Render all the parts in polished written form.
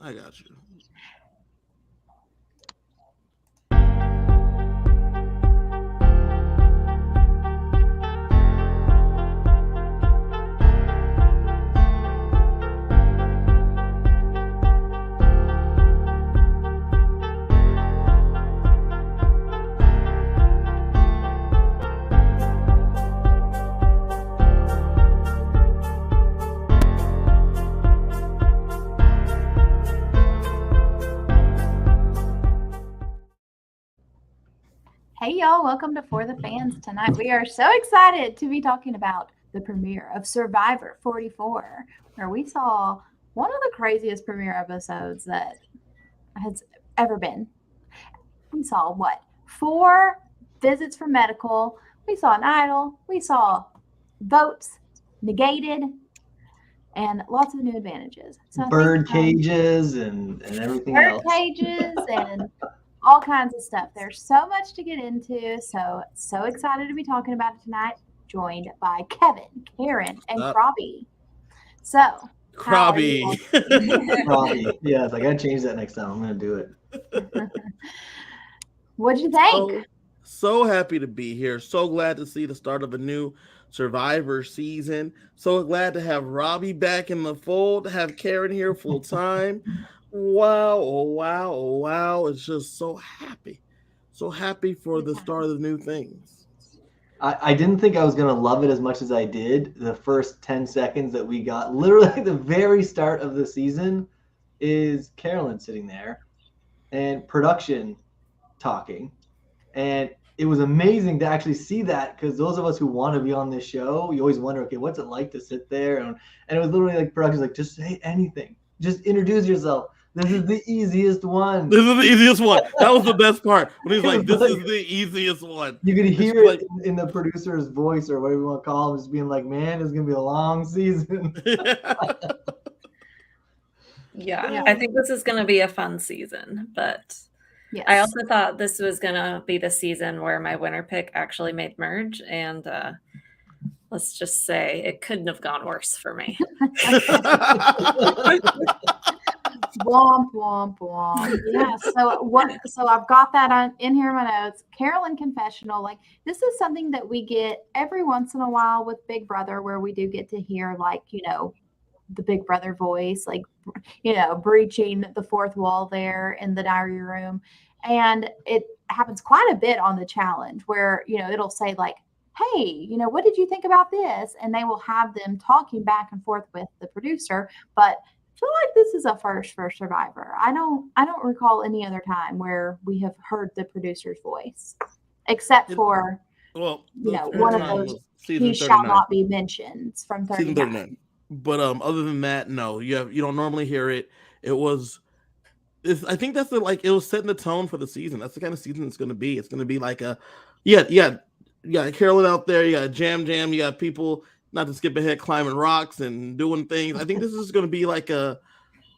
I got you. Hey y'all, welcome to For the Fans tonight. We are so excited to be talking about the premiere of Survivor 44, where we saw one of the craziest premiere episodes that has ever been. We saw what? 4 visits for medical. We saw an idol. We saw votes negated and lots of new advantages. So bird cages and everything else. Bird cages and all kinds of stuff. There's so much to get into. So excited to be talking about it tonight. Joined by Kevin, Karen, and Krabby. So, Krabby. Krabby. Yes, I gotta change that next time. I'm gonna do it. What'd you think? So happy to be here. So glad to see the start of a new Survivor season. So glad to have Robbie back in the fold, to have Karen here full time. Wow, oh wow, oh wow. It's just so happy. So happy for the start of the new things. I didn't think I was going to love it as much as I did. The first 10 seconds that we got, literally the very start of the season, is Carolyn sitting there and production talking. And it was amazing to actually see that, because those of us who want to be on this show, you always wonder, okay, what's it like to sit there? And it was literally like production's like, just say anything. Just introduce yourself. This is the easiest one. This is the easiest one. That was the best part. When he's like, this is the easiest one. You could hear it in the producer's voice, or whatever you want to call him, just being like, man, it's going to be a long season. Yeah, I think this is going to be a fun season. But yes. I also thought this was going to be the season where my winner pick actually made merge. And let's just say it couldn't have gone worse for me. Womp womp womp. Yeah. So I've got that in here in my notes. Carolyn confessional. Like, this is something that we get every once in a while with Big Brother, where we do get to hear, like, the Big Brother voice, like, breaching the fourth wall there in the diary room. And it happens quite a bit on the challenge, where, it'll say like, hey, what did you think about this? And they will have them talking back and forth with the producer. But I feel like this is a first for Survivor. I don't recall any other time where we have heard the producer's voice, except for one of those "He shall not be mentioned" from 39. But other than that, no, you don't normally hear it. I think that's it was setting the tone for the season. That's the kind of season it's going to be. It's going to be like you got Carolyn out there, you got Jam, you got people, not to skip ahead, climbing rocks and doing things. I think this is going to be like a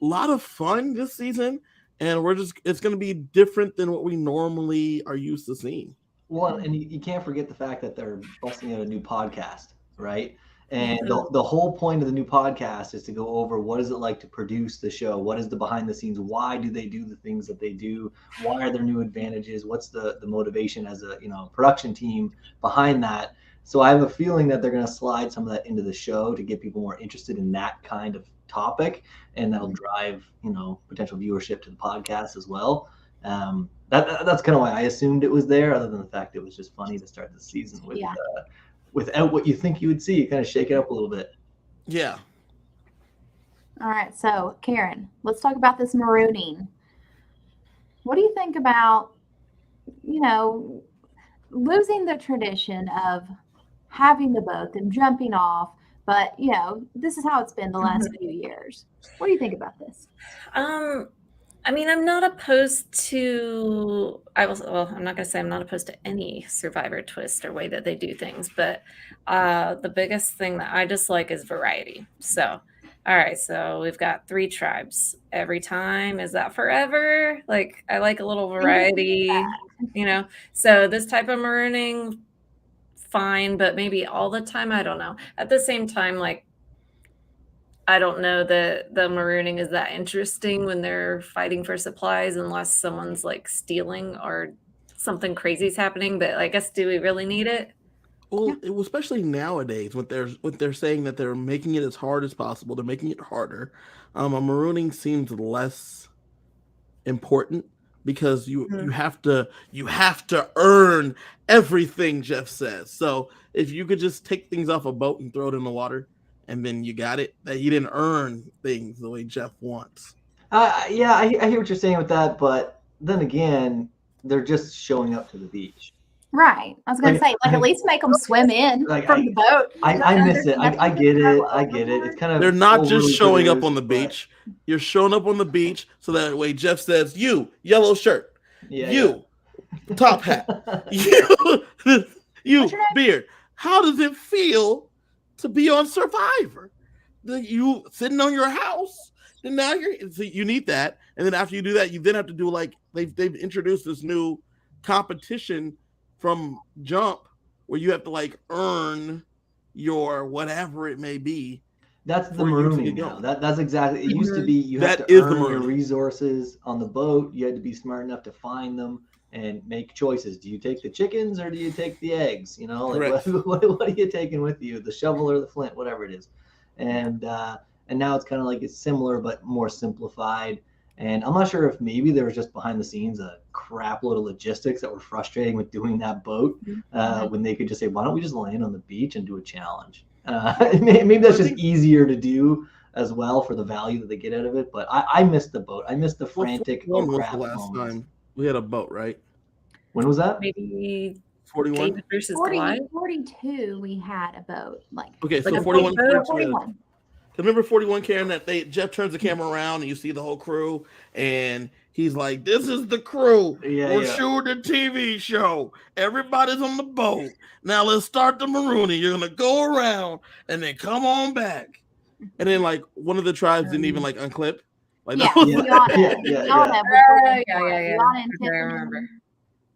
lot of fun this season, and it's going to be different than what we normally are used to seeing. Well, and you can't forget the fact that they're busting out a new podcast, right? And the whole point of the new podcast is to go over what is it like to produce the show? What is the behind the scenes? Why do they do the things that they do? Why are there new advantages? What's the motivation as a production team behind that? So I have a feeling that they're going to slide some of that into the show to get people more interested in that kind of topic, and that'll drive potential viewership to the podcast as well. That's kind of why I assumed it was there, other than the fact it was just funny to start the season with. Without what you think you would see, you kind of shake it up a little bit. Yeah. All right. So, Karen, let's talk about this marooning. What do you think about, losing the tradition of having the boat and jumping off? But, this is how it's been the last few years. What do you think about this? I mean, I'm not opposed to, I'm not going to say I'm not opposed to any Survivor twist or way that they do things, but the biggest thing that I dislike is variety. So, all right, so we've got 3 tribes every time. Is that forever? Like, I like a little variety, So this type of marooning, fine, but maybe all the time, I don't know. At the same time, like, I don't know that the marooning is that interesting when they're fighting for supplies unless someone's like stealing or something crazy's happening. But I guess, do we really need it? Well, especially nowadays, what they're saying that they're making it as hard as possible. They're making it harder. A marooning seems less important because you have to earn everything Jeff says. So if you could just take things off a boat and throw it in the water, and then you got it, that you didn't earn things the way Jeff wants. Yeah, I hear what you're saying with that, but then again, they're just showing up to the beach. Right. I was going to say, like, at least make them swim in from the boat. I miss it. I get it. I get it. It's kind of They're not just overly showing up produced, on the but beach. You're showing up on the beach so that way Jeff says, "You yellow shirt, yeah, you top hat, you beard. How does it feel to be on Survivor? You sitting on your house, and now you need that. And then after you do that, you then have to do like they've introduced this new competition from Jump where you have to like earn your whatever it may be. That's the for you to marooning get now. going. That's exactly. It used to be you have That to is the earn your marooning. resources on the boat. You had to be smart enough to find them and make choices. Do you take the chickens or do you take the eggs? You know, like Correct. what are you taking with you? The shovel or the flint, whatever it is. And now it's kind of like it's similar but more simplified. And I'm not sure if maybe there was just behind the scenes a crap load of logistics that were frustrating with doing that boat when they could just say, why don't we just land on the beach and do a challenge? Maybe that's just easier to do as well for the value that they get out of it. But I missed the boat. I missed the frantic, When oh was crap the last moments. time we had a boat, right? When was that? Maybe 41. David versus 40, Goliath. 42, we had a boat. Like, Okay, so Like a 41. big boat? 41. Remember 41, Karen, that Jeff turns the camera around and you see the whole crew, and he's like, "This is the crew. Yeah, We're yeah. shooting a TV show. Everybody's on the boat. Now let's start the marooning. You're gonna go around and then come on back." And then like one of the tribes didn't even like unclip. Like Yeah, that was Yeah. like- Yeah. Liana Yeah. Liana and Okay, I remember. Tiffany.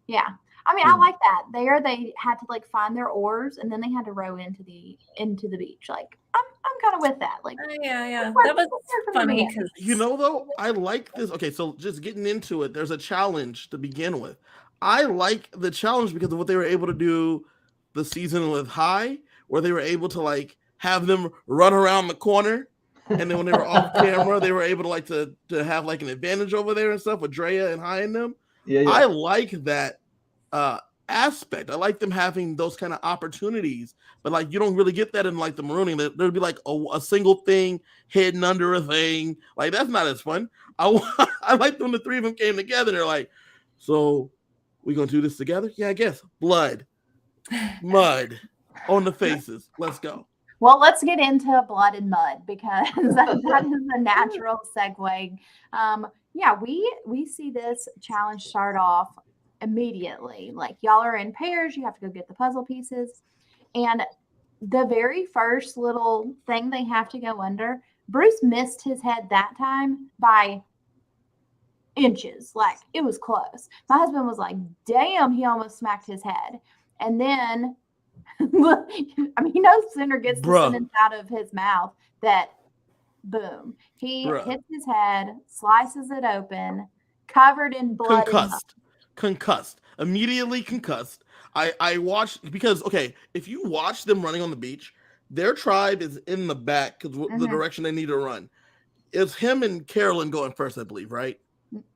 Yeah. I mean, I like that. There they had to like find their oars and then they had to row into the beach. Like, I'm kind of with that. Like, Yeah. What- That was what's there for funny me? because You know, though, I like this. Okay, so just getting into it, there's a challenge to begin with. I like the challenge because of what they were able to do the season with High, where they were able to like have them run around the corner, and then when they were off camera, they were able to like to have like an advantage over there and stuff with Drea and High in them. Yeah. I like that aspect. I like them having those kind of opportunities, but like you don't really get that in like the marooning. There'd be like a single thing hidden under a thing. Like that's not as fun. I like when the three of them came together. They're like, so we gonna do this together? Yeah, I guess. Blood, mud on the faces. Let's go. well, let's get into blood and mud because that is a natural segue. Yeah, we see this challenge start off immediately. Like, y'all are in pairs, you have to go get the puzzle pieces. And the very first little thing they have to go under, Bruce missed his head that time by inches. Like, it was close. My husband was like, damn, he almost smacked his head. And then I mean, no sooner gets the sentence out of his mouth that boom, he hits his head, slices it open, covered in blood. Concussed, immediately concussed. I watched because okay, if you watch them running on the beach, their tribe is in the back because the direction they need to run. It's him and Carolyn going first, I believe, right?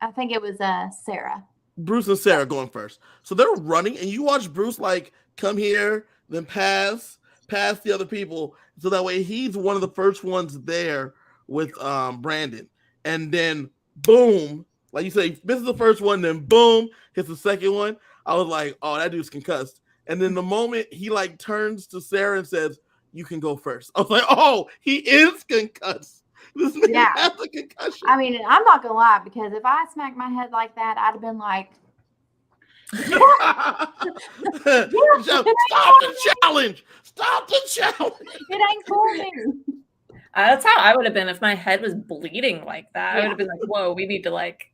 I think it was Sarah. Bruce and Sarah going first. So they're running, and you watch Bruce like come here, then pass the other people, so that way he's one of the first ones there with Brandon, and then boom. Like you say, this is the first one, then boom, hits the second one. I was like, oh, that dude's concussed. And then the moment he like turns to Sarah and says, you can go first. I was like, oh, he is concussed. This nigga has a concussion. I mean, I'm not going to lie, because if I smacked my head like that, I'd have been like, Stop the challenge. Stop the challenge. It ain't for me. That's how I would have been if my head was bleeding like that. I would have been like, whoa, we need to like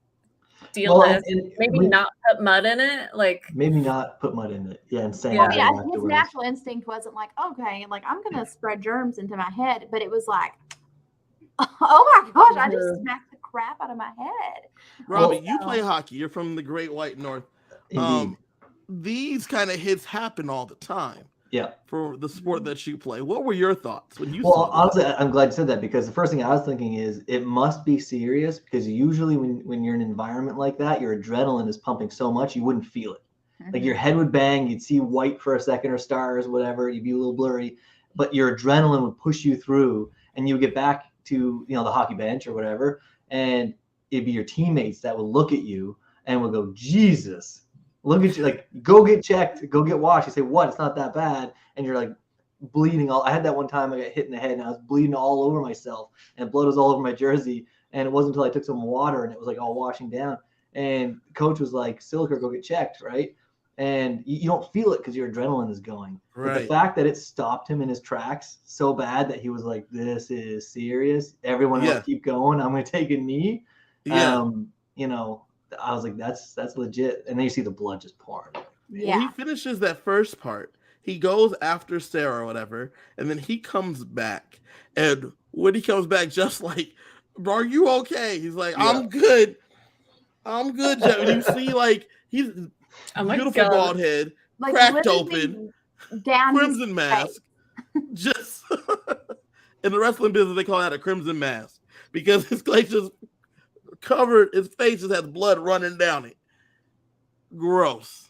deal with this. Maybe not put mud in it. Like maybe not put mud in it. Yeah, and say his natural instinct wasn't like, okay, like I'm gonna spread germs into my head, but it was like Oh my gosh, I just smacked the crap out of my head. Robbie, Like, you play hockey. You're from the Great White North. Indeed. These kind of hits happen all the time Yeah. for the sport that you play. What were your thoughts when you Well, saw that? honestly, I'm glad you said that, because the first thing I was thinking is it must be serious, because usually when you're in an environment like that, your adrenaline is pumping so much you wouldn't feel it. Like your head would bang, you'd see white for a second or stars, whatever, you'd be a little blurry, but your adrenaline would push you through, and you would get back to the hockey bench or whatever, and it'd be your teammates that would look at you and would go, Jesus, look at you, like, go get checked, go get washed. You say, what? It's not that bad. And you're like bleeding all. I had that one time I got hit in the head and I was bleeding all over myself and blood was all over my jersey. And it wasn't until I took some water and it was like all washing down. And coach was like, Silica, go get checked, right? And you don't feel it because your adrenaline is going. But the fact that it stopped him in his tracks so bad that he was like, this is serious. Everyone else keep going. I'm going to take a knee. Yeah. I was like, that's legit. And then you see the blood just pouring. yeah. When he finishes that first part, he goes after Sarah or whatever, and then he comes back. And when he comes back, just like, bro, are you okay? He's like, I'm good. I'm good, Jeff. And you see, like, he's beautiful bald head, like, cracked open, down crimson mask. Just in the wrestling business, they call that a crimson mask because his face just covered, his face just has blood running down it. Gross.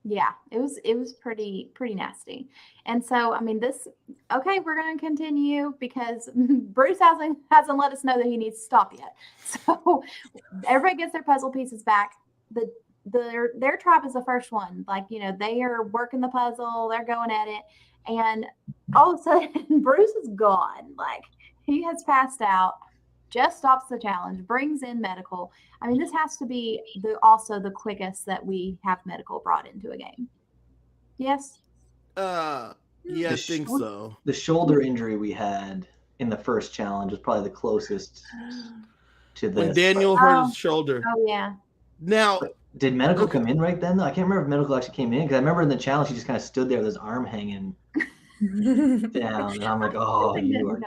Yeah, it was pretty nasty. And so, I mean, we're going to continue because Bruce hasn't let us know that he needs to stop yet. So everybody gets their puzzle pieces back. Their tribe is the first one. Like, they are working the puzzle, they're going at it. And all of a sudden Bruce is gone. Like, he has passed out, just stops the challenge, brings in medical. I mean, this has to be also the quickest that we have medical brought into a game. Yes? Yeah, I think so. The shoulder injury we had in the first challenge was probably the closest to this. When Daniel hurt his shoulder. Oh, yeah. Now, did medical come in right then, though? I can't remember if medical actually came in, because I remember in the challenge he just kind of stood there with his arm hanging down. And I'm like, oh, you are.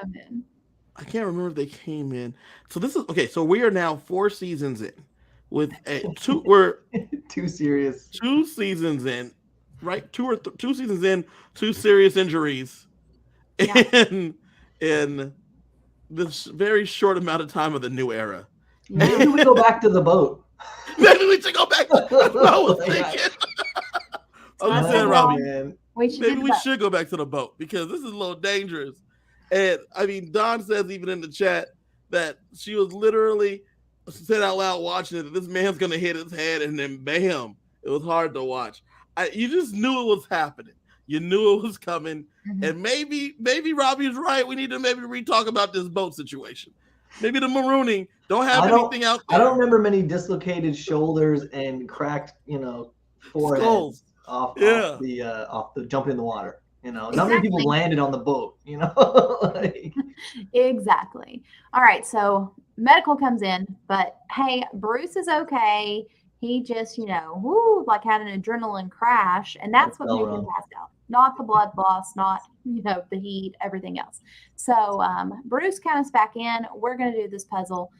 I can't remember if they came in. So this is okay. So we are now 4 seasons in, with we're 2 serious. 2 seasons in, right? 2 seasons in, 2 serious injuries, in this very short amount of time of the new era. Maybe we go back to the boat. Maybe we should go back. I was thinking. I was saying, Robbie, maybe we should go back to the boat because this is a little dangerous. And I mean, Dawn says even in the chat that she was literally said out loud watching it that this man's gonna hit his head, and then bam, it was hard to watch. You just knew it was happening. You knew it was coming, and maybe Robbie's right. We need to maybe re-talk about this boat situation. Maybe the marooning don't have anything out there. I don't remember many dislocated shoulders and cracked, foreheads off the jumping in the water. Not many people landed on the boat, Exactly. All right. So medical comes in, but hey, Bruce is okay. He just, had an adrenaline crash, and that's what made him pass out. Not the blood loss, not, the heat, everything else. So Bruce comes back in. We're going to do this puzzle.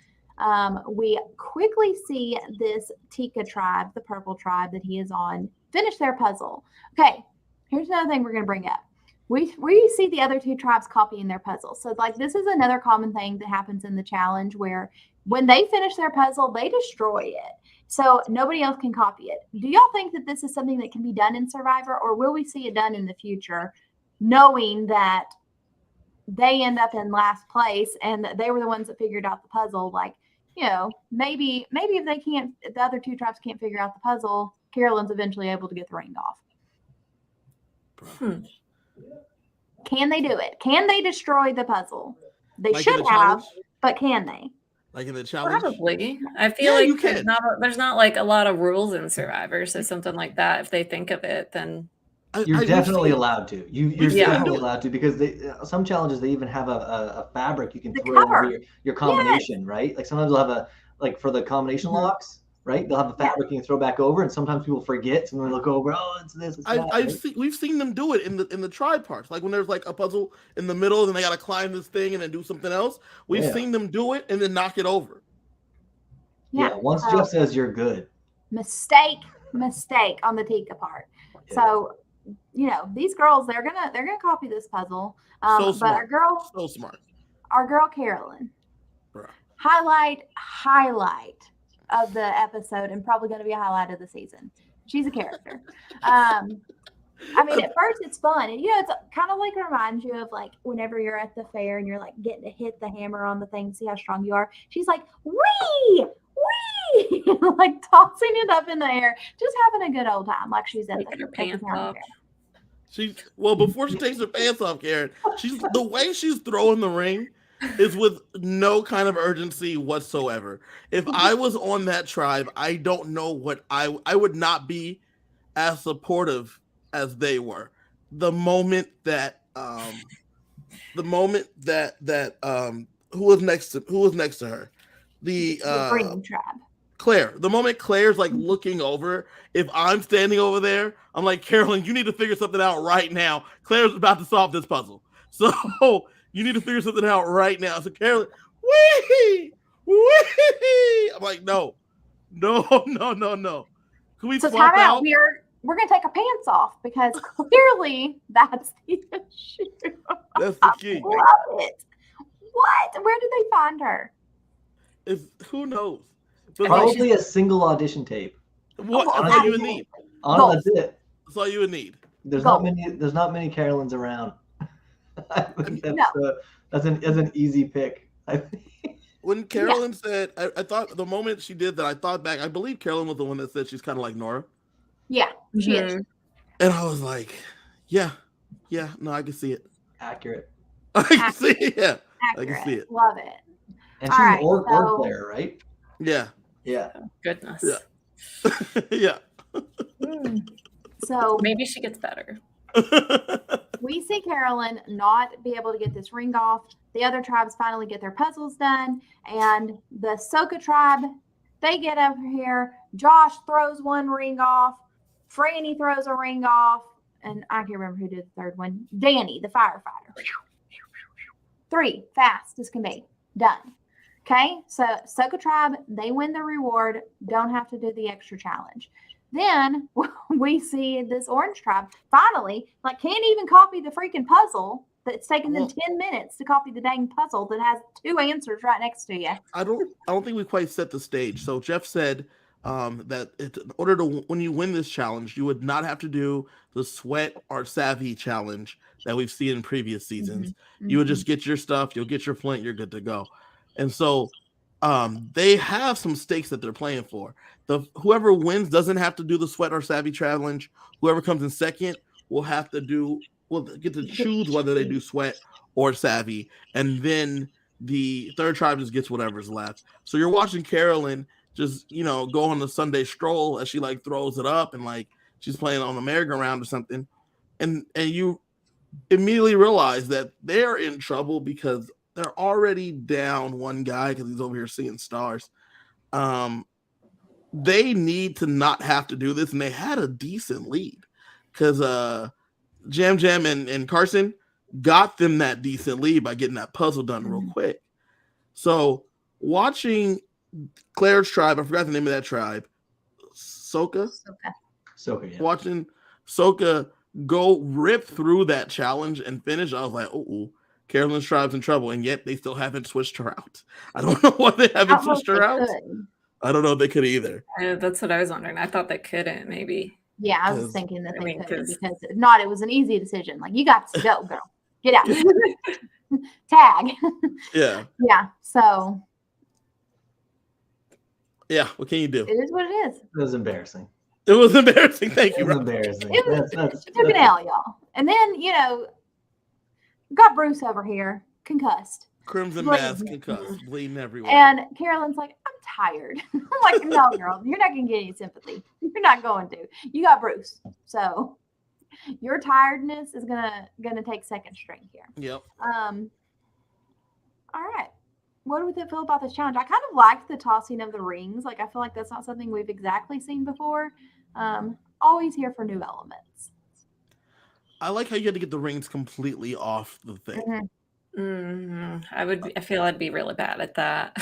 We quickly see this Tika tribe, the purple tribe that he is on, finish their puzzle. Okay. Here's another thing we're going to bring up. We see the other 2 tribes copying their puzzle. So, this is another common thing that happens in the challenge where when they finish their puzzle, they destroy it. So nobody else can copy it. Do y'all think that this is something that can be done in Survivor, or will we see it done in the future, knowing that they end up in last place and they were the ones that figured out the puzzle? Maybe if the other 2 tribes can't figure out the puzzle, Carolyn's eventually able to get the ring off. Can they do it? Can they destroy the puzzle? They should have, but can they? Like in the challenge? Probably. I feel like there's not like a lot of rules in Survivor, so something like that, if they think of it, then you're definitely allowed to. You're definitely allowed to, because some challenges they even have a fabric you can throw over your combination, right? Like sometimes they'll have for the combination locks, right? They'll have a fabric you can throw back over, and sometimes people forget. Sometimes they look over, oh, it's this, it's that. Right? We've seen them do it in the tribe parts, like when there's like a puzzle in the middle, and they got to climb this thing and then do something else. We've seen them do it and then knock it over. Yeah. Once Jeff says you're good. Mistake on the Tika part. Yeah. So, these girls, they're gonna copy this puzzle. So smart. But our girl, so smart. Our girl Carolyn. Bruh. Highlight of the episode, and probably going to be a highlight of the season. She's a character. I mean, at first it's fun, and it's kind of like reminds you of like whenever you're at the fair and you're like getting to hit the hammer on the thing, see how strong you are. She's like, wee, like tossing it up in the air, just having a good old time, like she's at the pants off. Before she takes her pants off, Karen, the way she's throwing the ring is with no kind of urgency whatsoever. If I was on that tribe, I don't know what I would not be as supportive as they were. The moment that who was next to her? The Green tribe. Claire. The moment Claire's like looking over, if I'm standing over there, I'm like, Carolyn, you need to figure something out right now. Claire's about to solve this puzzle. So you need to figure something out right now. So Carolyn, wee. I'm like, no. Can we so time out? We're gonna take our pants off because clearly that's the issue. That's the key. I love it. What? Where did they find her? Who knows? Probably a single audition tape. What? That's all you would need. That's it. That's all you would need. There's not many Carolyns around. That's an easy pick. When Carolyn said, I thought the moment she did that, I thought back. I believe Carolyn was the one that said she's kind of like Nora. Yeah, she is. And I was like, yeah, no, I can see it. Accurate. I can see it. Yeah, accurate. I can see it. Love it. And she's an orc player, right? Yeah. Yeah. Goodness. Yeah. So maybe she gets better. We see Carolyn not be able to get this ring off. The other tribes finally get their puzzles done, and the Soka tribe, they get over here. Josh throws one ring off. Franny throws a ring off, and I can't remember who did the third one. Danny, the firefighter. 3, fast as can be. Done. Okay, so Soka tribe, they win the reward, don't have to do the extra challenge. Then we see this orange tribe finally, like, can't even copy the freaking puzzle that's taken them 10 minutes to copy the dang puzzle that has 2 answers right next to you. I don't think we quite set the stage. So Jeff said that in order to, when you win this challenge, you would not have to do the sweat or savvy challenge that we've seen in previous seasons. Mm-hmm. You would just get your stuff, you'll get your flint, you're good to go. And so they have some stakes that they're playing for. Whoever wins doesn't have to do the sweat or savvy challenge. Whoever comes in second will get to choose whether they do sweat or savvy. And then the third tribe just gets whatever's left. So you're watching Carolyn just, go on the Sunday stroll as she like throws it up and like she's playing on the merry-go-round or something. And you immediately realize that they're in trouble because they're already down one guy because he's over here seeing stars. They need to not have to do this, and they had a decent lead because Jam and Carson got them that decent lead by getting that puzzle done real quick. So watching Claire's tribe, I forgot the name of that tribe, Soka, yeah. Watching Soka go rip through that challenge and finish, I was like, oh, Carolyn's tribe's in trouble, and yet they still haven't switched her out. I don't know why they haven't switched her out. I don't know if they could either. That's what I was wondering. I thought they couldn't, maybe. Yeah, I was thinking that they could, because if not, it was an easy decision. Like, you got to go, girl. Get out. Tag. Yeah. Yeah, so. Yeah, what can you do? It is what it is. It was embarrassing. It was embarrassing. Thank you. It was embarrassing. She took an L, y'all. And then, got Bruce over here, concussed. Crimson mask, concussed, bleeding everywhere. And Carolyn's like, I'm tired. I'm like, no, girl, you're not going to get any sympathy. You're not going to. You got Bruce. So your tiredness is gonna take second string here. Yep. All right. what do we feel about this challenge? I kind of liked the tossing of the rings. Like, I feel like that's not something we've exactly seen before. Always here for new elements. I like how you had to get the rings completely off the thing. Mm-hmm. I feel I'd be really bad at that.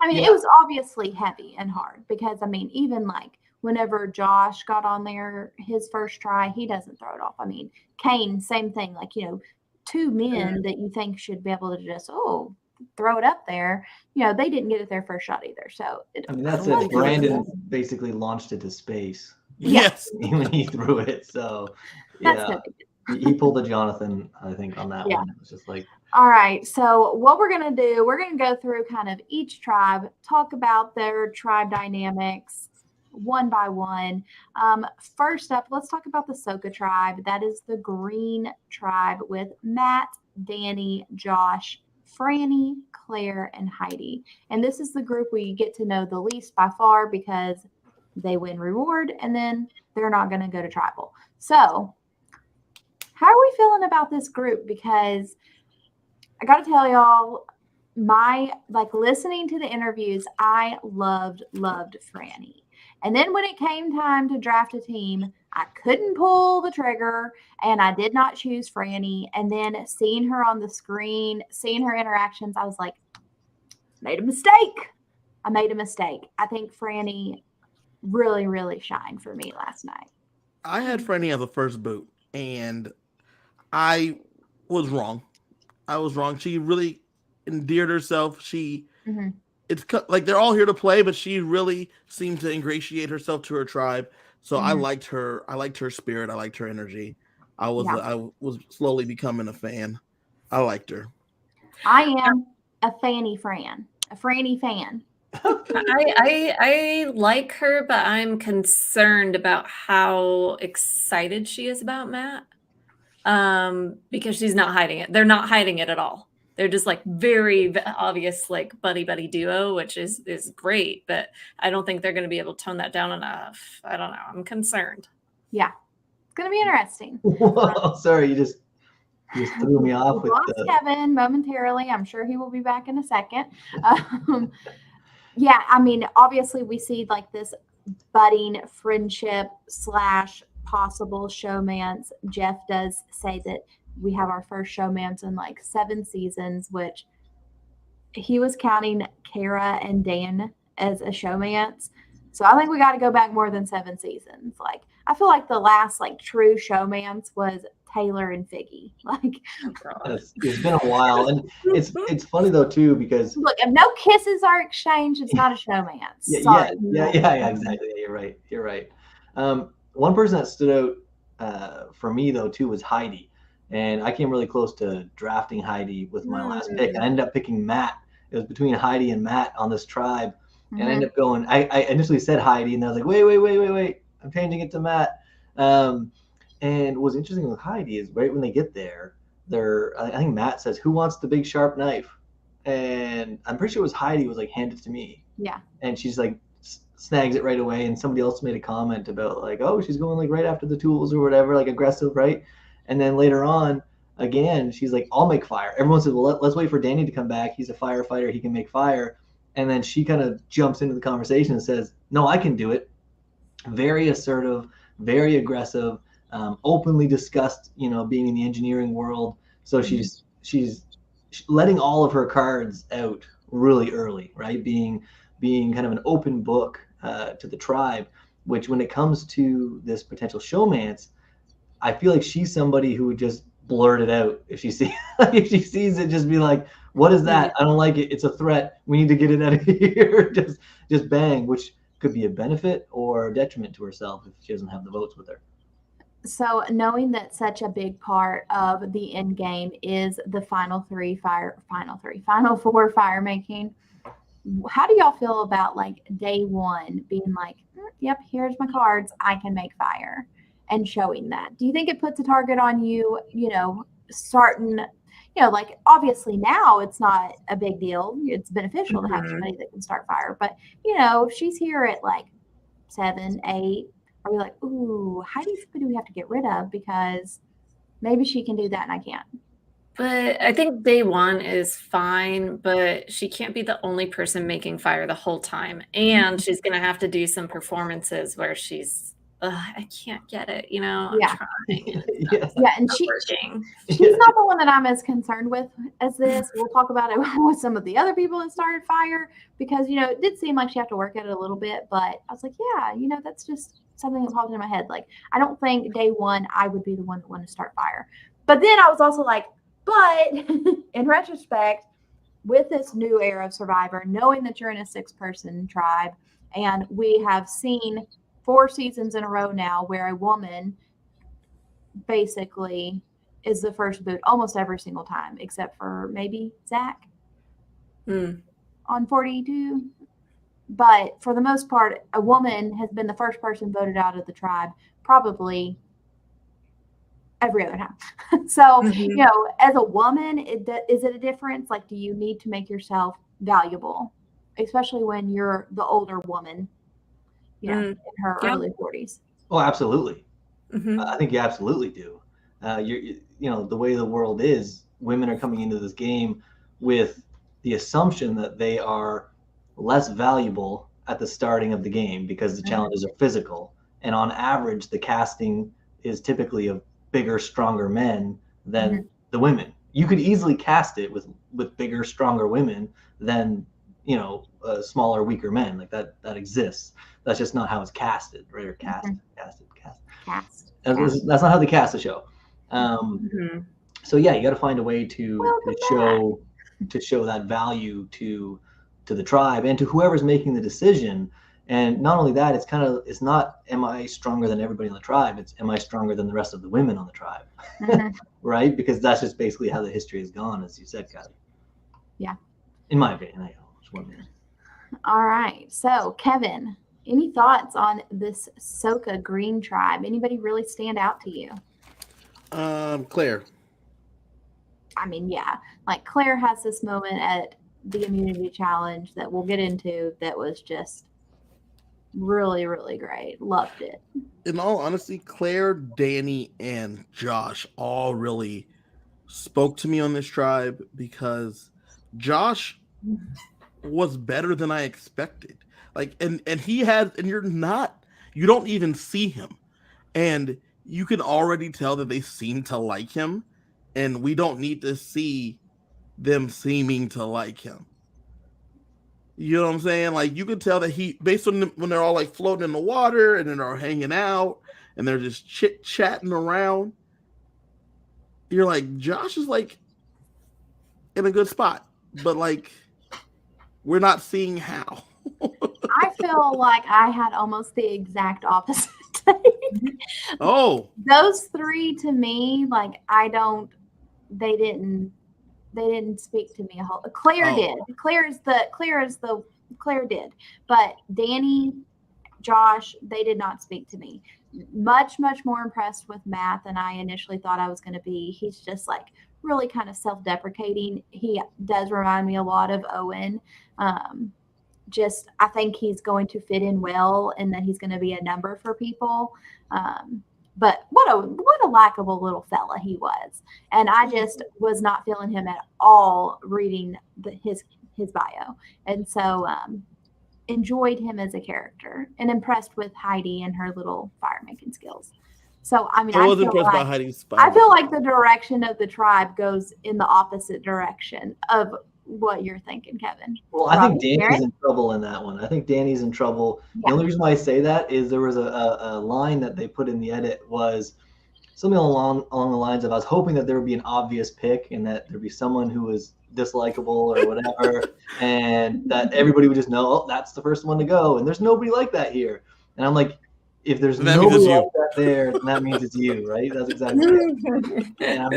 I mean, it was obviously heavy and hard because, I mean, even like whenever Josh got on there, his first try, he doesn't throw it off. I mean, Kane, same thing. Like, two men that you think should be able to just, throw it up there, they didn't get it their first shot either. So, I mean, that's it. Brandon basically launched it to space. Yes. When he threw it. So, yeah. He pulled a Jonathan, I think, on that one. It was just like. All right. So what we're going to do, we're going to go through kind of each tribe, talk about their tribe dynamics one by one. First up, let's talk about the Soka tribe. That is the green tribe with Matt, Danny, Josh, Franny, Claire, and Heidi. And this is the group we get to know the least by far because they win reward and then they're not going to go to tribal. So how are we feeling about this group? Because I got to tell y'all, listening to the interviews, I loved Franny. And then when it came time to draft a team, I couldn't pull the trigger and I did not choose Franny. And then seeing her on the screen, seeing her interactions, I was like, made a mistake. I made a mistake. I think Franny really, really shined for me last night. I had Franny as a first boot and I was wrong. She really endeared herself. It's like they're all here to play, but she really seemed to ingratiate herself to her tribe. So I liked her. I liked her spirit. I liked her energy. I was slowly becoming a fan. I liked her. I am a Franny fan. I like her, but I'm concerned about how excited she is about Matt. Because she's not hiding it. They're not hiding it at all. They're just like very obvious, like buddy duo, which is great, but I don't think they're going to be able to tone that down enough. I don't know. I'm concerned. Yeah, it's going to be interesting. Whoa, sorry, you just threw me off. We lost Kevin momentarily. I'm sure he will be back in a second. Yeah, I mean, obviously we see like this budding friendship / possible showmance. Jeff does say that we have our first showmance in like 7 seasons, which he was counting Kara and Dan as a showmance. So I think we got to go back more than 7 seasons. Like, I feel like the last like true showmance was Taylor and Figgy. Like, it's been a while, and it's funny though too because look, if no kisses are exchanged, it's not a showmance. Yeah, exactly. Yeah, you're right. One person that stood out for me though too was Heidi, and I came really close to drafting Heidi with my last pick. I ended up picking Matt. It was between Heidi and Matt on this tribe, and I ended up going. I initially said Heidi, and I was like, wait, I'm changing it to Matt. And what's interesting with Heidi is right when they get there, I think Matt says, "Who wants the big sharp knife?" And I'm pretty sure it was Heidi was like, "Hand it to me." Yeah. And she's like, snags it right away. And somebody else made a comment about like, "Oh, she's going like right after the tools or whatever, like aggressive, right?" And then later on, again, she's like, "I'll make fire." Everyone says, "Well, let's wait for Danny to come back. He's a firefighter. He can make fire." And then she kind of jumps into the conversation and says, "No, I can do it." Very assertive, very aggressive. Openly discussed, being in the engineering world. So she's letting all of her cards out really early, right? Being kind of an open book to the tribe, which when it comes to this potential showmance, I feel like she's somebody who would just blurt it out if she sees it, just be like, "What is that? I don't like it. It's a threat. We need to get it out of here." just bang, which could be a benefit or a detriment to herself if she doesn't have the votes with her. So knowing that such a big part of the end game is the final four fire making, how do y'all feel about like day one being like, yep, here's my cards, I can make fire, and showing that? Do you think it puts a target on you, starting, like obviously now it's not a big deal. It's beneficial to have somebody that can start fire. But, if she's here at like 7, 8, are we like, ooh, how do we have to get rid of? Because maybe she can do that and I can't. But I think day one is fine, but she can't be the only person making fire the whole time. And she's going to have to do some performances where she's, I can't get it. You know, I'm Yeah. trying. And Yeah. Yeah, and it's not working. she's not the one that I'm as concerned with as this. We'll talk about it with some of the other people that started fire because, you know, it did seem like she had to work at it a little bit, but I was like, yeah, you know, that's just something that popped in my head. Like, I don't think day one I would be the one that wanted to start fire. But then I was also like, but in retrospect, with this new era of Survivor, knowing that you're in a 6-person tribe, and we have seen 4 seasons in a row now where a woman basically is the first boot almost every single time, except for maybe Zach on 42. But for the most part, a woman has been the first person voted out of the tribe probably every other time. So, you know, as a woman, is it a difference? Like, do you need to make yourself valuable, especially when you're the older woman, you know, in her early 40s? Oh, absolutely. I think you absolutely do. You know, the way the world is, women are coming into this game with the assumption that they are less valuable at the starting of the game because the challenges are physical. And on average, the casting is typically of bigger, stronger men than the women. You could easily cast it with bigger, stronger women than, you know, smaller, weaker men. Like that exists. That's just not how it's casted, right? Or casted. That's not how they cast the show. So yeah, you got to find a way to show that value to the tribe and to whoever's making the decision. And not only that, it's not am I stronger than everybody in the tribe? It's am I stronger than the rest of the women on the tribe, right? Because that's just basically how the history has gone, as you said, Kathy. Yeah. In my opinion, I just one minute. All right. So, Kevin, any thoughts on this Soka Green tribe? Anybody really stand out to you? Claire. I mean, yeah. Like, Claire has this moment at the immunity challenge that we'll get into that was just really, really great. Loved it. In all honesty, Claire, Danny, and Josh all really spoke to me on this tribe because Josh was better than I expected. Like, and he has, and you don't even see him. And you can already tell that they seem to like him. And we don't need to see them seeming to like him. You know what I'm saying? Like, you can tell that based on when they're all like floating in the water and then they're hanging out and they're just chit chatting around, you're like, Josh is like in a good spot, but like, we're not seeing how. I feel like I had almost the exact opposite. Oh, those 3 to me, like, they didn't speak to me a whole. Claire did. Claire did. But Danny, Josh, they did not speak to me. Much more impressed with Matt than I initially thought I was going to be. He's just like really kind of self-deprecating. He does remind me a lot of Owen. I think he's going to fit in well and that he's going to be a number for people. But what a likable little fella he was. And I just was not feeling him at all reading his bio. And so enjoyed him as a character and impressed with Heidi and her little fire making skills. So, I mean, I was impressed by Heidi's fire. I feel like the direction of the tribe goes in the opposite direction of what you're thinking, Kevin. Well, I think Danny's in trouble in that one. I think Danny's in trouble. Yeah. The only reason why I say that is there was a line that they put in the edit was something along the lines of I was hoping that there would be an obvious pick and that there'd be someone who was dislikable or whatever and that everybody would just know, oh, that's the first one to go. And there's nobody like that here. And I'm like, if there's nobody like that there, then that means it's you, right? That's exactly it. And I'm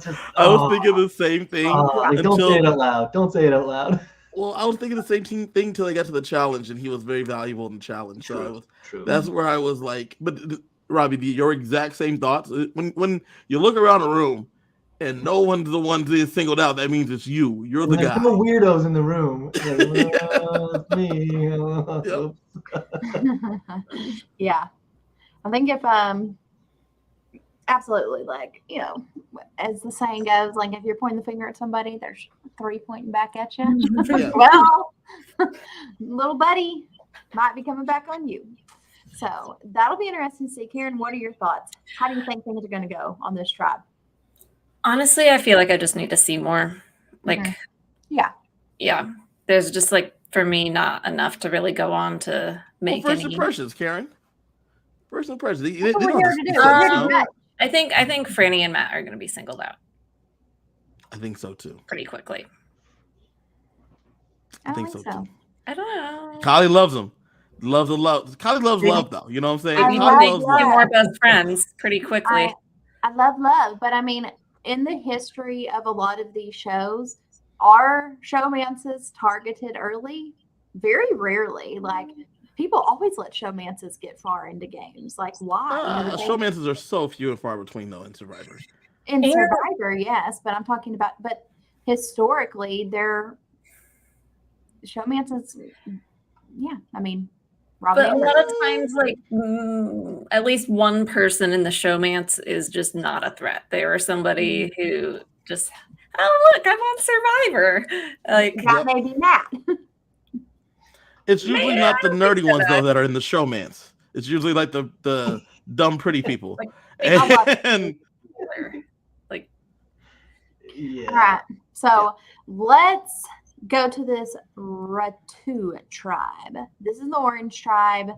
just, I was thinking the same thing. Don't say it out loud. Don't say it out loud. Well, I was thinking the same thing until I got to the challenge, and he was very valuable in the challenge. True. That's where I was like, but Robbie, your exact same thoughts. When you look around the room and no one's the one to get singled out, that means it's you. You're the guy. No weirdos in the room. It's me. Yeah. I think if Absolutely. Like, as the saying goes, like if you're pointing the finger at somebody, there's 3 pointing back at you. Yeah. Well, little buddy might be coming back on you. So that'll be interesting to see. Karen, what are your thoughts? How do you think things are going to go on this tribe? Honestly, I feel like I just need to see more. Like, yeah. There's just like, for me, not enough to really go on to make First any. impressions, Karen. First impressions. That's what we're here to do. I think Franny and Matt are going to be singled out I think so too. pretty quickly. I think so too. I don't know. Kylie loves him. Loves the love. Kylie loves love though. You know what I'm saying? I Kylie love loves love. love. More best friends pretty quickly. I love love, but I mean, in the history of a lot of these shows, are showmances targeted early? Very rarely. Like, people always let showmances get far into games. Like, why? Showmances are so few and far between though in Survivors. In Survivor, yes, but I'm talking about, but historically, they're showmances. Yeah, I mean, Robin. But a lot of times, like, at least one person in the showmance is just not a threat. They are somebody who just, oh, look, I'm on Survivor. Like, that may be Matt. It's usually not the nerdy ones though that are in the showmance. It's usually like the dumb pretty people. And like, Yeah. All right, so let's go to this Ratu tribe. This is the orange tribe,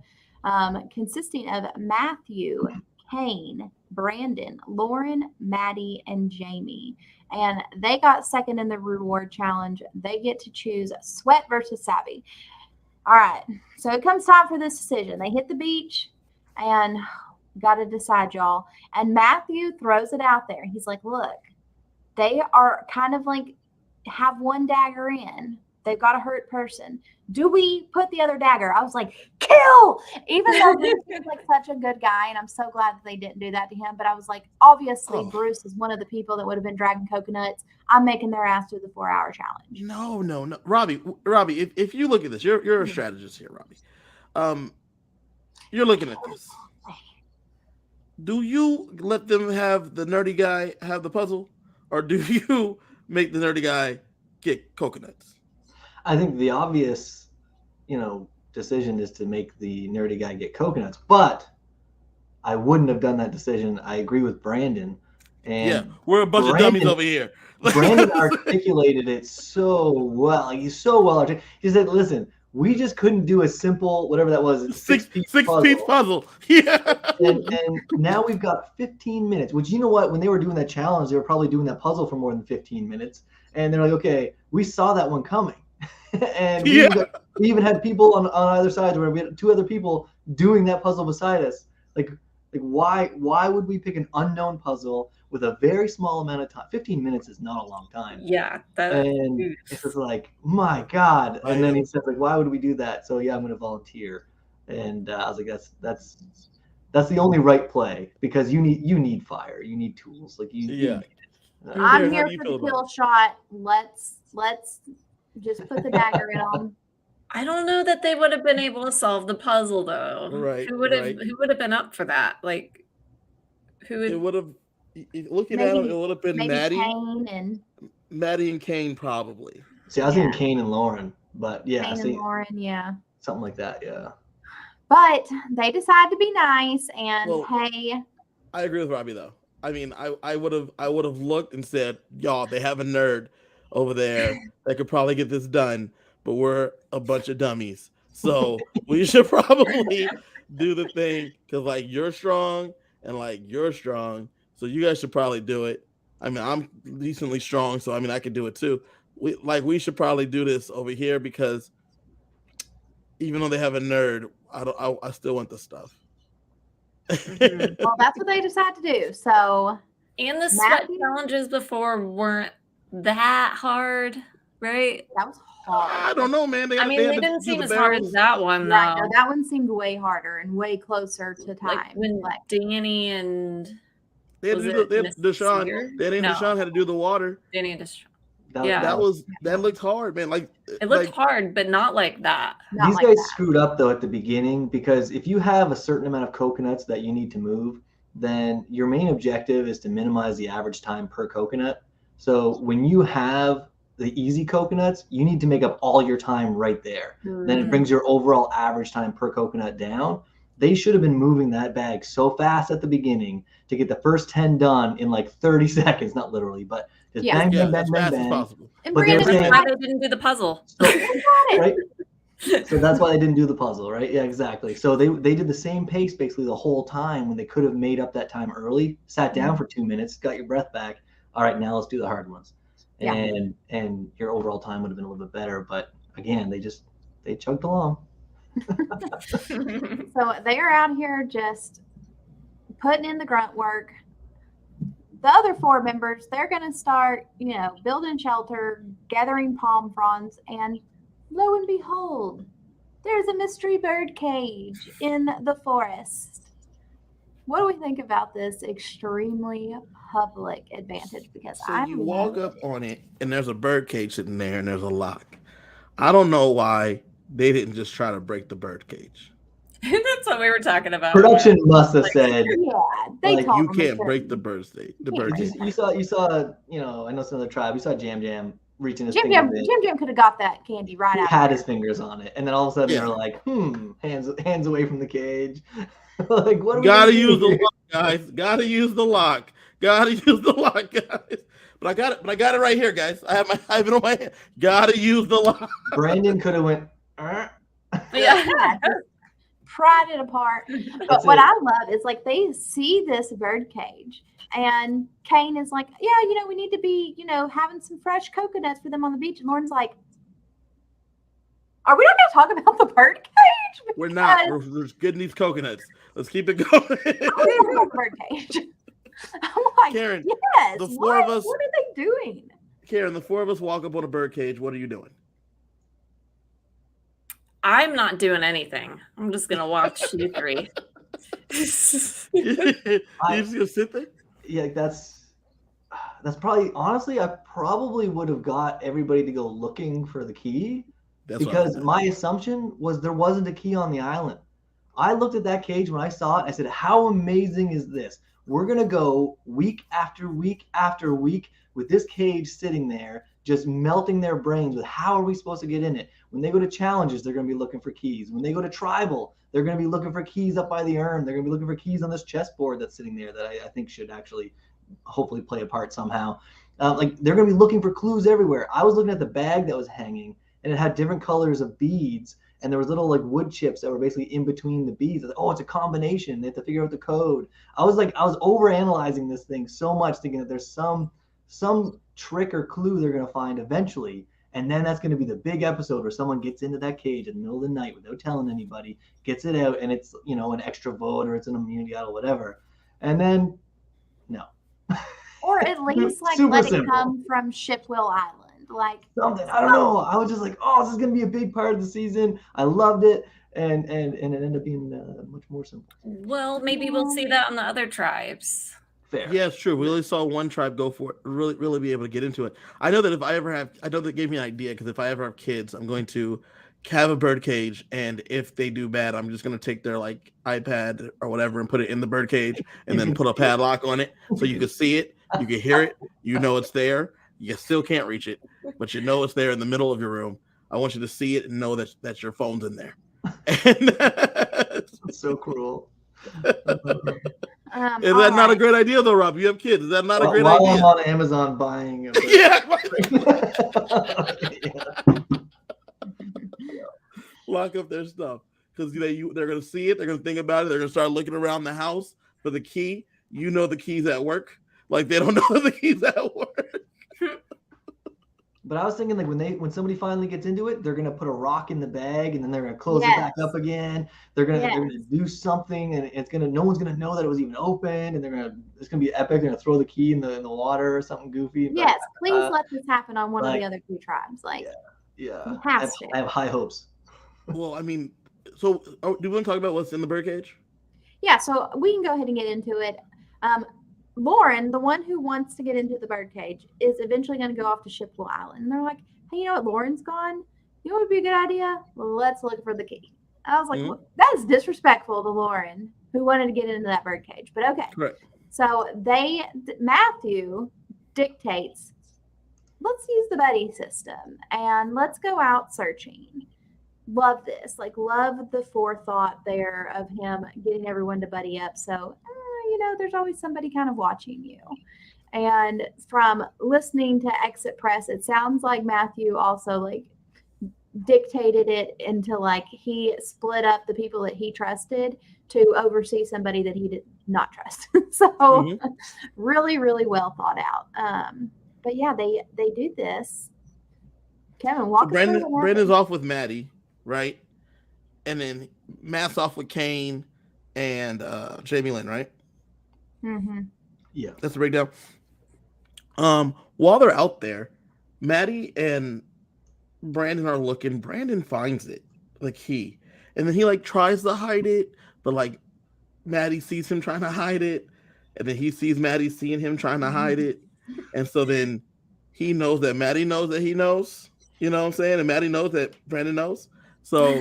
consisting of Matthew, Kane, Brandon, Lauren, Maddie, and Jamie. And they got second in the reward challenge. They get to choose Sweat versus Savvy. All right, so it comes time for this decision. They hit the beach and got to decide, y'all. And Matthew throws it out there. He's like, look, they are kind of like have one dagger in. They've got a hurt person. Do we put the other dagger? I was like, kill! Even though Bruce is like such a good guy, and I'm so glad that they didn't do that to him. But I was like, obviously, Bruce is one of the people that would have been dragging coconuts. I'm making their ass do the 4-hour challenge. No. Robbie, if you look at this, you're a strategist here, Robbie. You're looking at this. Do you let them have the nerdy guy have the puzzle, or do you make the nerdy guy get coconuts? I think the obvious, decision is to make the nerdy guy get coconuts, but I wouldn't have done that decision. I agree with Brandon. And yeah, we're a bunch of dummies over here. Brandon articulated it so well. Like, he's so well articulated. He said, listen, we just couldn't do a simple, whatever that was, six-piece puzzle. Yeah. And now we've got 15 minutes, which, you know what? When they were doing that challenge, they were probably doing that puzzle for more than 15 minutes. And they're like, okay, we saw that one coming. And we even had people on either side where we had 2 other people doing that puzzle beside us. Like why would we pick an unknown puzzle with a very small amount of time? 15 minutes is not a long time. Yeah. And it's just like, my God. And then he said, like, why would we do that? So yeah, I'm going to volunteer. And I was like, that's the only right play, because you need fire, you need tools, like you need it. I'm here for the kill shot. Let's just put the dagger in them. I don't know that they would have been able to solve the puzzle though. Right. Who would have been up for that? Like, It would have. Looking at them, it would have been Maddie and Kane probably. See, I was thinking Kane and Lauren, but yeah, Kane and Lauren, yeah, something like that, yeah. But they decide to be nice and hey. I agree with Robbie though. I mean, I would have looked and said, y'all, they have a nerd over there that could probably get this done, but we're a bunch of dummies. So we should probably do the thing, because like you're strong and like you're strong. So you guys should probably do it. I mean, I'm decently strong, so I mean I could do it too. We should probably do this over here, because even though they have a nerd, I still want the stuff. Well, that's what they decide to do. So, and the sweat challenges before weren't that hard, right? That was hard. I don't know, man. They didn't seem as hard as that one, though. Right, no, that one seemed way harder and way closer to time. Like when Danny and Deshaun had to do the water. Danny and Deshaun. That looked hard, man. Like it looked hard, but not like that. Not These like guys that. screwed up though at the beginning, because if you have a certain amount of coconuts that you need to move, then your main objective is to minimize the average time per coconut. So when you have the easy coconuts, you need to make up all your time right there. Then it brings your overall average time per coconut down. They should have been moving that bag so fast at the beginning to get the first 10 done in like 30 seconds, not literally, but just bang, Yeah, bang, bang, as bang, fast as bang. possible. And But they were Brandon, saying, Why they didn't do the puzzle? so, right? So that's why they didn't do the puzzle, right? Yeah, exactly. So they did the same pace basically the whole time when they could have made up that time early, sat down for 2 minutes, got your breath back. All right, now let's do the hard ones. Yeah. And your overall time would have been a little bit better. But again, they chugged along. So they are out here just putting in the grunt work. The other 4 members, they're going to start, building shelter, gathering palm fronds, and lo and behold, there's a mystery bird cage in the forest. What do we think about this extremely public advantage? Because So you walk up on it, and there's a bird cage sitting there, and there's a lock. I don't know why they didn't just try to break the bird cage. That's what we were talking about. Production must have said, yeah, they like, told You them can't to. break the bird cage. The bird cage. you saw, I know some other tribe. You saw Jam reaching his Jim fingers in. Jam could have got that candy right He out. had of his fingers on it, and then all of a sudden Yeah. they're like, hands away from the cage. Like, what? Gotta use the lock, guys. Gotta use the lock. Gotta use the lock, guys. But I got it right here, guys. I have it on my hand. Gotta use the lock. Brandon could have went. Yeah. Yeah, just pried it apart. But That's what it. I love is like they see this bird cage, and Kane is like, yeah, we need to be, having some fresh coconuts for them on the beach. And Lauren's like, are we not going to talk about the bird cage? We're not. We're just getting these coconuts. Let's keep it going. We're talking about the bird cage. I'm like, Karen, yes. the 4 of us. What are they doing? Karen, the 4 of us walk up on a bird cage. What are you doing? I'm not doing anything. I'm just gonna watch you 3. You just gonna sit there? Yeah, that's probably, honestly, I probably would have got everybody to go looking for the key. That's Because my assumption was there wasn't a key on the island. I looked at that cage when I saw it. I said, how amazing is this? We're going to go week after week after week with this cage sitting there, just melting their brains with how are we supposed to get in it? When they go to challenges, they're going to be looking for keys. When they go to tribal, they're going to be looking for keys up by the urn. They're going to be looking for keys on this chessboard that's sitting there that I think should actually hopefully play a part somehow. Like they're going to be looking for clues everywhere. I was looking at the bag that was hanging, and it had different colors of beads, and there was little like wood chips that were basically in between the beads. I was like, oh, it's a combination. They have to figure out the code. I was overanalyzing this thing so much, thinking that there's some trick or clue they're going to find eventually. And then that's going to be the big episode where someone gets into that cage in the middle of the night without telling anybody, gets it out, and it's, an extra vote or it's an immunity idol, whatever. And then, no. Or at least like Super let it simple. come from Shipwell Island. Like Something, I don't know. I was just like, oh, this is going to be a big part of the season. I loved it. And it ended up being much more simple. Well, maybe we'll see that on the other tribes. Fair. Yeah, it's true. We only saw one tribe go for it, really be able to get into it. I know that if I ever have, I know that gave me an idea, because if I ever have kids, I'm going to have a bird cage, and if they do bad, I'm just going to take their like iPad or whatever and put it in the bird cage, and then put a padlock on it so you can see it, you can hear it, it's there. You still can't reach it, but it's there in the middle of your room. I want you to see it and know that your phone's in there. And That's so cruel. is that not a great idea, though, Rob? You have kids. Is that not a great While idea? I'm on Amazon buying a Yeah. Yeah. Lock up their stuff, because they're going to see it. They're going to think about it. They're going to start looking around the house for the key. The key's at work. Like they don't know the key's at work. But I was thinking, like, when somebody finally gets into it, they're gonna put a rock in the bag, and then they're gonna close it back up again. They're gonna do something, and no one's gonna know that it was even open, and it's gonna be epic. They're gonna throw the key in the water or something goofy. Yes, please let this happen on one of the other 2 tribes. Like, yeah, I have high hopes. Well, I mean, so do we want to talk about what's in the birdcage? Yeah, so we can go ahead and get into it. Lauren, the one who wants to get into the birdcage, is eventually going to go off to Shipwell Island. And they're like, hey, you know what? Lauren's gone. You know what would be a good idea? Let's look for the key. I was like, well, that is disrespectful to Lauren, who wanted to get into that birdcage. But okay. Right. So Matthew dictates, let's use the buddy system and let's go out searching. Love this. Like, love the forethought there of him getting everyone to buddy up. So, there's always somebody kind of watching you. And from listening to Exit Press, it sounds like Matthew also like dictated it into like he split up the people that he trusted to oversee somebody that he did not trust. So really, really well thought out. But yeah, they do this. Kevin, walk us through what Brandon's off with Maddie, right? And then Matt's off with Kane and Jamie Lynn, right? Mm-hmm. Yeah. That's the breakdown. While they're out there, Maddie and Brandon are looking. Brandon finds it, and then he like tries to hide it, but like Maddie sees him trying to hide it, and then he sees Maddie seeing him trying to hide it, and so then he knows that Maddie knows that he knows. You know what I'm saying? And Maddie knows that Brandon knows. So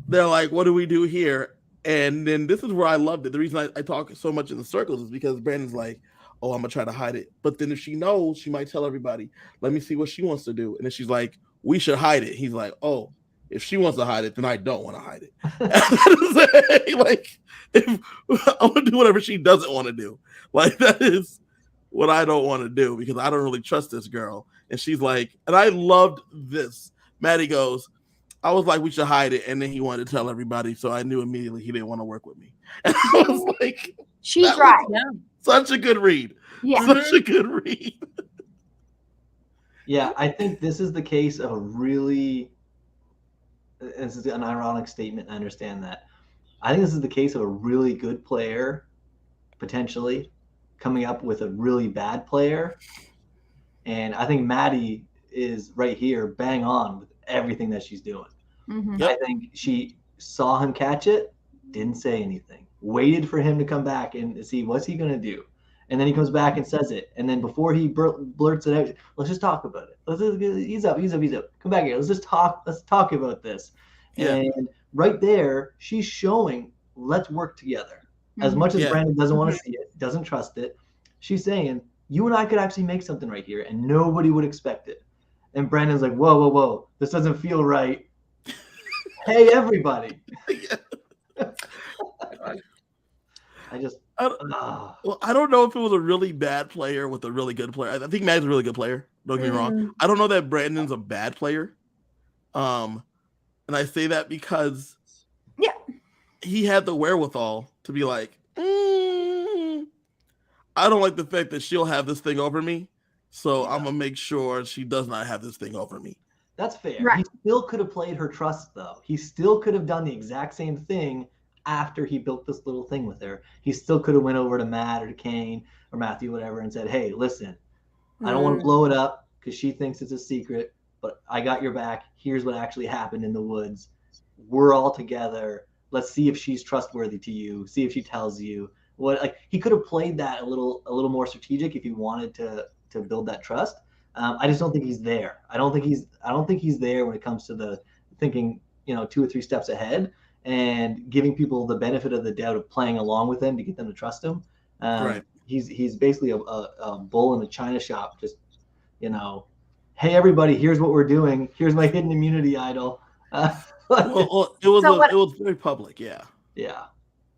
they're like, "What do we do here?" And then this is where I loved it. The reason I talk so much in the circles is because Brandon's like, oh, I'm going to try to hide it. But then if she knows, she might tell everybody, let me see what she wants to do. And then she's like, we should hide it. He's like, oh, if she wants to hide it, then I don't want to hide it. Like, I want to do whatever she doesn't want to do. Like, that is what I don't want to do because I don't really trust this girl. And she's like, and I loved this. Maddie goes, I was like, we should hide it. And then he wanted to tell everybody. So I knew immediately he didn't want to work with me. And I was like, she's right. Such a good read. Yeah. Such a good read. Yeah, I think this is the case of a really, this is an ironic statement, I understand that. I think this is the case of a really good player, potentially, coming up with a really bad player. And I think Maddie is right here, bang on with everything that she's doing. Mm-hmm. I think she saw him catch it, didn't say anything, waited for him to come back and see what's he going to do. And then he comes back and says it. And then before he blurts it out, let's just talk about it. He's up. Come back here. Let's talk about this. Yeah. And right there, she's showing, let's work together. As much as Brandon doesn't want to see it, doesn't trust it, she's saying, you and I could actually make something right here and nobody would expect it. And Brandon's like, whoa. This doesn't feel right. Hey, everybody. I don't know if it was a really bad player with a really good player. I think Matt's a really good player. Don't get me wrong. I don't know that Brandon's a bad player. And I say that because he had the wherewithal to be like, I don't like the fact that she'll have this thing over me. So I'm going to make sure she does not have this thing over me. That's fair. Right. He still could have played her trust, though. He still could have done the exact same thing after he built this little thing with her. He still could have went over to Matt or to Kane or Matthew, whatever, and said, hey, listen, I don't want to blow it up because she thinks it's a secret, but I got your back. Here's what actually happened in the woods. We're all together. Let's see if she's trustworthy to you. See if she tells you what. Like, he could have played that a little more strategic if he wanted to build that trust. I just don't think he's there. I don't think he's there when it comes to the thinking, 2 or 3 steps ahead and giving people the benefit of the doubt of playing along with him to get them to trust him. Right. He's basically a bull in a china shop. Just, hey, everybody, here's what we're doing. Here's my hidden immunity idol. Well, it was very public. Yeah. Yeah.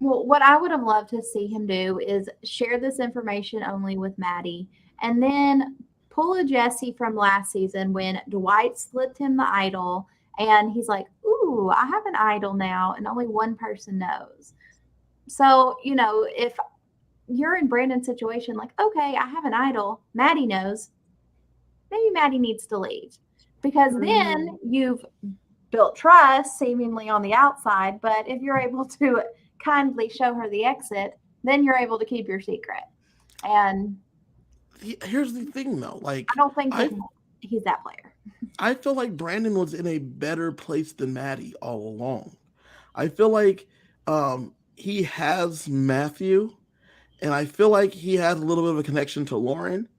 Well, what I would have loved to see him do is share this information only with Maddie and then pull a Jesse from last season when Dwight slipped him the idol and he's like, ooh, I have an idol now and only one person knows. So, if you're in Brandon's situation, like, okay, I have an idol, Maddie knows, maybe Maddie needs to leave because then you've built trust seemingly on the outside. But if you're able to kindly show her the exit, then you're able to keep your secret. And here's the thing, though. Like, I don't think he's that player. I feel like Brandon was in a better place than Maddie all along. I feel like he has Matthew, and I feel like he has a little bit of a connection to Lauren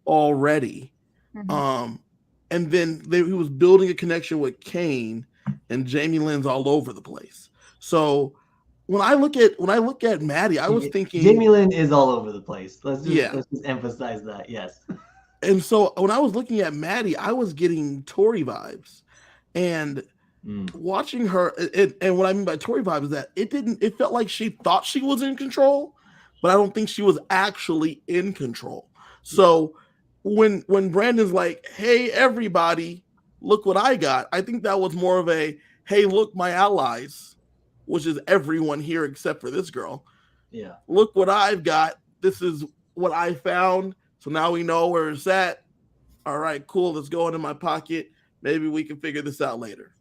already. And then he was building a connection with Kane, and Jamie Lynn's all over the place. So when I look at Maddie, I was thinking Jamie Lynn is all over the place. Let's Yeah. just emphasize that. Yes. And so when I was looking at Maddie, I was getting Tori vibes. And watching her, and what I mean by Tori vibes is that it felt like she thought she was in control, but I don't think she was actually in control. So when Brandon's like, "Hey everybody, look what I got," I think that was more of a, "Hey, look my allies," which is everyone here except for this girl. Yeah. Look what I've got. This is what I found. So now we know where it's at. All right, cool. Let's go into my pocket. Maybe we can figure this out later.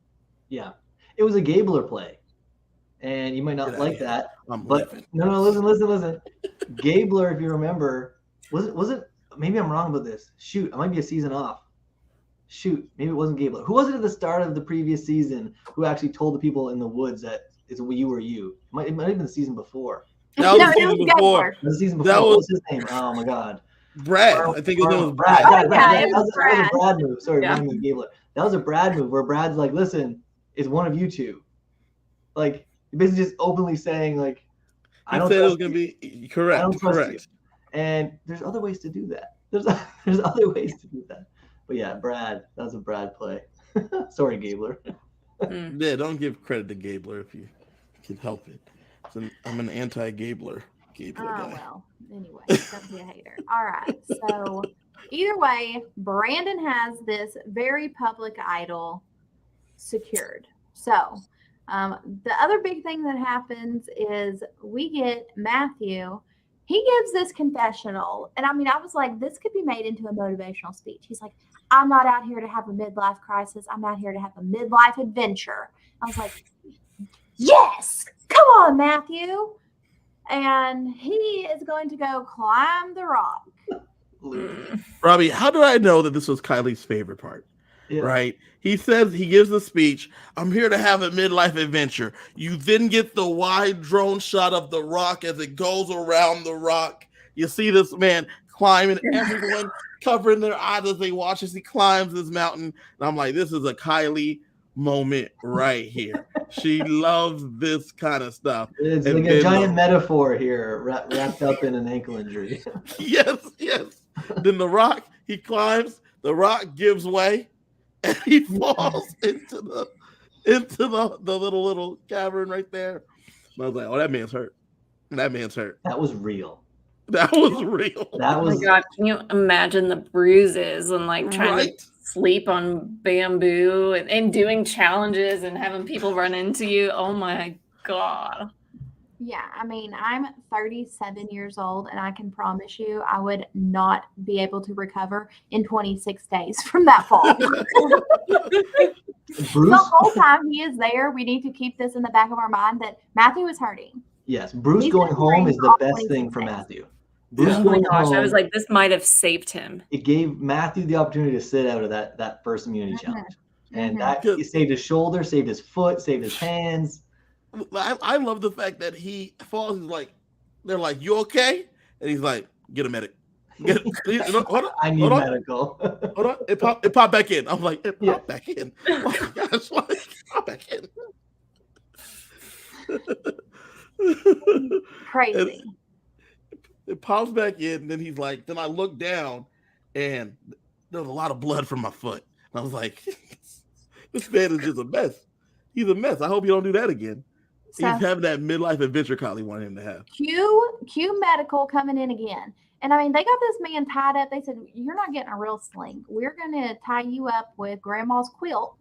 Yeah. It was a Gabler play. And you might not like that. But leaving. No, listen. Gabler, if you remember, was it maybe I'm wrong about this. Shoot, I might be a season off. Shoot, maybe it wasn't Gabler. Who was it at the start of the previous season who actually told the people in the woods that it's you or you? It might have been the season before. That was the season before. The season before. What was his name? Oh my God. Brad. I think his name was Brad. That was a Brad move. Sorry, Gabler. That was a Brad move where Brad's like, "Listen, it's one of you two." Like, basically just openly saying, like, I don't think it was going to be correct. I don't trust you. And there's other ways to do that. There's other ways to do that. But yeah, Brad, that was a Brad play. Sorry, Gabler. Yeah, don't give credit to Gabler if you can help it. I'm an anti-Gabler guy. Well, anyway, don't be a hater. All right, so either way, Brandon has this very public idol secured. So the other big thing that happens is we get Matthew. He gives this confessional. And I mean, I was like, this could be made into a motivational speech. He's like, "I'm not out here to have a midlife crisis. I'm out here to have a midlife adventure." I was like, yes, come on, Matthew. And he is going to go climb the rock. Robbie, how do I know that this was Kylie's favorite part? Yeah. Right? He says, he gives the speech, "I'm here to have a midlife adventure." You then get the wide drone shot of the rock as it goes around the rock. You see this man climbing, everyone covering their eyes as they watch as he climbs this mountain. And I'm like, this is a Kylie moment right here. She loves this kind of stuff. It's like a giant metaphor here, wrapped up in an ankle injury. Yes. Then the rock, he climbs, the rock gives way, and he falls into the little cavern right there. And I was like, oh, that man's hurt. That was real. That was real. That was. Oh my God, can you imagine the bruises and like trying to sleep on bamboo and doing challenges and having people run into you? Oh my God. Yeah, I mean, I'm 37 years old, and I can promise you I would not be able to recover in 26 days from that fall. Bruce? The whole time he is there, we need to keep this in the back of our mind that Matthew is hurting. Yes, Bruce going home is the best thing for Matthew. Oh my gosh, I was like, this might have saved him. It gave Matthew the opportunity to sit out of that first immunity challenge. And that he saved his shoulder, saved his foot, saved his hands. I love the fact that he falls. He's like, they're like, "You okay?" And he's like, "Get a medic. Hold on. I need medical. Hold on. It popped back in. I'm like, it popped back in. Oh my gosh, like, it popped back in. Crazy. It pops back in, and then he's like, then I look down, and there's a lot of blood from my foot. And I was like, this man is just a mess. He's a mess. I hope you don't do that again. So, he's having that midlife adventure Kylie wanted him to have. Q Medical coming in again. And I mean, they got this man tied up. They said, "You're not getting a real sling. We're going to tie you up with grandma's quilt.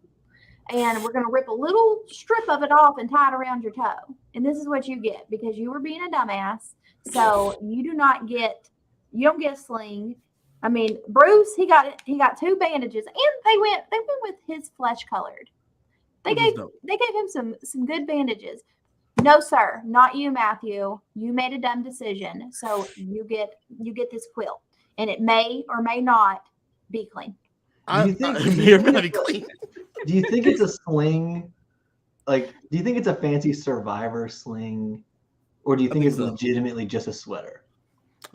And we're going to rip a little strip of it off and tie it around your toe. And this is what you get because you were being a dumbass. So you don't get a sling." I mean, Bruce, he got 2 bandages, and they went with his flesh colored. They gave him some good bandages. No, sir, not you, Matthew. You made a dumb decision, so you get this quilt, and it may or may not be clean. Do you think it's a sling? Like, do you think it's a fancy Survivor sling, or do you think it's legitimately just a sweater?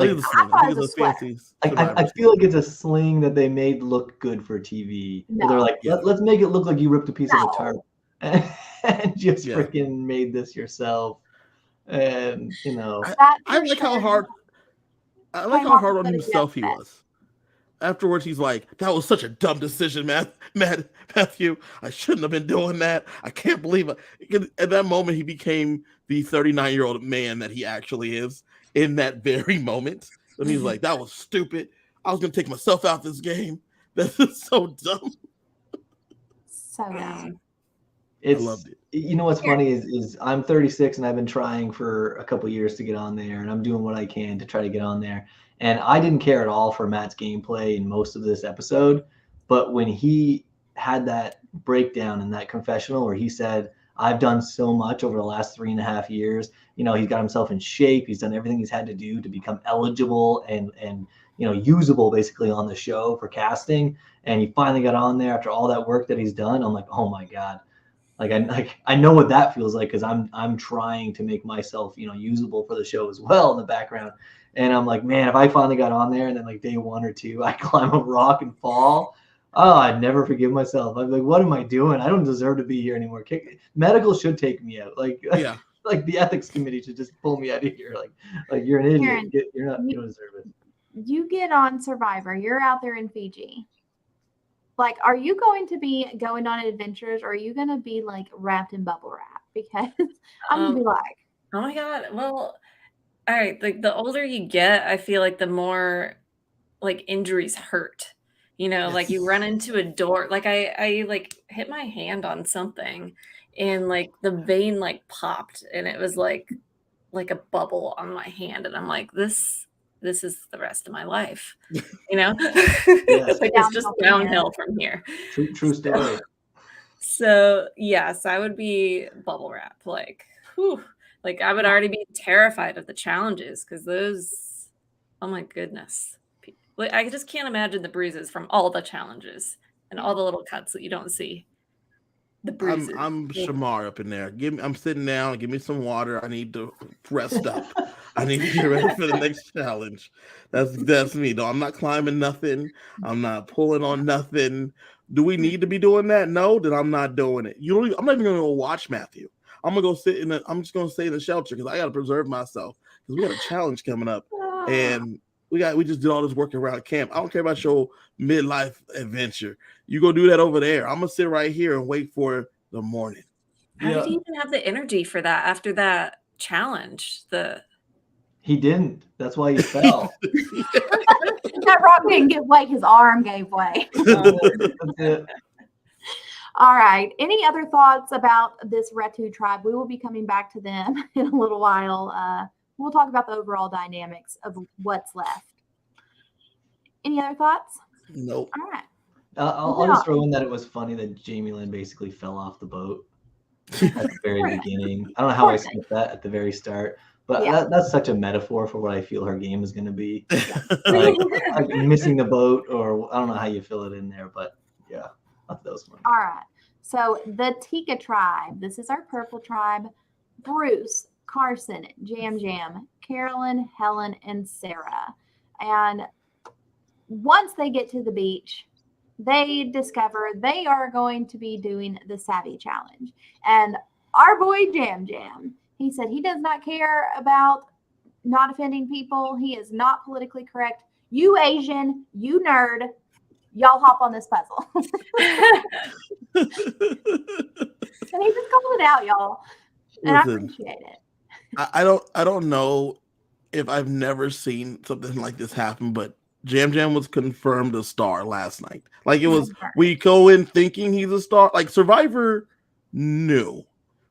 Like, I feel like it's a sling that they made look good for TV. No. They're like, let's make it look like you ripped a piece of a tarp and just Yeah. freaking made this yourself. And That I for like how sure hard I like came how off hard as on good as himself he yesterday. was. Afterwards, he's like, "That was such a dumb decision, Matthew. I shouldn't have been doing that. I can't believe it." At that moment, he became the 39-year-old man that he actually is. In that very moment, and he's like, "That was stupid. I was gonna take myself out this game. That is so dumb." So dumb. I loved it. What's funny is I'm 36 and I've been trying for a couple years to get on there, and I'm doing what I can to try to get on there. And I didn't care at all for Matt's gameplay in most of this episode, but when he had that breakdown in that confessional where he said, "I've done so much over the last 3.5 years. He's got himself in shape. He's done everything he's had to do to become eligible and usable basically on the show for casting. And he finally got on there after all that work that he's done." I'm like, oh my God. I know what that feels like, because I'm trying to make myself usable for the show as well in the background, and I'm like, man, if I finally got on there and then like day 1 or 2 I climb a rock and fall, oh, I'd never forgive myself. I'm like, what am I doing? I don't deserve to be here anymore. Medical should take me out. Yeah. Like the ethics committee should just pull me out of here. Like you're an idiot. Karen, You don't deserve it. You get on Survivor. You're out there in Fiji. Like, are you going to be going on adventures, or are you going to be like wrapped in bubble wrap? Because I'm going to be like, oh my God. Well, all right. Like the older you get, I feel like the more like injuries hurt. Like you run into a door. Like I like hit my hand on something, and like the vein like popped, and it was like a bubble on my hand, and I'm like, this is the rest of my life. Yes. Like it's just downhill from here. True story. So yes, I would be bubble wrap. Like, whew, like I would already be terrified of the challenges, because those, oh my goodness, like I just can't imagine the bruises from all the challenges and all the little cuts that you don't see. The bruises. I'm Shamar up in there. I'm sitting down. Give me some water. I need to rest up. I need to get ready for the next challenge. That's me, though. I'm not climbing nothing. I'm not pulling on nothing. Do we need to be doing that? No, then I'm not doing it. I'm not even gonna go watch Matthew. I'm gonna go I'm just gonna stay in the shelter, because I gotta preserve myself, because we got a challenge coming up, and we just did all this work around camp. I don't care about your midlife adventure. You go do that over there. I'm gonna sit right here and wait for the morning. How did he even have the energy for that after that challenge? He didn't. That's why he fell. that rock didn't give way. His arm gave way. That's it. All right. Any other thoughts about this Retu tribe? We will be coming back to them in a little while. We'll talk about the overall dynamics of what's left. Any other thoughts? Nope. All right. I'll just throw in that it was funny that Jamie Lynn basically fell off the boat at the very beginning. I don't know how I skipped that at the very start, but that's such a metaphor for what I feel her game is going to be. like missing the boat, or I don't know how you fill it in there, but yeah, I thought that was funny. All right. So the Tika tribe, this is our purple tribe. Bruce, Carson, Jam Jam, Carolyn, Helen, and Sarah. And once they get to the beach, they discover they are going to be doing the Savvy Challenge. And our boy Jam Jam, he said he does not care about not offending people. He is not politically correct. You Asian, you nerd, y'all hop on this puzzle. And he just called it out, y'all. And I appreciate it. I don't know if I've never seen something like this happen, but Jam Jam was confirmed a star last night. Like it was, we go in thinking he's a star. Like Survivor knew,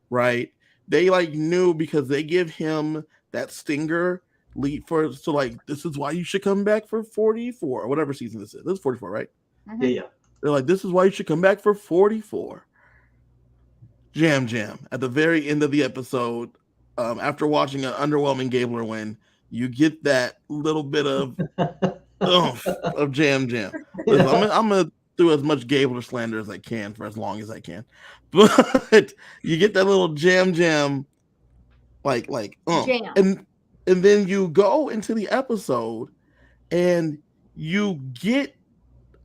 right? They like knew, because they give him that stinger lead for, so like, this is why you should come back for 44 or whatever season this is. This is 44, right? Mm-hmm. Yeah. They're like, this is why you should come back for 44. Jam Jam at the very end of the episode, after watching an underwhelming Gabler win, you get that little bit of of Jam Jam. Listen, I'm gonna do as much Gabler slander as I can for as long as I can, but you get that little Jam Jam, Jam. and then you go into the episode and you get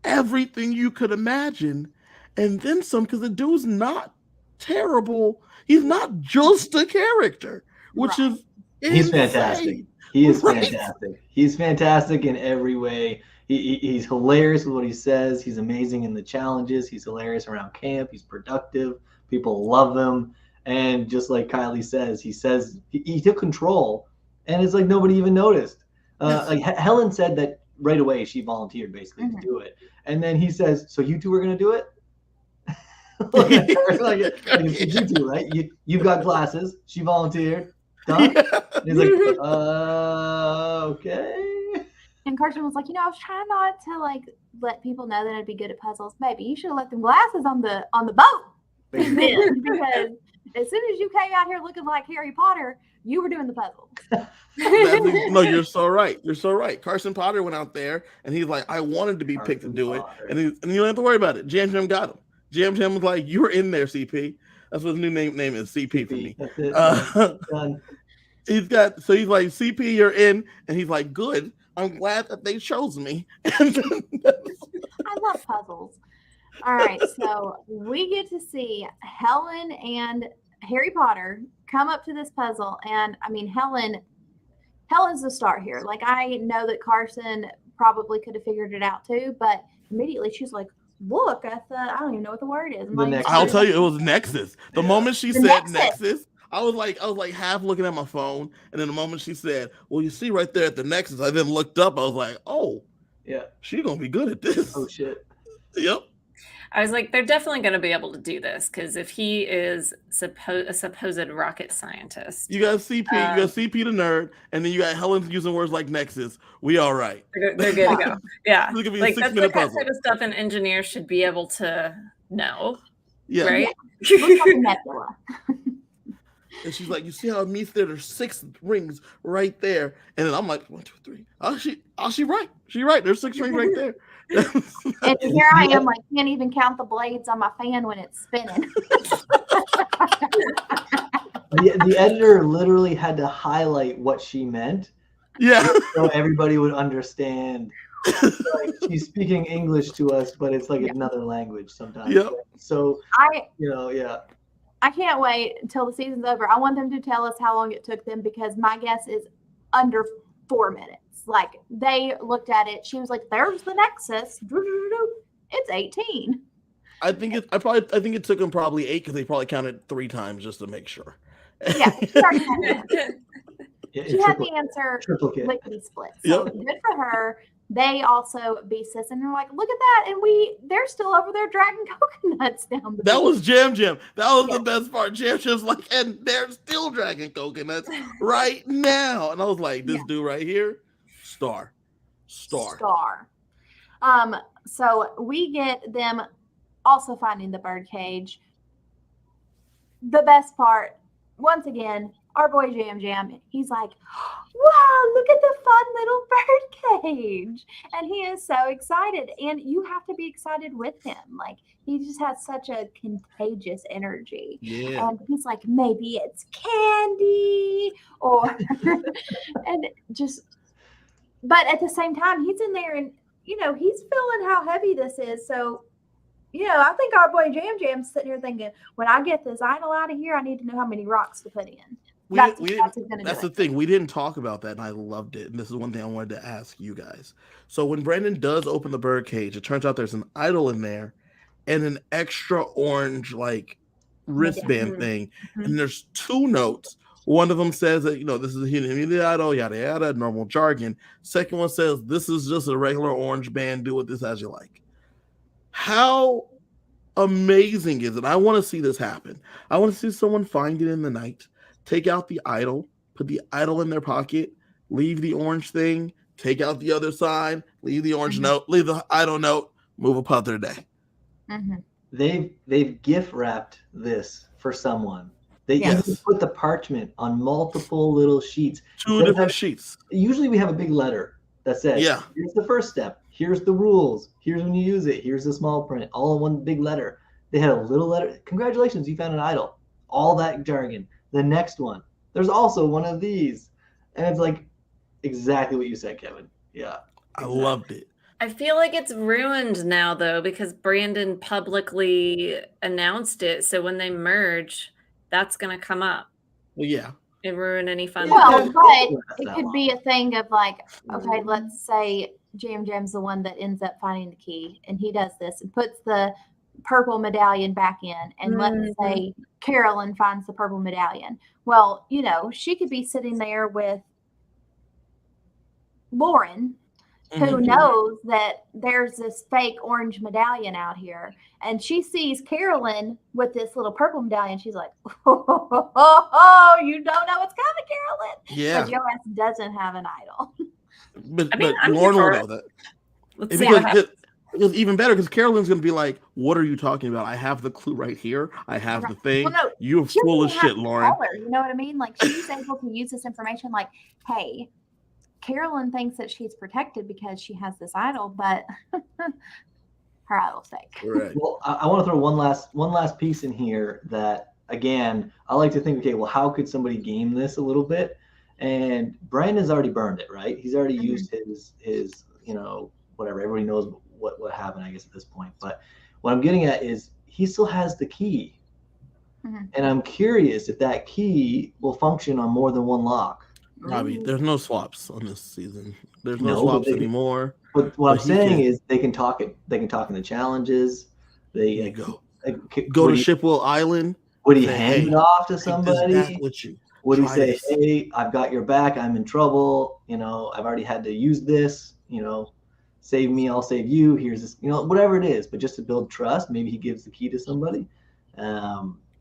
everything you could imagine, and then some, because the dude's not terrible. He's not just a character, which Right. is He's insane. fantastic. He is Right. fantastic. He's fantastic in every way. He's hilarious with what he says. He's amazing in the challenges. He's hilarious around camp. He's productive. People love him. And just like Kylie says, he took control, and it's like nobody even noticed. Like Helen said that right away. She volunteered basically to do it, and then he says, "So you two are going to do it?" like it's you two, right? You've got glasses. She volunteered. Done. Yeah. And he's like, okay. And Carson was like, I was trying not to like let people know that I'd be good at puzzles. Baby, you should have left them glasses on the boat. Then, because as soon as you came out here looking like Harry Potter, you were doing the puzzles. No, you're so right. You're so right. Carson Potter went out there and he's like, I wanted to be picked to do it. And you don't have to worry about it. Jam Jam got him. Jam Jam was like, you were in there, CP. That's what his new name is, CP for me. That's it. Done. He's like, CP, you're in. And he's like, good. I'm glad that they chose me. I love puzzles. All right, so we get to see Helen and Harry Potter come up to this puzzle, and I mean Helen's the star here. Like, I know that Carson probably could have figured it out too, but immediately she's like, look at I don't even know what the word is. I'll tell you, it was Nexus. The moment she said Nexus, I was like half looking at my phone, and then the moment she said, well, you see right there at the Nexus, I then looked up, I was like, oh yeah, she's gonna be good at this. Oh shit. Yep. I was like, they're definitely going to be able to do this, because if he is a supposed rocket scientist, you got CP, you got CP the nerd, and then you got Helen using words like Nexus. We all right. They're good to go. Yeah, It's gonna be a like that's the 6-minute kind puzzle. of stuff an engineer should be able to know. Yeah. Right. Looks like a nebula. And she's like, you see how it meets there? There's 6 rings right there. And then I'm like, 1, 2, 3. She right. She right. There's 6 rings right there. And here I am, like, can't even count the blades on my fan when it's spinning. The editor literally had to highlight what she meant. Yeah. So everybody would understand. Like, she's speaking English to us, but it's like another language sometimes. Yep. So I can't wait until the season's over. I want them to tell us how long it took them, because my guess is under 4 minutes. Like, they looked at it. She was like, there's the Nexus. It's 18. I think it took them probably 8, because they probably counted 3 times just to make sure. Yeah, she already had the answer. She had the answer triplicate. lickety split. So good for her. They also be sis, and they're like, look at that, and they're still over there dragging coconuts down the That beach. was Jam Jam. That was the best part. Jam Jam's like, and they're still dragging coconuts right now. And I was like, this dude right here, star. So we get them also finding the bird cage. The best part, once again, our boy Jam Jam, he's like, wow, look at the fun little bird cage. And he is so excited. And you have to be excited with him. Like, he just has such a contagious energy. Yeah. And he's like, maybe it's candy or, and just, but at the same time, he's in there and, he's feeling how heavy this is. So, I think our boy Jam Jam's sitting here thinking, when I get this idol out of here, I need to know how many rocks to put in. That's the thing. We didn't talk about that, and I loved it. And this is one thing I wanted to ask you guys. So when Brandon does open the bird cage, it turns out there's an idol in there and an extra orange, like, wristband thing. And there's 2 notes. One of them says that, this is a human idol, yada, yada, normal jargon. Second one says, this is just a regular orange band. Do with this as you like. How amazing is it? I want to see this happen. I want to see someone find it in the night, take out the idol, put the idol in their pocket, leave the orange thing, take out the other side, leave the orange note, leave the idol note, move upon their day. They've gift wrapped this for someone. They even put the parchment on multiple little sheets. 2 different sheets. Usually we have a big letter that says, here's the first step. Here's the rules. Here's when you use it. Here's the small print. All in one big letter. They had a little letter. Congratulations, you found an idol. All that jargon. The next one. There's also one of these. And it's like exactly what you said, Kevin. Yeah. I loved it. I feel like it's ruined now, though, because Brandon publicly announced it. So when they merge, that's going to come up Well, yeah. and ruin any fun. Well, but That's it that could long. be a thing of like, okay, let's say Jam Jam's the one that ends up finding the key, and he does this and puts the purple medallion back in, and let's say Carolyn finds the purple medallion. Well, you know, she could be sitting there with Lauren, who knows that there's this fake orange medallion out here, and she sees Carolyn with this little purple medallion. She's like, "Oh, you don't know what's coming, Carolyn." Yeah. But your ass doesn't have an idol. But, I mean, but I'm Lauren here will for know it. that. Let's see what Because happens. it's even better because Carolyn's going to be like, what are you talking about? I have the clue right here. I have the thing. Well, no, You're she full of doesn't have shit, to Lauren. tell her, you know what I mean? Like, she's able to use this information like, hey, Carolyn thinks that she's protected because she has this idol, but her idol's fake. Right. Well, I want to throw one last piece in here that, again, I like to think, okay, well, how could somebody game this a little bit? And Brandon's already burned it, right? He's already used his whatever. Everybody knows what happened, I guess, at this point. But what I'm getting at is he still has the key. And I'm curious if that key will function on more than one lock. Robbie, there's no swaps on this season. There's no No, swaps but they- anymore. But what But I'm he saying can- is they can talk it. They can talk in the challenges. They There you go. go Go to Shipwell Island. Would he say, hand hey, it off to Take this somebody? back with you. Would he Try say, this. "Hey, I've got your back. I'm in trouble. You know, I've already had to use this. You know, save me. I'll save you. Here's this. You know, whatever it is." But just to build trust, maybe he gives the key to somebody.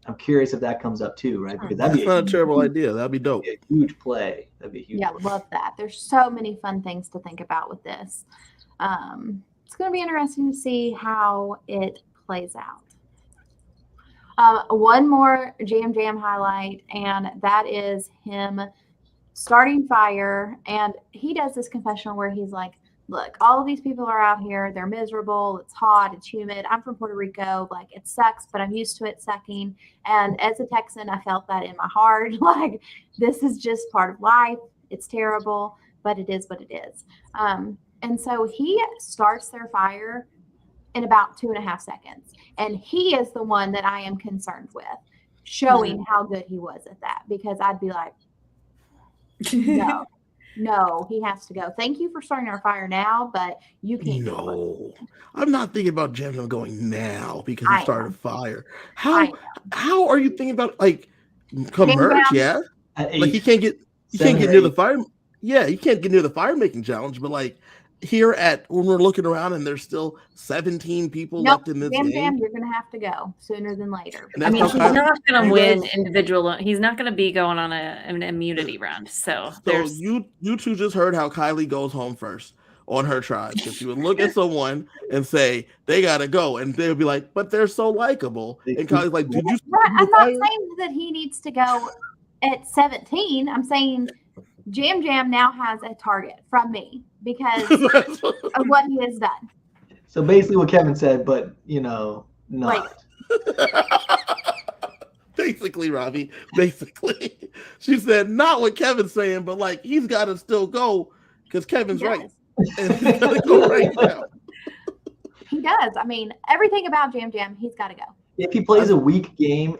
I'm curious if that comes up too, right? Because that'd That's be not a terrible idea. That'd be dope. a huge play. That'd be a huge. Yeah, play. love that. There's so many fun things to think about with this. It's going to be interesting to see how it plays out. One more Jam highlight, and that is him starting fire. And he does this confessional where he's like, look, all of these people are out here. They're miserable. It's hot. It's humid. I'm from Puerto Rico. Like, it sucks, but I'm used to it sucking. And as a Texan, I felt that in my heart. Like, this is just part of life. It's terrible, but it is what it is. And so he starts their fire in about 2.5 seconds. And he is the one that I am concerned with, showing how good he was at that, because I'd be like, no, he has to go. Thank you for starting our fire now, but you can't. No, I'm not thinking about Jam going now because I he started a fire. I How are you thinking about like come Jam merge? Jam. Yeah, At like he can't get near the fire. Yeah, you can't get near the fire making challenge, but like here at when we're looking around and there's still 17 people left in this game. Jam, you're gonna have to go sooner than later. And I that's mean, how he's Kylie- not going to you win guys- individual. He's not going to be going on an immunity round. So So there's you two just heard how Kylie goes home first on her tribe because she would look at someone and say they gotta go, and they would be like, "But they're so likable." And Kylie's like, "Did you?" Right, I'm not fire? saying that he needs to go at 17. I'm saying Jam now has a target from me because of what he has done. So basically, what Kevin said, but not. Basically, Robbie. Basically, she said not what Kevin's saying, but like he's got to still go because Kevin's He right, does. and he's got to go right now. He does. I mean, everything about Jam, he's got to go. If he plays a weak game,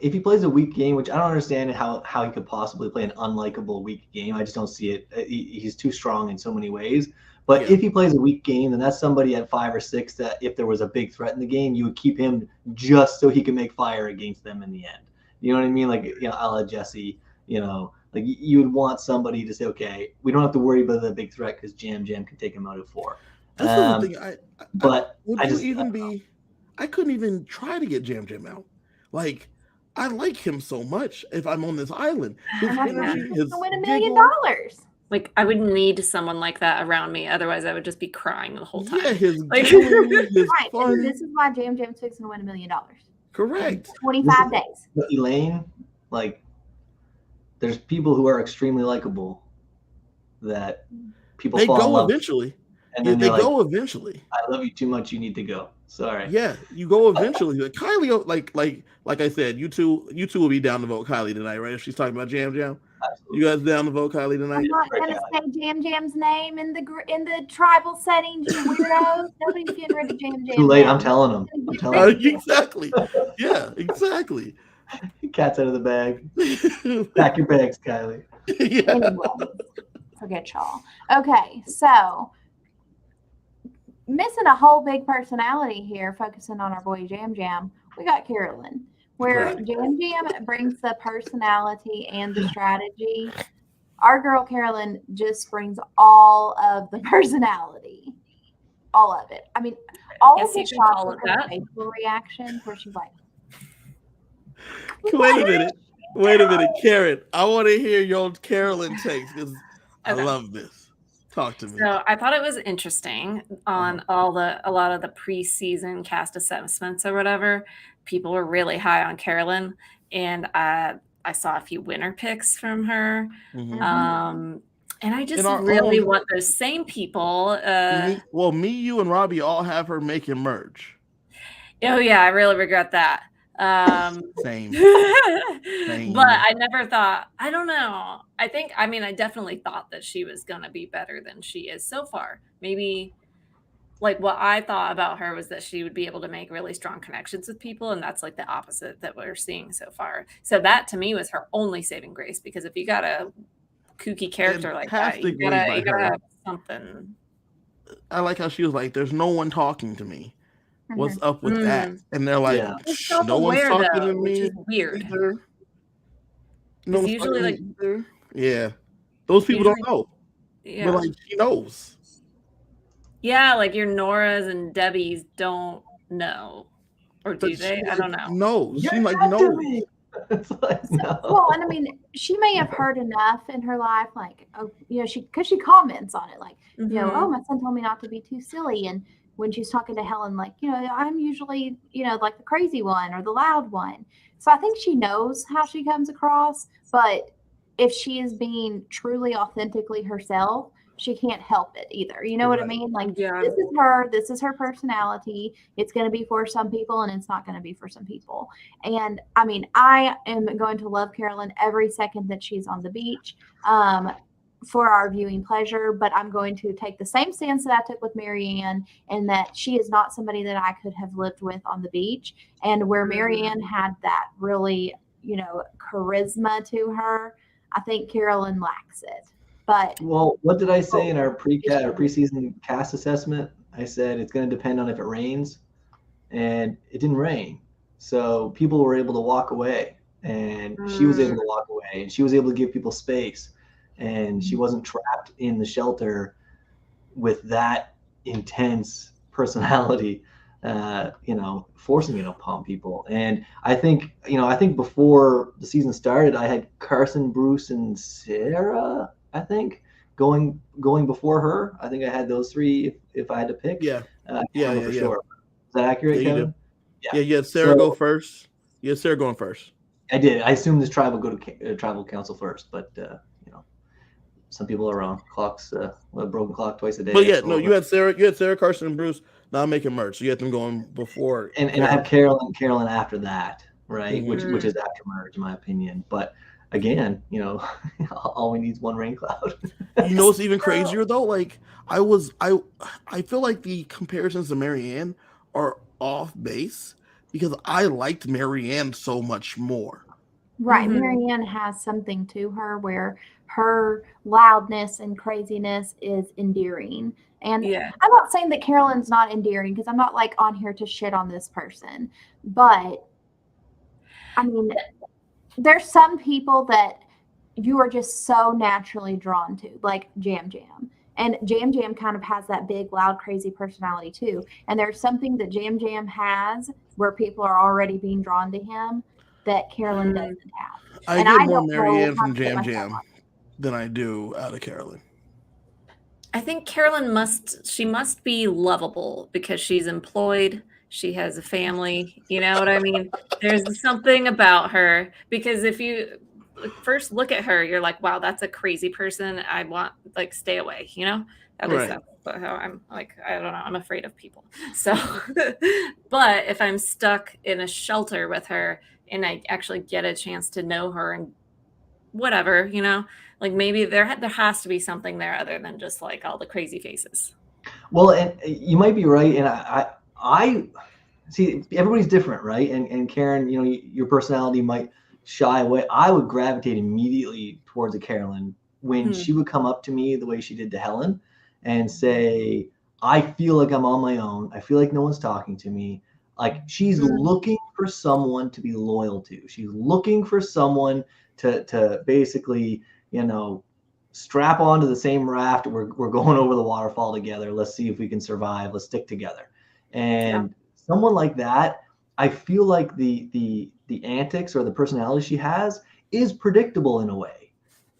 which I don't understand how he could possibly play an unlikable weak game. I just don't see it. He's too strong in so many ways. But if he plays a weak game, then that's somebody at 5 or 6 that if there was a big threat in the game, you would keep him just so he can make fire against them in the end. You know what I mean? Like, a la Jesse, like you would want somebody to say, okay, we don't have to worry about the big threat because Jam can take him out at 4. This is the thing. I couldn't even try to get Jam out. Like, I like him so much. If I'm on this island, his energy, his To win $1 million. like I would need someone like that around me. Otherwise, I would just be crying the whole time. Yeah, his Like- giggling, his Right. fun. And this is why Jam's fixing to win $1 million. Correct. 25 days. But Elaine, like, there's people who are extremely likable that people They fall in go love with, eventually. and Yeah, then they they're like, go eventually. I love you too much, you need to go. Sorry. Yeah, you go eventually. Like Kylie, like I said, you two will be down to vote Kylie tonight, right? If she's talking about Jam Jam, Absolutely. you guys down to vote Kylie I'm tonight? not Right, gonna say Jam Jam's name in the tribal settings, you weirdos. Nobody's getting rid of Jam Jam. Too late. now. I'm telling them. I'm Get telling rid them. of Jam. Exactly. Yeah, exactly. Cat's out of the bag. Pack your bags, Kylie. Yeah. Anyway, forget y'all. Okay, so missing a whole big personality here, focusing on our boy Jam Jam. We got Carolyn, where Right. Jam Jam brings the personality and the strategy. Our girl Carolyn just brings all of the personality, all of it. I mean, all Guess of the you can shots call of it her that. facial reactions where she's like, Wait a minute. Wait a minute, Karen. I want to hear your Carolyn takes because I Okay. love this. Talk to me. So I thought it was interesting on a lot of the preseason cast assessments or whatever. People were really high on Carolyn, and I saw a few winner picks from her. Mhm. And I just In our really own- want those same people. me, you, and Robbie all have her making merge. Oh yeah, I really regret that. Same. But I never thought, I don't know. I definitely thought that she was going to be better than she is so far. Maybe like what I thought about her was that she would be able to make really strong connections with people. And that's like the opposite that we're seeing so far. So that to me was her only saving grace, because if you got a kooky character like that, you Fantastically by gotta her. have something. I like how she was like, "There's no one talking to me. What's Mhm. up with that?" And they're like, Yeah. She's "No one's self-aware talking to though, which me is weird. either. No Because one's usually talking like to me either." Yeah, those people usually don't know, yeah. but like she knows. Yeah, like your Noras and Debbies don't know. Or But do they? she I like don't know. knows. She Get like back to knows. me. It's like, no. Well, and I mean, she may have heard enough in her life, like, oh, because she comments on it, like, oh, my son told me not to be too silly. And when she's talking to Helen, like, I'm usually, like the crazy one or the loud one. So I think she knows how she comes across, but if she is being truly authentically herself, she can't help it either. You know what I Right. mean? Like, Yeah. this is her personality. It's going to be for some people and it's not going to be for some people. And I mean, I am going to love Carolyn every second that she's on the beach for our viewing pleasure, but I'm going to take the same stance that I took with Marianne, and that she is not somebody that I could have lived with on the beach. And where Marianne had that really, charisma to her, I think Carolyn lacks it. But Well, what did I say in our preseason cast assessment? I said it's going to depend on if it rains, and it didn't rain, so people were able to walk away, and she was able to walk away, and she was able to give people space, and she wasn't trapped in the shelter with that intense personality, forcing it upon people. And I think before the season started, I had Carson, Bruce, and Sarah, I think, going before her. I think I had those three if I had to pick. Yeah. I can't remember for Yeah. sure. Is that accurate, Yeah, you Kevin? do. Yeah, you had Sarah So- go first. You had Sarah going first. I did. I assumed this tribe would go to tribal council first, but some people are wrong. Clocks, a broken clock twice a day. But yeah, no, you had Sarah, Carson, and Bruce not making merch. So you had them going before. And I have Carolyn after that, right? Mhm. Which is after merge, in my opinion. But again, all we need is one rain cloud. You know what's even crazier though? Like I feel like the comparisons to Marianne are off base because I liked Marianne so much more. right, Marianne has something to her where her loudness and craziness is endearing. And Yeah. I'm not saying that Carolyn's not endearing, because I'm not like on here to shit on this person. But I mean, there's some people that you are just so naturally drawn to, like Jam Jam. And Jam Jam kind of has that big, loud, crazy personality too. And there's something that Jam Jam has where people are already being drawn to him that Carolyn doesn't have. I And get I more don't know Marianne how from to put Jam myself Jam on. than I do out of Carolyn. I think Carolyn must be lovable because she's employed. She has a family. You know what I mean? There's something about her, because if you first look at her, you're like, wow, that's a crazy person. I want like stay away, you know? At least Right. that's how I'm like, I don't know, I'm afraid of people. So, but if I'm stuck in a shelter with her and I actually get a chance to know her and whatever, you know, like maybe there has to be something there other than just like all the crazy faces. Well, and you might be right. And I see everybody's different, right? And Karen, you know, your personality might shy away. I would gravitate immediately towards a Carolyn when she would come up to me the way she did to Helen and say, I feel like I'm on my own. I feel like no one's talking to me. Like she's looking for someone to be loyal to. She's looking for someone to basically, you know, strap onto the same raft. We're going over the waterfall together. Let's see if we can survive. Let's stick together. And someone like that, I feel like the antics or the personality she has is predictable in a way.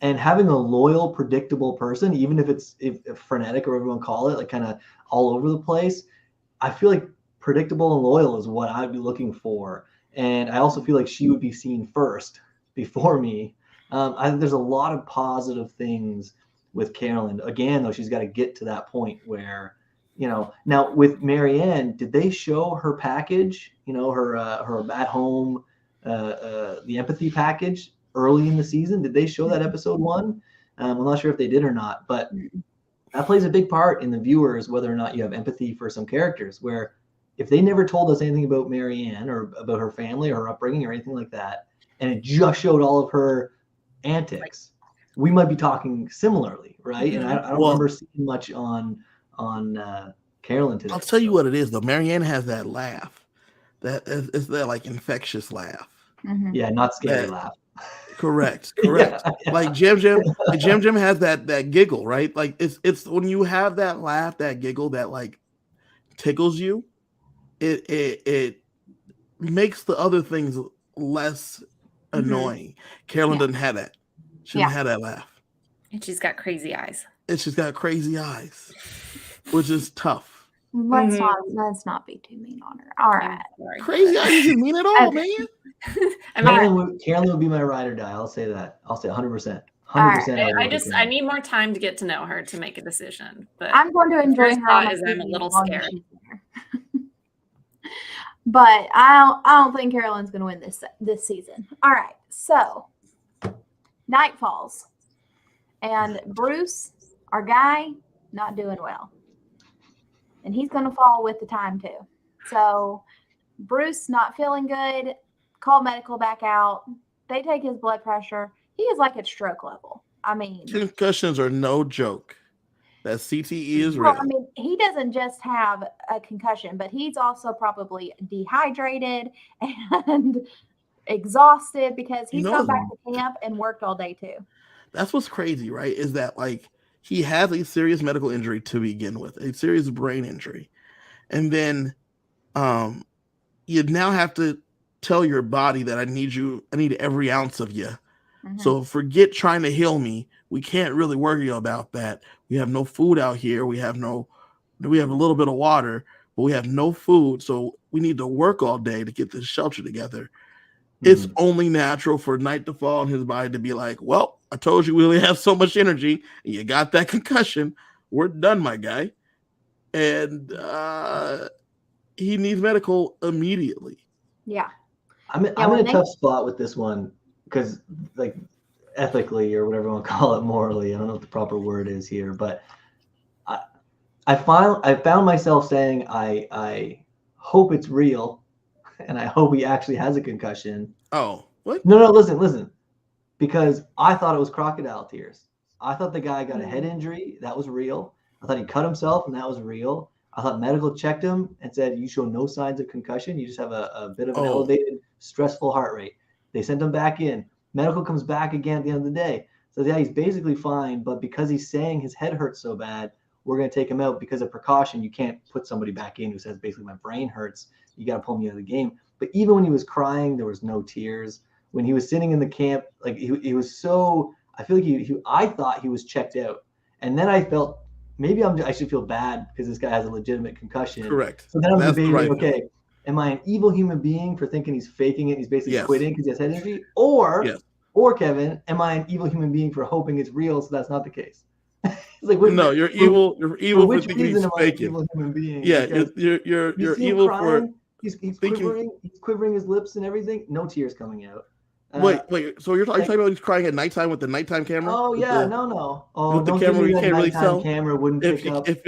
And having a loyal, predictable person, even if it's frenetic or whatever you want to call it, like kind of all over the place, I feel like predictable and loyal is what I'd be looking for. And I also feel like she would be seen first before me. I think there's a lot of positive things with Carolyn. Again, though, she's got to get to that point where, you know, now with Marianne, did they show her package, you know, her at home, the empathy package early in the season? Did they show that episode 1? I'm not sure if they did or not, but that plays a big part in the viewers, whether or not you have empathy for some characters, where if they never told us anything about Marianne or about her family or her upbringing or anything like that, and it just showed all of her antics, we might be talking similarly, right? And I don't remember seeing much on Carolyn today. I'll tell you what it is though. Marianne has that laugh. That is that like infectious laugh. Yeah, not scary laugh. Correct. Yeah. Like Jam Jam has that giggle, right? Like it's when you have that laugh, that giggle that like tickles you, it makes the other things less annoying. Carolyn doesn't have that. She doesn't have that laugh. And she's got crazy eyes. And she's got crazy eyes, which is tough. Let's not be too mean on her. All right. Crazy eyes isn't mean at all, man. Carolyn would be my ride or die. I'll say that. I'll say 100%. 100%. I need more time to get to know her to make a decision. But I'm going to enjoy her. I'm a little scared. But I don't think Carolyn's going to win this season. All right. So night falls, and Bruce, our guy, not doing well, and he's going to fall with the time too. So Bruce not feeling good. Call medical back out. They take his blood pressure. He is like at stroke level. I mean, concussions are no joke. That CTE is real. Well, I mean, he doesn't just have a concussion, but he's also probably dehydrated and exhausted because he's gone back to camp and worked all day too. That's what's crazy, right? Is that like he has a serious medical injury to begin with, a serious brain injury. And then you now have to tell your body that I need every ounce of you. So forget trying to heal me. We can't really worry about that. We have no food out here. We have a little bit of water, but we have no food. So we need to work all day to get this shelter together. It's only natural for night to fall and his body to be like, well, I told you we only have so much energy and you got that concussion. We're done, my guy. And he needs medical immediately. Yeah. I'm in a tough spot with this one because, like, ethically or whatever you want to call it, morally, I don't know what the proper word is here, but I found myself saying I hope it's real, and I hope he actually has a concussion. Oh, what? No, listen, because I thought it was crocodile tears. I thought the guy got a head injury, that was real. I thought he cut himself, and that was real. I thought medical checked him and said, you show no signs of concussion. You just have a bit of an elevated, stressful heart rate. They sent him back in. Medical comes back again at the end of the day. So yeah, he's basically fine, but because he's saying his head hurts so bad, we're going to take him out because of precaution. You can't put somebody back in who says basically my brain hurts. You got to pull me out of the game. But even when he was crying, there was no tears. When he was sitting in the camp, like he was so, I feel like I thought he was checked out. And then I felt maybe I should feel bad because this guy has a legitimate concussion. Correct. So then I'm debating, okay, am I an evil human being for thinking he's faking it? He's basically quitting because he has head injury? Or Kevin, am I an evil human being for hoping it's real so that's not the case? It's like, No, you're evil. You're evil for which thinking reason he's am I an faking. evil human being? Yeah, Because you're you see him evil for crying. He's thinking. quivering his lips and everything. No tears coming out. Wait. So are you talking about he's crying at nighttime with the nighttime camera? Oh With yeah, the no. Oh, with the don't tell camera me you that can't really nighttime tell camera wouldn't pick up if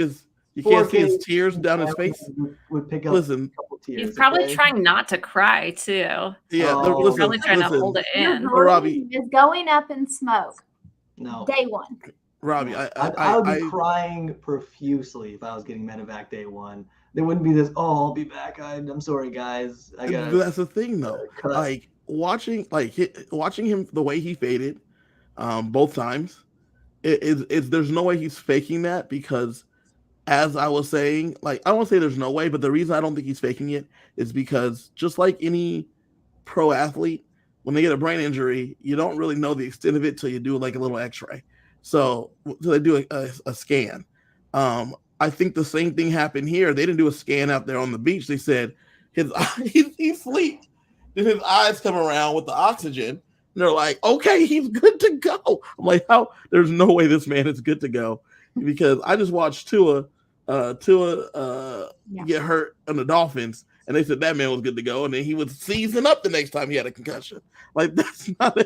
you can't see 4K his tears down his camera face. would pick up Listen, a couple He's tears. probably Okay? trying not to cry too. yeah. Oh, Listen, Probably trying to hold it Your in. Robbie. dream is going up in smoke. No. Day one. Robbie, I would be crying profusely if I was getting medevac day one. There wouldn't be this. Oh, I'll be back. I'm sorry, guys. I got. That's the thing, though. cut. Like watching him the way he faded, both times. There's no way he's faking that because, as I was saying, like I won't say there's no way, but the reason I don't think he's faking it is because just like any pro athlete, when they get a brain injury, you don't really know the extent of it till you do like a little X-ray. So they do a scan. I think the same thing happened here. They didn't do a scan out there on the beach. They said he sleep. Then his eyes come around with the oxygen. And they're like, okay, he's good to go. I'm like, how? There's no way this man is good to go because I just watched Tua get hurt on the Dolphins, and they said that man was good to go, and then he would season up the next time he had a concussion. Like that's not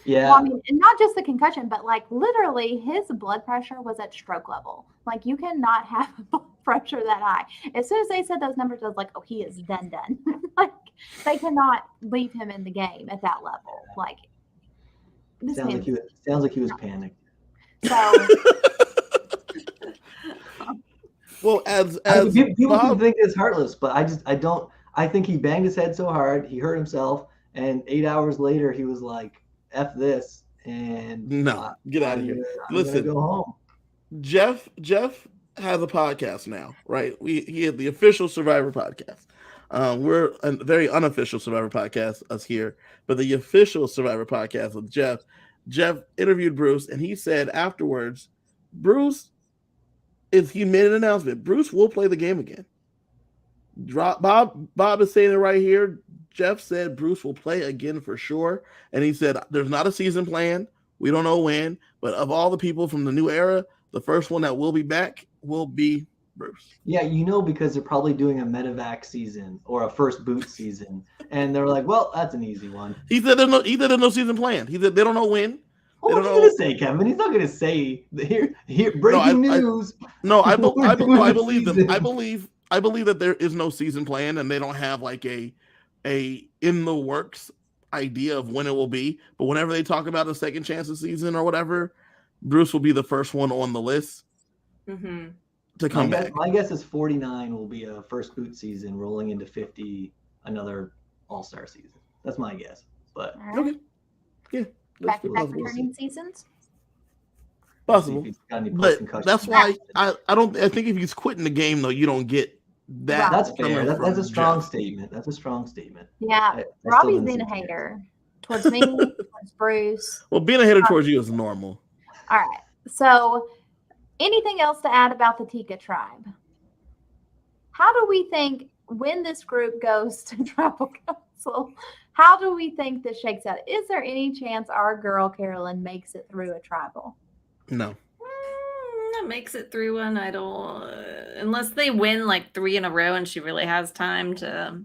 Yeah. Well, I mean, and not just the concussion, but like literally his blood pressure was at stroke level. Like you cannot have blood pressure that high. As soon as they said those numbers, I was like, oh, he is done. Like they cannot leave him in the game at that level. Like this sounds like he was panicked. So well, as people can think it's heartless, but I think he banged his head so hard he hurt himself, and 8 hours later he was like, F this, and no, get out of here. Listen, go home. Jeff has a podcast now, right? He had the official Survivor podcast. We're a very unofficial Survivor podcast, us here, but the official Survivor podcast with Jeff. Jeff interviewed Bruce, and he said afterwards, he made an announcement. Bruce will play the game again. Bob is saying it right here. Jeff said Bruce will play again for sure. And he said there's not a season plan. We don't know when, but of all the people from the new era, the first one that will be back will be Bruce. Yeah, because they're probably doing a medevac season or a first boot season. And they're like, well, that's an easy one. He said there's no season plan. He said they don't know when. Well, what's he going to say, Kevin? He's not going to say here breaking news. I believe them. I believe that there is no season plan and they don't have like a in the works idea of when it will be. But whenever they talk about a second chances season or whatever, Bruce will be the first one on the list to come back. My guess is 49 will be a first boot season rolling into 50, another all-star season. That's my guess. But okay. Yeah. back-to-back returning seasons. Possible. But that's why I think if he's quitting the game though, you don't get that. That's fair. That's a strong statement. That's a strong statement. Yeah. Robbie's being a hater towards me, towards Bruce. Well, being a hater towards you is normal. All right. So anything else to add about the Tika tribe? How do we think when this group goes to tribal council, how do we think this shakes out? Is there any chance our girl Carolyn makes it through a tribal? No. That makes it through one. I don't, unless they win like 3 in a row and she really has time to.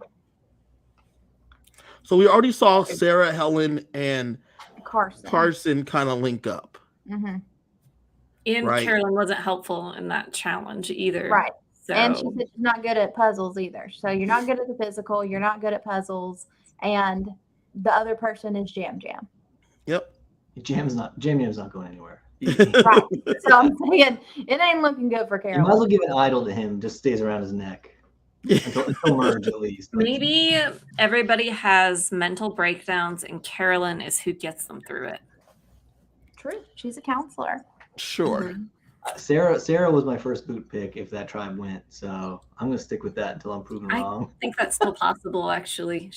So we already saw Sarah, Helen, and Carson kind of link up. Mm-hmm. And right. Carolyn wasn't helpful in that challenge either. Right. So. And she said she's not good at puzzles either. So you're not good at the physical. You're not good at puzzles. And the other person is Jam Jam. Yep. Jam Jam's not going anywhere. Right. So I'm saying it ain't looking good for Carolyn. You might as well give an idol to him. Just stays around his neck. Until merge at least. Maybe everybody has mental breakdowns and Carolyn is who gets them through it. True. She's a counselor. Sure. Mm-hmm. Sarah was my first boot pick if that tribe went. So I'm going to stick with that until I'm proven wrong. I think that's still possible, actually.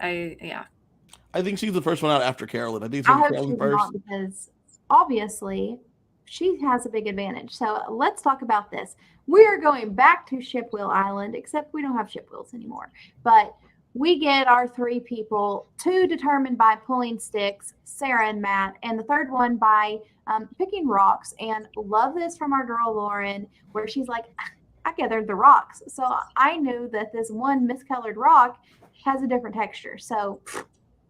I think she's the first one out after Carolyn. I think it's Carolyn first. Because obviously she has a big advantage. So let's talk about this. We are going back to Shipwheel Island, except we don't have ship wheels anymore. But we get our 3 people, 2 determined by pulling sticks, Sarah and Matt, and the third one by picking rocks. And love this from our girl Lauren, where she's like, I gathered the rocks. So I knew that this one miscolored rock has a different texture. So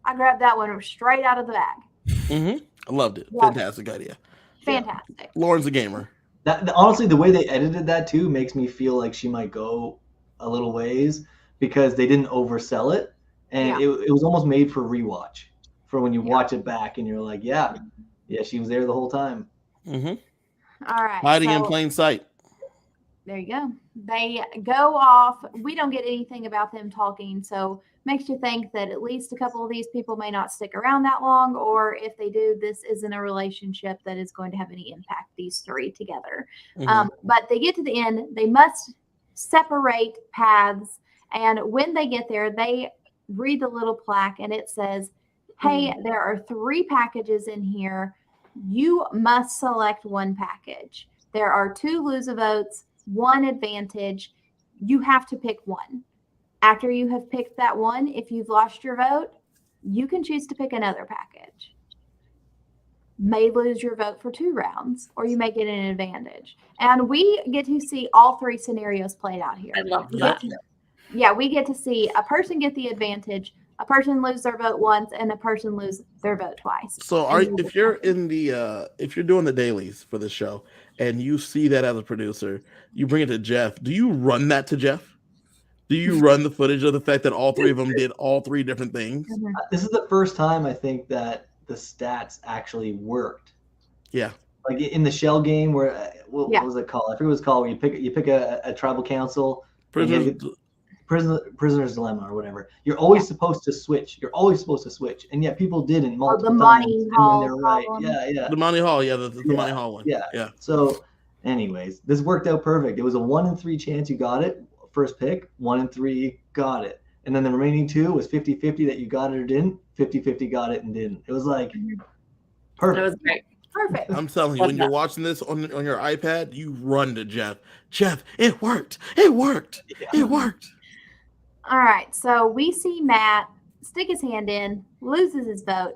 I grabbed that one straight out of the bag. Mm-hmm. I loved it. Love Fantastic idea. Fantastic. Lauren's a gamer. Honestly, the way they edited that too makes me feel like she might go a little ways because they didn't oversell it, and it was almost made for rewatch, for when you watch it back and you're like, yeah, she was there the whole time. Mm-hmm. All right. Hiding in plain sight. There you go. They go off. We don't get anything about them talking, so makes you think that at least a couple of these people may not stick around that long, or if they do, this isn't a relationship that is going to have any impact, these 3 together. Mm-hmm. But they get to the end. They must separate paths, and when they get there, they read the little plaque, and it says, hey, there are 3 packages in here. You must select one package. There are 2 lose-a-votes, 1 advantage. You have to pick one. After you have picked that one, if you've lost your vote, you can choose to pick another package. May lose your vote for 2 rounds, or you may get an advantage. And we get to see all 3 scenarios played out here. I love that. We get to see a person get the advantage, a person lose their vote once, and a person lose their vote twice. So if you're doing the dailies for the show and you see that as a producer, you bring it to Jeff. Do you run that to Jeff? Do you run the footage of the fact that all 3 of them did all 3 different things? This is the first time I think that the stats actually worked. Yeah. Like in the shell game where what was it called? I forget what it was called. Where you pick a tribal council, prisoner's dilemma or whatever. You're always supposed to switch. And yet people didn't multiple times. And they're right. Yeah. The Monty Hall, the Monty Hall one. Yeah. So, anyways, this worked out perfect. It was a 1 in 3 chance you got it. First pick, 1 in 3 got it. And then the remaining 2 was 50-50 that you got it or didn't. 50-50 got it and didn't. It was like perfect. It was great. Perfect. I'm telling you, when you're watching this on your iPad, you run to Jeff. Jeff, it worked. It worked. It worked. All right. So we see Matt stick his hand in, loses his vote.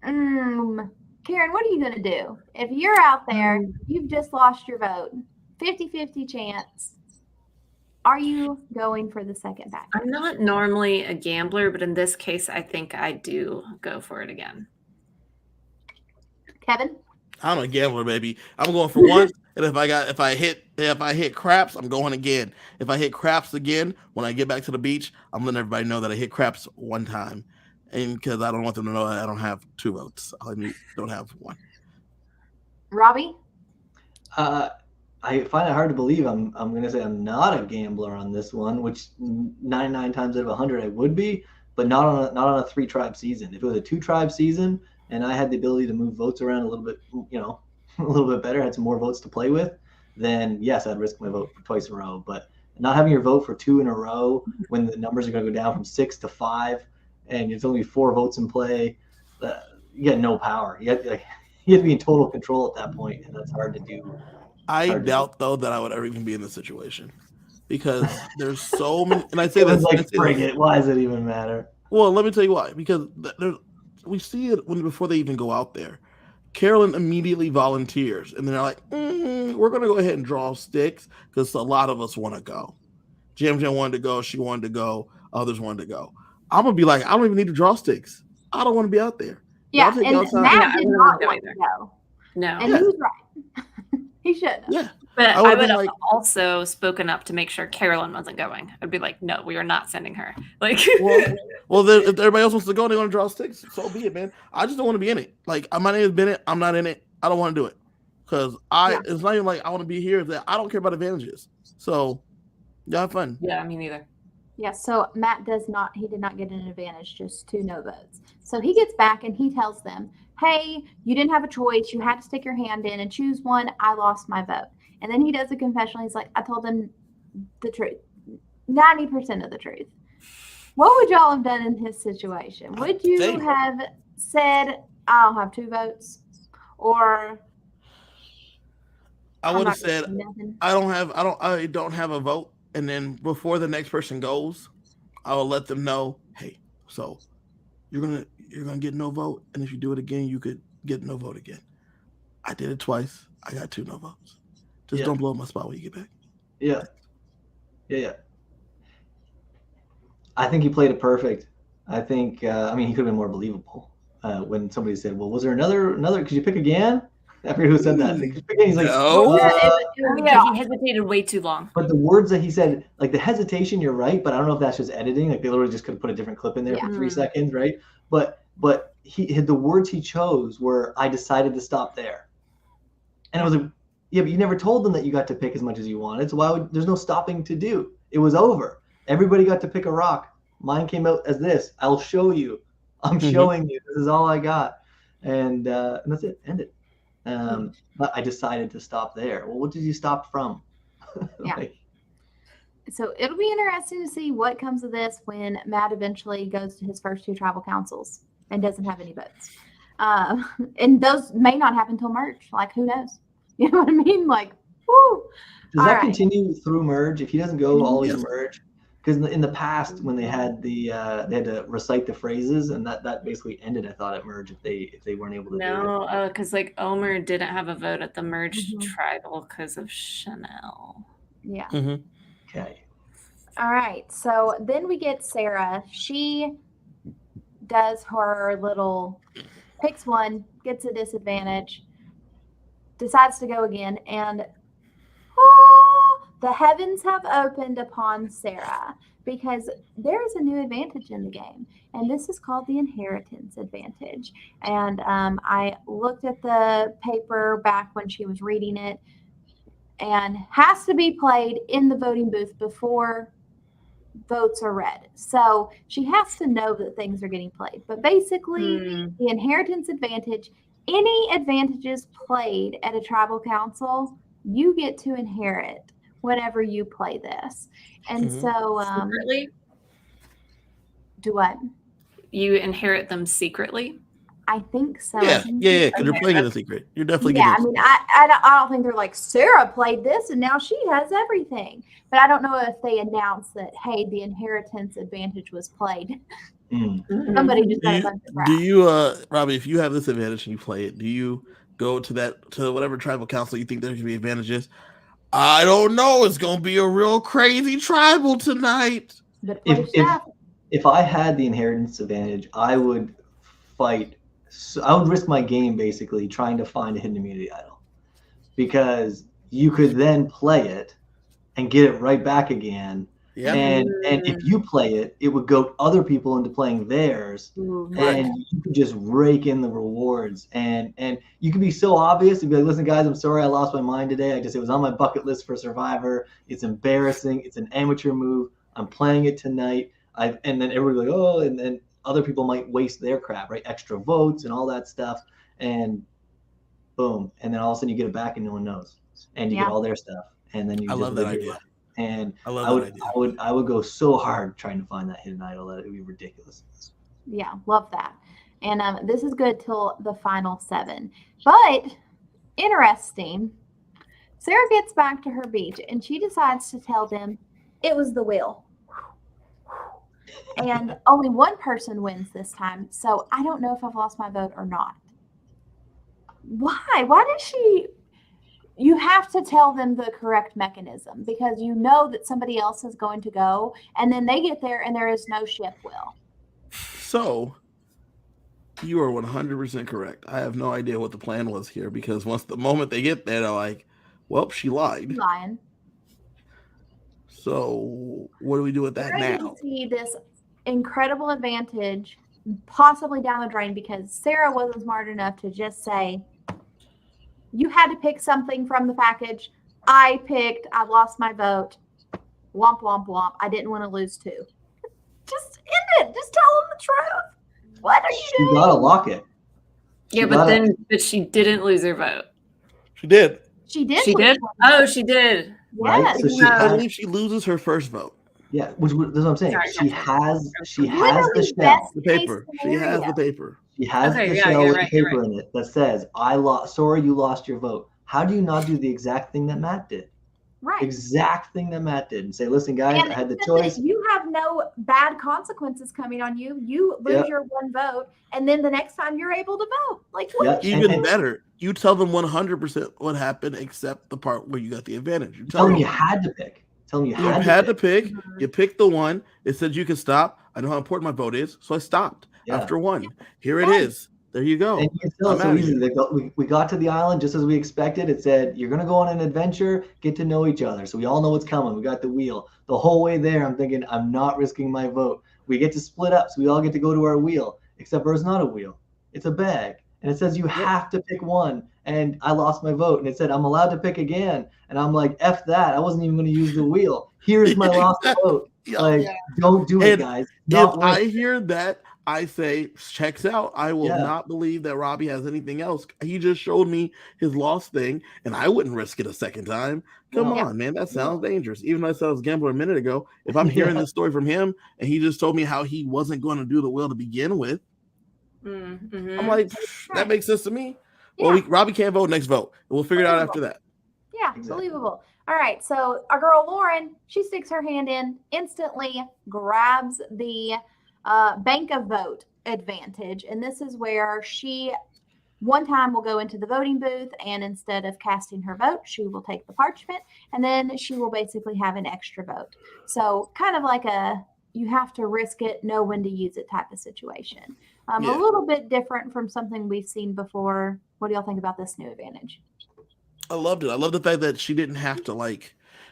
Karen, what are you going to do? If you're out there, you've just lost your vote, 50-50 chance. Are you going for the second package? I'm not normally a gambler, but in this case, I think I do go for it again. Kevin? I'm a gambler, baby. I'm going for once, and if I hit craps, I'm going again. If I hit craps again, when I get back to the beach, I'm letting everybody know that I hit craps one time, and because I don't want them to know that I don't have 2 votes. I don't have 1. Robbie? I find it hard to believe I'm going to say I'm not a gambler on this one, which 99 times out of 100 I would be, but not on a 3-tribe season. If it was a 2-tribe season and I had the ability to move votes around a little bit, a little bit better, had some more votes to play with, then yes, I'd risk my vote for twice in a row. But not having your vote for 2 in a row when the numbers are going to go down from 6 to 5 and there's only 4 votes in play, you get no power. You have to be in total control at that point, and that's hard to do. I doubt, though, that I would ever even be in this situation because there's so many. And I say this. Why does it even matter? Well, let me tell you why. Because we see it before they even go out there. Carolyn immediately volunteers, and they're like, we're going to go ahead and draw sticks because a lot of us want to go. Jam wanted to go. She wanted to go. Others wanted to go. I'm going to be like, I don't even need to draw sticks. I don't want to be out there. Yeah, and Matt did not want to go. No. And he was right. He should. Yeah. But I would have also spoken up to make sure Carolyn wasn't going. I'd be like, no, we are not sending her. Like, well, then, if everybody else wants to go and they want to draw sticks, so be it, man. I just don't want to be in it. Like, my name is Bennett. I'm not in it. I don't want to do it because it's not even like I want to be here. It's that I don't care about advantages. So, y'all have fun. Yeah, me neither. Yeah, so Matt did not get an advantage, just 2 no votes. So he gets back and he tells them, hey, you didn't have a choice. You had to stick your hand in and choose one. I lost my vote. And then he does a confession. He's like, I told them the truth, 90% of the truth. What would y'all have done in his situation? Would you have said, I don't have 2 votes? Or I would have said, I don't have a vote. And then before the next person goes, I will let them know, hey, so you're gonna get no vote, and if you do it again, you could get no vote again. I did it twice. I got 2 no votes. Just Yeah. don't blow up my spot when you get back. Yeah. Yeah. I think he played it perfect. I think, I mean, he could have been more believable when somebody said, well, was there another, could you pick again? I forget who said that. Could you pick again? He's like, No. Yeah, he hesitated way too long. but the words that he said, like the hesitation, you're right, but I don't know if that's just editing. Like they literally just could have put a different clip in there Yeah. for 3 seconds, right? But the words he chose were, I decided to stop there. And it was like, yeah, but you never told them that you got to pick as much as you wanted. So why would, there's no stopping to do. It was over. Everybody got to pick a rock. Mine came out as this. I'll show you. I'm showing you. This is all I got. And that's it. End it. But I decided to stop there. Well, what did you stop from? Yeah. Like, So it'll be interesting to see what comes of this when Matt eventually goes to his first 2 tribal councils and doesn't have any votes. And those may not happen till merge. Like, who knows? You know what I mean? Like, whoo. does that All right. continue through merge if he doesn't go all the way to Yes. merge? Because in the past, when they had they had to recite the phrases, and that basically ended, I thought, at merge if they weren't able to do it. No, because like Omer didn't have a vote at the merged Mhm. tribal because of Chanel. Yeah. Okay. All right. So then we get Sarah. She does her little picks one, gets a disadvantage, decides to go again, and the heavens have opened upon Sarah because there is a new advantage in the game, and this is called the inheritance advantage. And I looked at the paper back when she was reading it, and has to be played in the voting booth before votes are read. So she has to know that things are getting played. But basically, the inheritance advantage, any advantages played at a tribal council, you get to inherit whenever you play this. And so, Secretly? do what? You inherit them secretly? I think so. Yeah, because you're Okay, playing it in that's- secret. You're definitely Yeah, I getting mean, I don't think they're like, Sarah played this and now she has everything. But I don't know if they announced that, hey, the inheritance advantage was played. Somebody just got a bunch of crap. Do you, Robbie, if you have this advantage and you play it, do you go to whatever tribal council you think there should be advantages? I don't know. It's gonna be a real crazy tribal tonight. But play If stuff. if I had the inheritance advantage, I would fight. So I would risk my game basically trying to find a hidden immunity idol, because you could then play it and get it right back again. Yeah. And if you play it, it would goat other people into playing theirs, and you could just rake in the rewards. And you could be so obvious and be like, listen, guys, I'm sorry I lost my mind today. It was on my bucket list for Survivor. It's embarrassing. It's an amateur move. I'm playing it tonight. And then everybody's like, oh, and then other people might waste their crap, right? Extra votes and all that stuff. And boom. And then all of a sudden you get it back and no one knows. And you get all their stuff. And then you I just love that live your idea. life. And I love that idea. I would go so hard trying to find that hidden idol that it would be ridiculous. Yeah, love that. And this is good till the final 7. But interesting, Sarah gets back to her beach and she decides to tell them it was the wheel. And only one person wins this time. So I don't know if I've lost my vote or not. Why? Why did she? You have to tell them the correct mechanism because you know that somebody else is going to go, and then they get there and there is no ship wheel. So you are 100% correct. I have no idea what the plan was here because once the moment they get there, they're like, well, she lied. Lion. So what do we do with that We're going now? to see this incredible advantage possibly down the drain because Sarah wasn't smart enough to just say, you had to pick something from the package. I lost my vote. Womp, womp, womp. I didn't want to lose too. Just end it. Just tell them the truth. What are you doing? You gotta lock it. Yeah, but she didn't lose her vote. She did. She did. She lose did? one Oh, vote. she did. Right? Yes. So I believe she loses her first vote. yeah, which that's what I'm saying. Sorry, She has the Literally shell. best The case paper. She has scenario. the paper. She has Okay, the yeah, shell you're with right, the you're paper in it that says, sorry, you lost your vote. How do you not do the exact thing that Matt did? Right. Exact thing that Matt did, and say, listen, guys, And I had the listen, choice. you have no bad consequences coming on you. You lose Yep. your one vote, and then the next time you're able to vote. Like, what? Yep. Even better, you tell them 100% what happened, except the part where you got the advantage. You Tell them you Right. had to pick. Tell them you You had had to to pick. pick. Mhm. You picked the one. It said you can stop. I know how important my vote is, so I stopped Yeah. after one. Here it Right. is. There you go. And you can tell I'm it's so outta easy. here. We got to the island just as we expected. It said, you're going to go on an adventure, get to know each other. So we all know what's coming. We got the wheel. The whole way there, I'm thinking, I'm not risking my vote. We get to split up, so we all get to go to our wheel, except for it's not a wheel. It's a bag. And it says you have to pick one. And I lost my vote. And it said, I'm allowed to pick again. And I'm like, F that. I wasn't even going to use the wheel. Here's my lost vote. Yeah. Like, don't do it, And guys. if Not worth I it. hear that, I say, checks out. I will Yeah. not believe that Robbie has anything else. He just showed me his lost thing, and I wouldn't risk it a second time. Come No. on, man. That sounds No. dangerous. Even though I said I was a gambler a minute ago, if I'm hearing Yeah. this story from him and he just told me how he wasn't going to do the will to begin with, Mm-hmm. I'm like, that makes sense to me. Yeah. Well, Robbie can't vote next vote. We'll figure it out after that. Yeah, Exactly. believable. All right, so our girl Lauren, she sticks her hand in, instantly grabs the bank of vote advantage, and this is where she one time will go into the voting booth, and instead of casting her vote, she will take the parchment, and then she will basically have an extra vote. So kind of like a you have to risk it, know when to use it type of situation. A Yeah. little bit different from something we've seen before. What do y'all think about this new advantage? I loved it. I love the fact that she didn't have to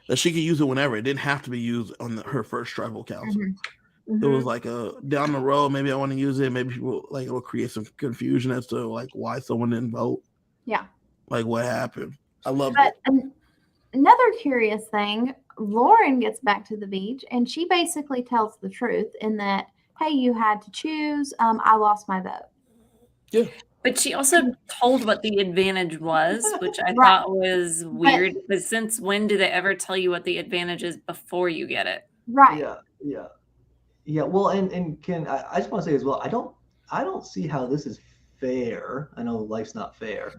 that she could use it whenever. It didn't have to be used on her first tribal council. Mhm. It was like down the road. Maybe I want to use it. Maybe people it will create some confusion as to why someone didn't vote. Yeah. Like what happened. I loved But it. another curious thing, Lauren gets back to the beach and she basically tells the truth in that, hey, you had to choose. I lost my vote. Yeah. But she also told what the advantage was, which I Right. thought was weird. Because since when do they ever tell you what the advantage is before you get it? Right. Yeah. Well, and I just want to say as well, I don't see how this is fair. I know life's not fair,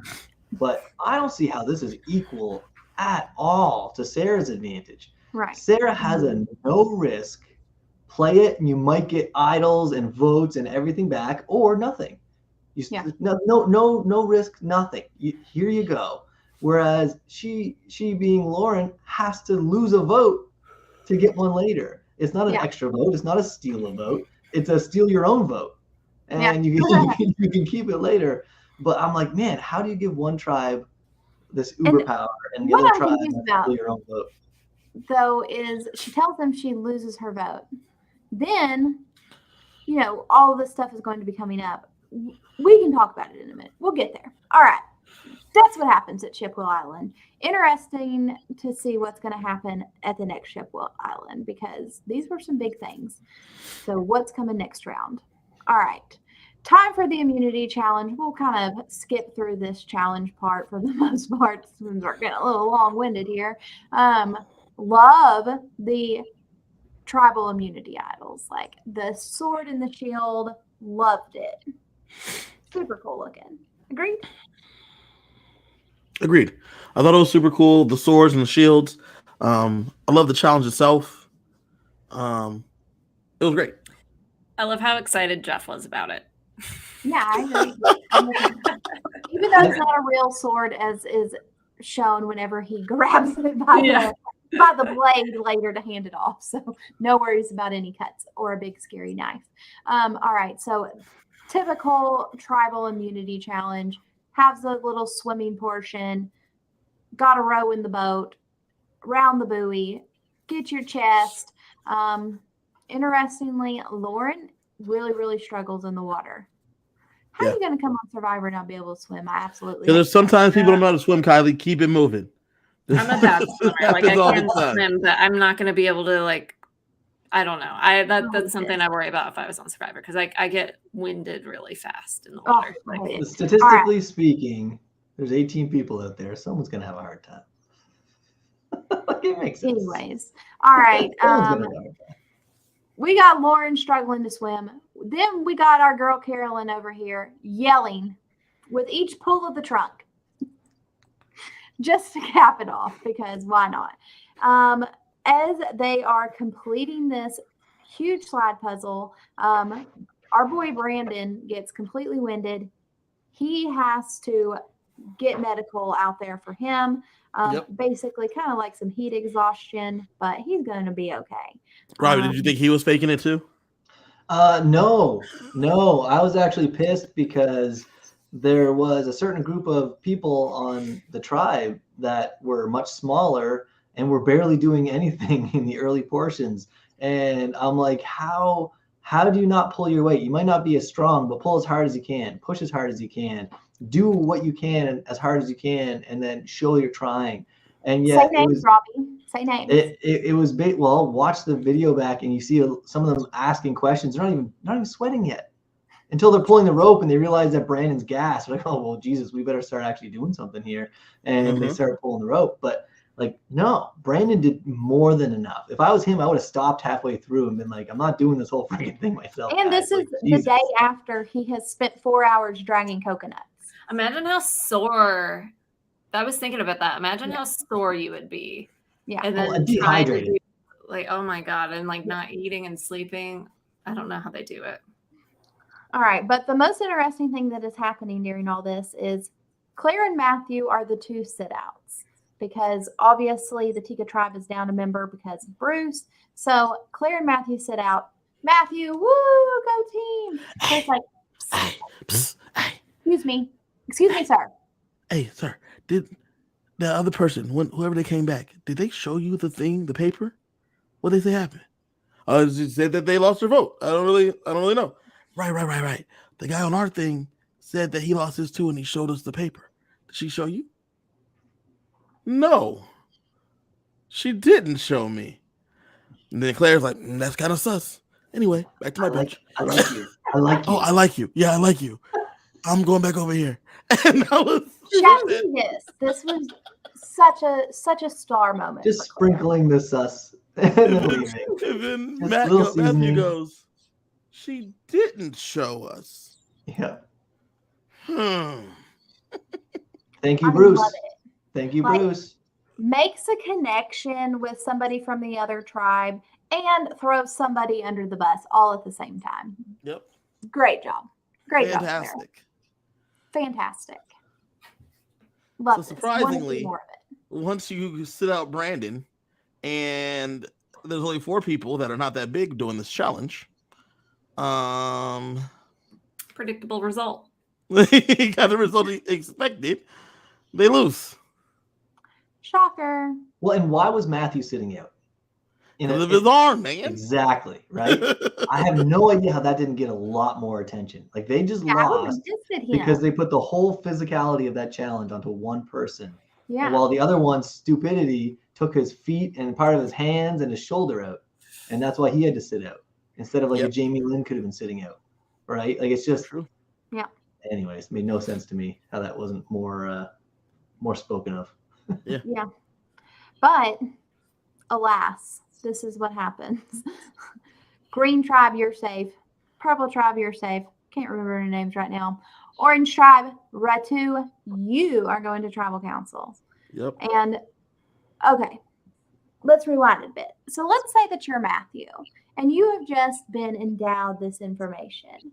but I don't see how this is equal at all to Sarah's advantage. Right. Sarah has a no risk, play it, and you might get idols and votes and everything back, or nothing. No risk, nothing. Here you go. Whereas she being Lauren has to lose a vote to get one later. It's not an extra vote. It's not a steal a vote. It's a steal your own vote, and you can keep it later. But I'm like, man, how do you give one tribe this uber power and the other tribe steal your own vote? Though is she tells them she loses her vote. Then, all of this stuff is going to be coming up. We can talk about it in a minute. We'll get there. All right. That's what happens at Shipwheel Island. Interesting to see what's going to happen at the next Shipwheel Island because these were some big things. So what's coming next round? All right. Time for the immunity challenge. We'll kind of skip through this challenge part for the most part since we're getting a little long-winded here. Love the tribal immunity idols. Like the sword and the shield, loved it. Super cool looking. Agreed? Agreed. I thought it was super cool. The swords and the shields. I love the challenge itself. It was great. I love how excited Jeff was about it. Yeah, I agree. Even though it's not a real sword, as is shown whenever he grabs it by the blade later to hand it off. So no worries about any cuts or a big scary knife. All right, so typical tribal immunity challenge. Has a little swimming portion. Got to row in the boat, round the buoy, get your chest. Interestingly, Lauren really, really struggles in the water. How are you going to come on Survivor and not be able to swim? I absolutely. Because sometimes people don't know how to swim, Kylie. Keep it moving. I'm a bad swimmer. Like I can swim, but I'm not going to be able to I don't know. That's something I worry about if I was on Survivor because I get winded really fast in the water. Statistically speaking, there's 18 people out there. Someone's gonna have a hard time. It makes sense. Anyways, all right. We got Lauren struggling to swim. Then we got our girl Carolyn over here yelling with each pull of the trunk. just to cap it off, because why not? As they are completing this huge slide puzzle, our boy Brandon gets completely winded. He has to get medical out there for him. Yep. Basically, kind of like some heat exhaustion, but he's going to be okay. Robbie, did you think he was faking it too? No. I was actually pissed because there was a certain group of people on the tribe that were much smaller and were barely doing anything in the early portions. And I'm like, how do you not pull your weight? You might not be as strong, but pull as hard as you can, push as hard as you can, do what you can as hard as you can, and then show you're trying. And yet say names, Robbie. Say names. It was big. Well, watch the video back and you see some of them asking questions. They're not even sweating yet until they're pulling the rope and they realize that Brandon's gassed. They're like, oh well, Jesus, we better start actually doing something here. And they start pulling the rope. But like, no, Brandon did more than enough. If I was him, I would have stopped halfway through and been like, I'm not doing this whole freaking thing myself. And guys. this is the day after he has spent 4 hours dragging coconuts. Imagine how sore. I was thinking about that. Imagine how sore you would be. Yeah. And then and dehydrated. Like, oh my God. And like not eating and sleeping. I don't know how they do it. All right. But the most interesting thing that is happening during all this is Claire and Matthew are the two sit-outs, because obviously the Tika tribe is down a member because of Bruce. So Claire and Matthew sit out. Matthew, woo, go team. So it's like, excuse me, sir. Hey, sir, did the other person, whoever they came back, did they show you the paper? What did they say happened? She said that they lost their vote. I don't really know. Right. The guy on our thing said that he lost his too, and he showed us the paper. Did she show you? No, she didn't show me. And then Claire's like, that's kind of sus. Anyway, back to my bench. I like you. I like you. Oh, I like you. Yeah, I like you. I'm going back over here. And that was This was such a star moment. Just sprinkling the sus and then leaving. And then Just Matthew goes, she didn't show us. Yeah. Hmm. Thank you, I Bruce. love it. Thank you, Like, Bruce. Makes a connection with somebody from the other tribe and throws somebody under the bus all at the same time. Yep. Great job. Great job. Fantastic. Fantastic. Love So this. surprisingly, more of it. once you sit out Brandon, and there's only 4 people that are not that big doing this challenge. Predictable result. He got the result he expected. They lose. Shocker. Well, and why was Matthew sitting out? Because of his arm, man. Exactly, right? I have no idea how that didn't get a lot more attention. Like, they just lost because they put the whole physicality of that challenge onto one person. Yeah. While the other one's stupidity took his feet and part of his hands and his shoulder out. And that's why he had to sit out instead of like a Jamie Lynn could have been sitting out. Right? Like, it's just true. Yeah. Anyways, made no sense to me how that wasn't more spoken of. Yeah. Yeah. But alas, this is what happens. Green tribe, you're safe. Purple tribe, you're safe. Can't remember their names right now. Orange tribe, Ratu, you are going to tribal council. Yep. And okay, let's rewind a bit. So let's say that you're Matthew and you have just been endowed this information.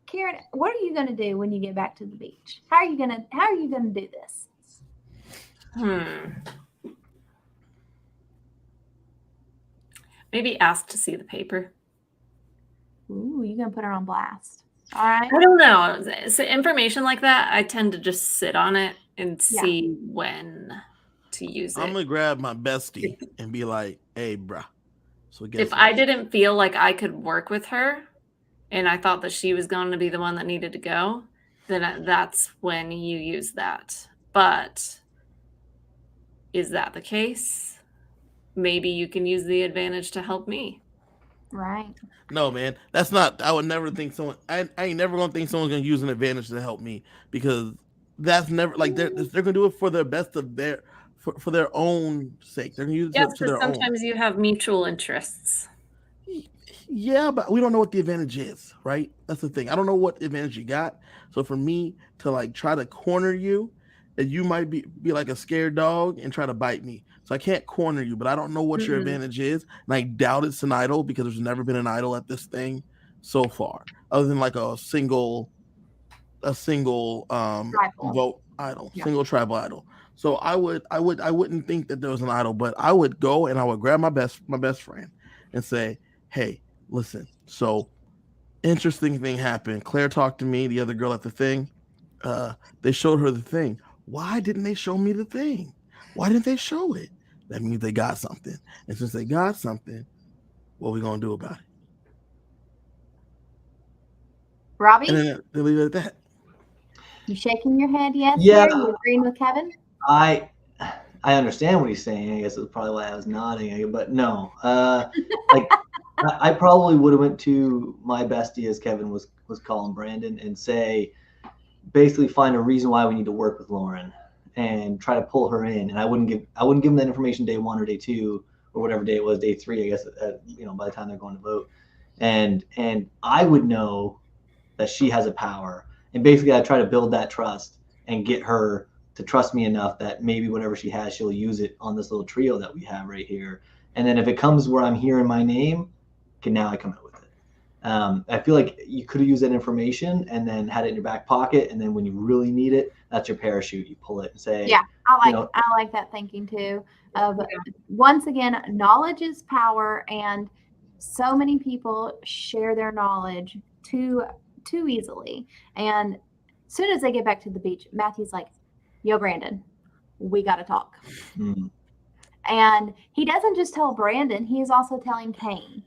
Karen, what are you going to do when you get back to the beach? How are you going to do this? Maybe ask to see the paper. Ooh, you're going to put her on blast. All right. I don't know. So information like that, I tend to just sit on it and see when to use it. I'm gonna grab my bestie and be like, "Hey, bruh." So if I didn't feel like I could work with her, and I thought that she was going to be the one that needed to go, then that's when you use that. But is that the case? Maybe you can use the advantage to help me. Right. No, man, that's not. I would never think someone. I ain't never gonna think someone's gonna use an advantage to help me, because that's never like they're gonna do it for the best of their for their own sake. They're gonna use it to their own. Sometimes you have mutual interests. Yeah, but we don't know what the advantage is, right? That's the thing. I don't know what advantage you got. So for me to like try to corner you and you might be like a scared dog and try to bite me. So I can't corner you, but I don't know what your advantage is, and I doubt it's an idol because there's never been an idol at this thing so far, other than like a single Tribal. vote idol, Yeah. single tribal idol. So I wouldn't think that there was an idol, but I would go and I would grab my best friend and say, hey, listen, so interesting thing happened. Claire talked to me, the other girl at the thing. They showed her the thing. Why didn't they show me the thing? Why didn't they show it? That means they got something. And since they got something, what are we gonna do about it? Robbie, And then they leave it at that. you shaking your head? Yes. Yeah. Here? You agreeing with Kevin? I understand what he's saying. I guess that's probably why I was nodding. But no, like I probably would have went to my bestie, as Kevin was calling Brandon, and say, basically find a reason why we need to work with Lauren and try to pull her in. And I wouldn't give them that information day 1 or day 2 or whatever day it was, day 3, I guess, by the time they're going to vote. And I would know that she has a power. And basically I try to build that trust and get her to trust me enough that maybe whatever she has, she'll use it on this little trio that we have right here. And then if it comes where I'm hearing my name, okay, now I come out with it. I feel like you could have used that information and then had it in your back pocket. And then when you really need it, that's your parachute. You pull it and say, Yeah, I like that thinking too. Once again, knowledge is power, and so many people share their knowledge too easily. And as soon as they get back to the beach, Matthew's like, yo, Brandon, we got to talk. Mm. And he doesn't just tell Brandon, he is also telling Kane.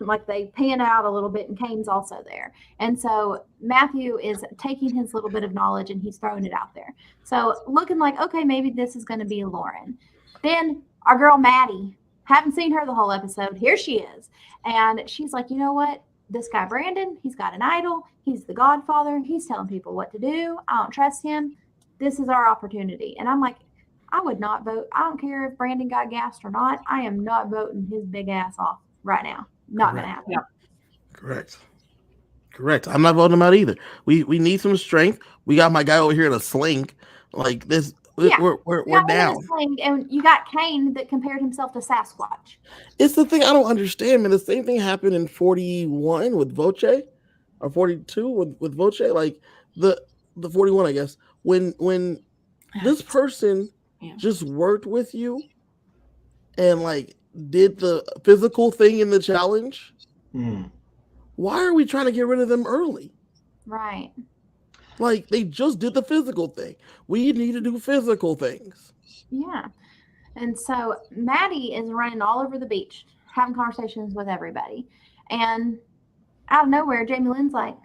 Like they pan out a little bit, and Kane's also there. And so Matthew is taking his little bit of knowledge and he's throwing it out there. So looking like, okay, maybe this is going to be Lauren. Then our girl Maddie, haven't seen her the whole episode. Here she is. And she's like, you know what? This guy, Brandon, he's got an idol. He's the godfather. He's telling people what to do. I don't trust him. This is our opportunity. And I'm like, I would not vote. I don't care if Brandon got gassed or not. I am not voting his big ass off right now. Not going to happen. Yeah. Correct. I'm not voting him out either. We need some strength. We got my guy over here in a sling. Like this, Yeah. we're down. And you got Kane that compared himself to Sasquatch. It's the thing I don't understand, man. The same thing happened in 41 with Voce, or 42 with Voce. Like the 41, I guess. When this person just worked with you and like did the physical thing in the challenge. Why are we trying to get rid of them early? Right. Like they just did the physical thing. We need to do physical things. Yeah. And so Maddie is running all over the beach, having conversations with everybody. And out of nowhere, Jamie Lynn's like,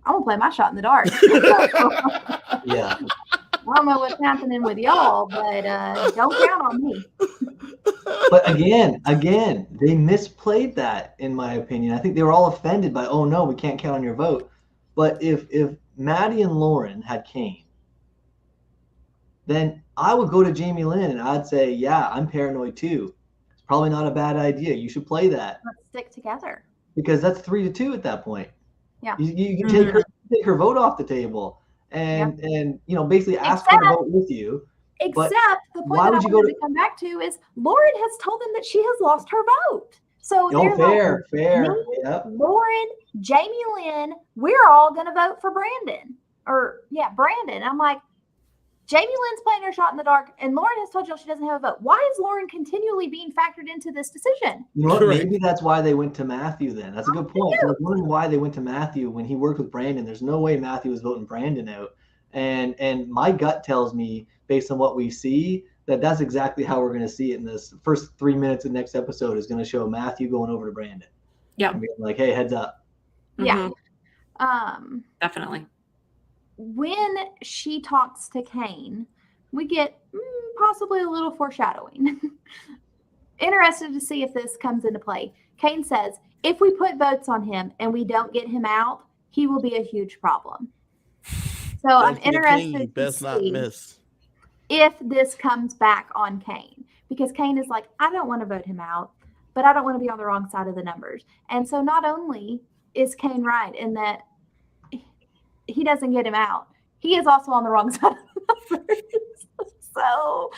I'm going to play my shot in the dark. Yeah. I don't know what's happening with y'all, but don't count on me. But again, they misplayed that, in my opinion. I think they were all offended by, oh no, we can't count on your vote. But if Maddie and Lauren had Kane, then I would go to Jamie Lynn and I'd say, yeah, I'm paranoid too. It's probably not a bad idea. You should play that. Let's stick together. Because that's 3-2 at that point. Yeah. You can take her vote off the table and basically ask her to vote with you. Except the point that I wanted to come back to is Lauren has told them that she has lost her vote. So fair. Yep. Lauren, Jamie Lynn, we're all going to vote for Brandon. Brandon. I'm like, Jamie Lynn's playing her shot in the dark, and Lauren has told you she doesn't have a vote. Why is Lauren continually being factored into this decision? You know what? Maybe that's why they went to Matthew then. That's a good point. I was wondering why they went to Matthew when he worked with Brandon. There's no way Matthew was voting Brandon out. And my gut tells me, based on what we see, that's exactly how we're going to see it in this first 3 minutes of the next episode is going to show Matthew going over to Brandon. Yeah. And being like, hey, heads up. Yeah. Definitely. When she talks to Kane, we get possibly a little foreshadowing. Interested to see if this comes into play. Kane says, if we put votes on him and we don't get him out, he will be a huge problem. So I'm interested to see if this comes back on Kane. Because Kane is like, I don't want to vote him out, but I don't want to be on the wrong side of the numbers. And so not only is Kane right in that he doesn't get him out, he is also on the wrong side of the numbers. So,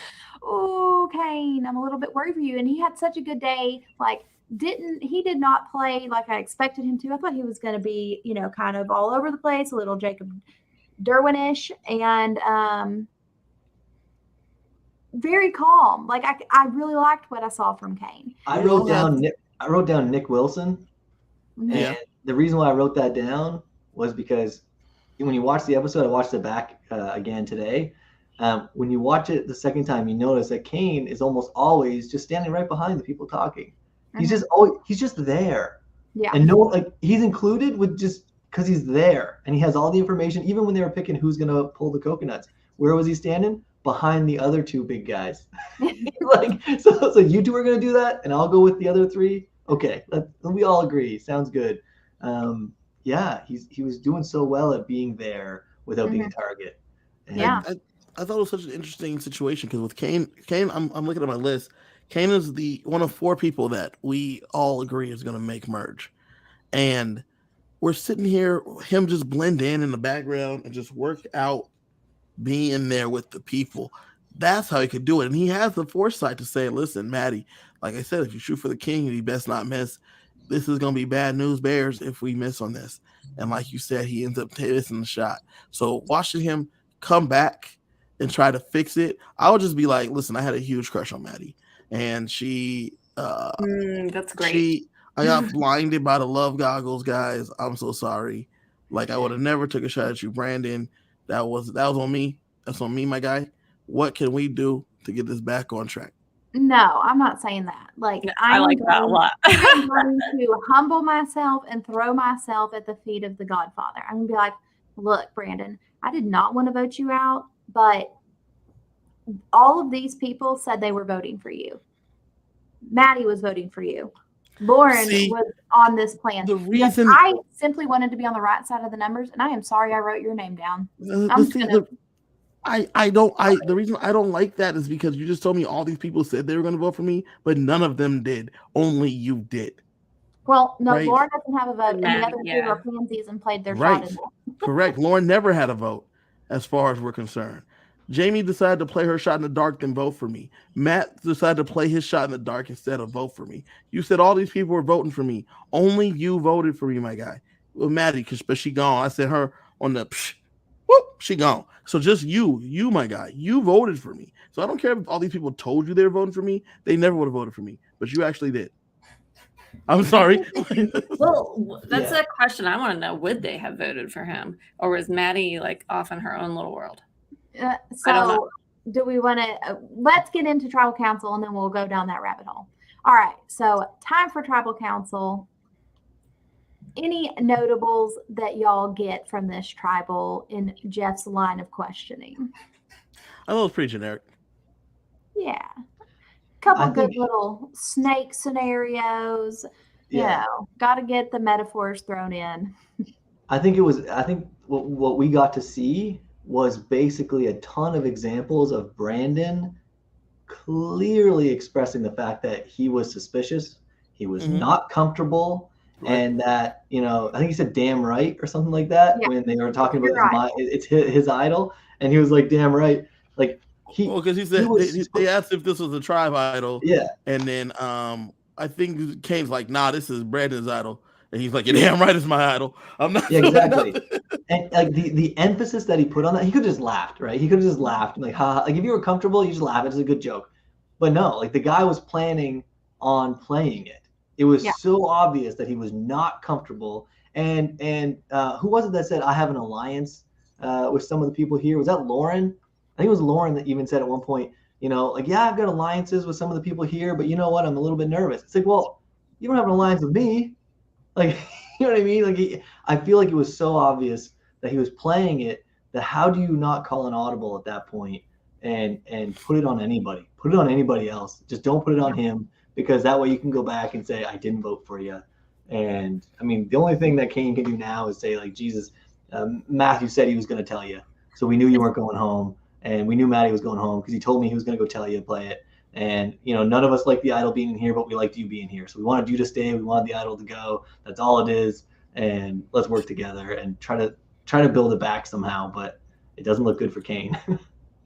oh, Kane, I'm a little bit worried for you. And he had such a good day. Like, he did not play like I expected him to. I thought he was going to be, kind of all over the place, a little Jacob Derwin-ish, and very calm. Like I really liked what I saw from Kane. I wrote down Nick Wilson, Yeah. and the reason why I wrote that down was because when you watch the episode, I watched it back again today. When you watch it the second time, you notice that Kane is almost always just standing right behind the people talking. He's just there. Yeah. And he's included with just because he's there and he has all the information. Even when they were picking who's gonna pull the coconuts, where was he standing? Behind the other two big guys. So you two are gonna do that, and I'll go with the other three. Okay, we all agree. Sounds good. Yeah, he was doing so well at being there without being a target. And Yeah. I thought it was such an interesting situation because with Kane, I'm looking at my list. Kane is the one of 4 people that we all agree is going to make merge, and we're sitting here, him just blend in the background and just work out being there with the people. That's how he could do it, and he has the foresight to say, "Listen, Maddie, like I said, if you shoot for the king, you best not miss. This is going to be bad news bears if we miss on this." And like you said, he ends up missing the shot. So watching him come back and try to fix it, I would just be like, listen, I had a huge crush on Maddie, and she that's great. I got blinded by the love goggles, guys. I'm so sorry. Like, I would have never took a shot at you, Brandon. That was on me. That's on me, my guy. What can we do to get this back on track? No, I'm not saying that. Like, I like that a lot. I'm going to humble myself and throw myself at the feet of the Godfather. I'm going to be like, look, Brandon, I did not want to vote you out, but all of these people said they were voting for you. Maddie was voting for you. Lauren was on this plan. The reason I simply wanted to be on the right side of the numbers, and I am sorry I wrote your name down. The reason I don't like that is because you just told me all these people said they were going to vote for me, but none of them did. Only you did. Well, no, right? Lauren doesn't have a vote, and the other 2 are pansies and played their right. shot in there. Correct. Lauren never had a vote, as far as we're concerned. Jamie decided to play her shot in the dark, then vote for me. Matt decided to play his shot in the dark instead of vote for me. You said all these people were voting for me. Only you voted for me, my guy. Well, Maddie, but she gone. I said her on the whoop, she gone. So just you, my guy, you voted for me. So I don't care if all these people told you they were voting for me. They never would have voted for me, but you actually did. I'm sorry. Well, that's a question I want to know. Would they have voted for him, or was Maddie like off in her own little world? So do we want to let's get into tribal council, and then we'll go down that rabbit hole. All right, so time for tribal council. Any notables that y'all get from this tribal in Jeff's line of questioning? I thought it was pretty generic. Yeah, couple good little snake scenarios. Got to get the metaphors thrown in. I think what we got to see was basically a ton of examples of Brandon clearly expressing the fact that he was suspicious, he was not comfortable, and that, I think he said damn right or something like that when they were talking about his idol, and he was like, damn right. Like because he said they asked if this was a tribe idol, and then I think Kane's like, nah, this is Brandon's idol. And he's like, you're damn right, it's my idol. I'm not. Yeah, exactly. And like the emphasis that he put on that, he could have just laughed, right? He could have just laughed, like, ha. Like if you were comfortable, you just laugh. It's a good joke. But no, like the guy was planning on playing it. It was so obvious that he was not comfortable. And who was it that said, I have an alliance with some of the people here? Was that Lauren? I think it was Lauren that even said at one point, like, yeah, I've got alliances with some of the people here, but you know what? I'm a little bit nervous. It's like, well, you don't have an alliance with me. Like, you know what I mean? Like, I feel like it was so obvious that he was playing it, that how do you not call an audible at that point and put it on anybody? Put it on anybody else. Just don't put it on him, because that way you can go back and say, I didn't vote for you. And I mean, the only thing that Kane can do now is say, like, Jesus, Matthew said he was going to tell you. So we knew you weren't going home, and we knew Maddie was going home because he told me he was going to go tell you to play it. And, none of us like the idol being in here, but we liked you being here. So we wanted you to stay. We wanted the idol to go. That's all it is. And let's work together and try to build it back somehow. But it doesn't look good for Kane.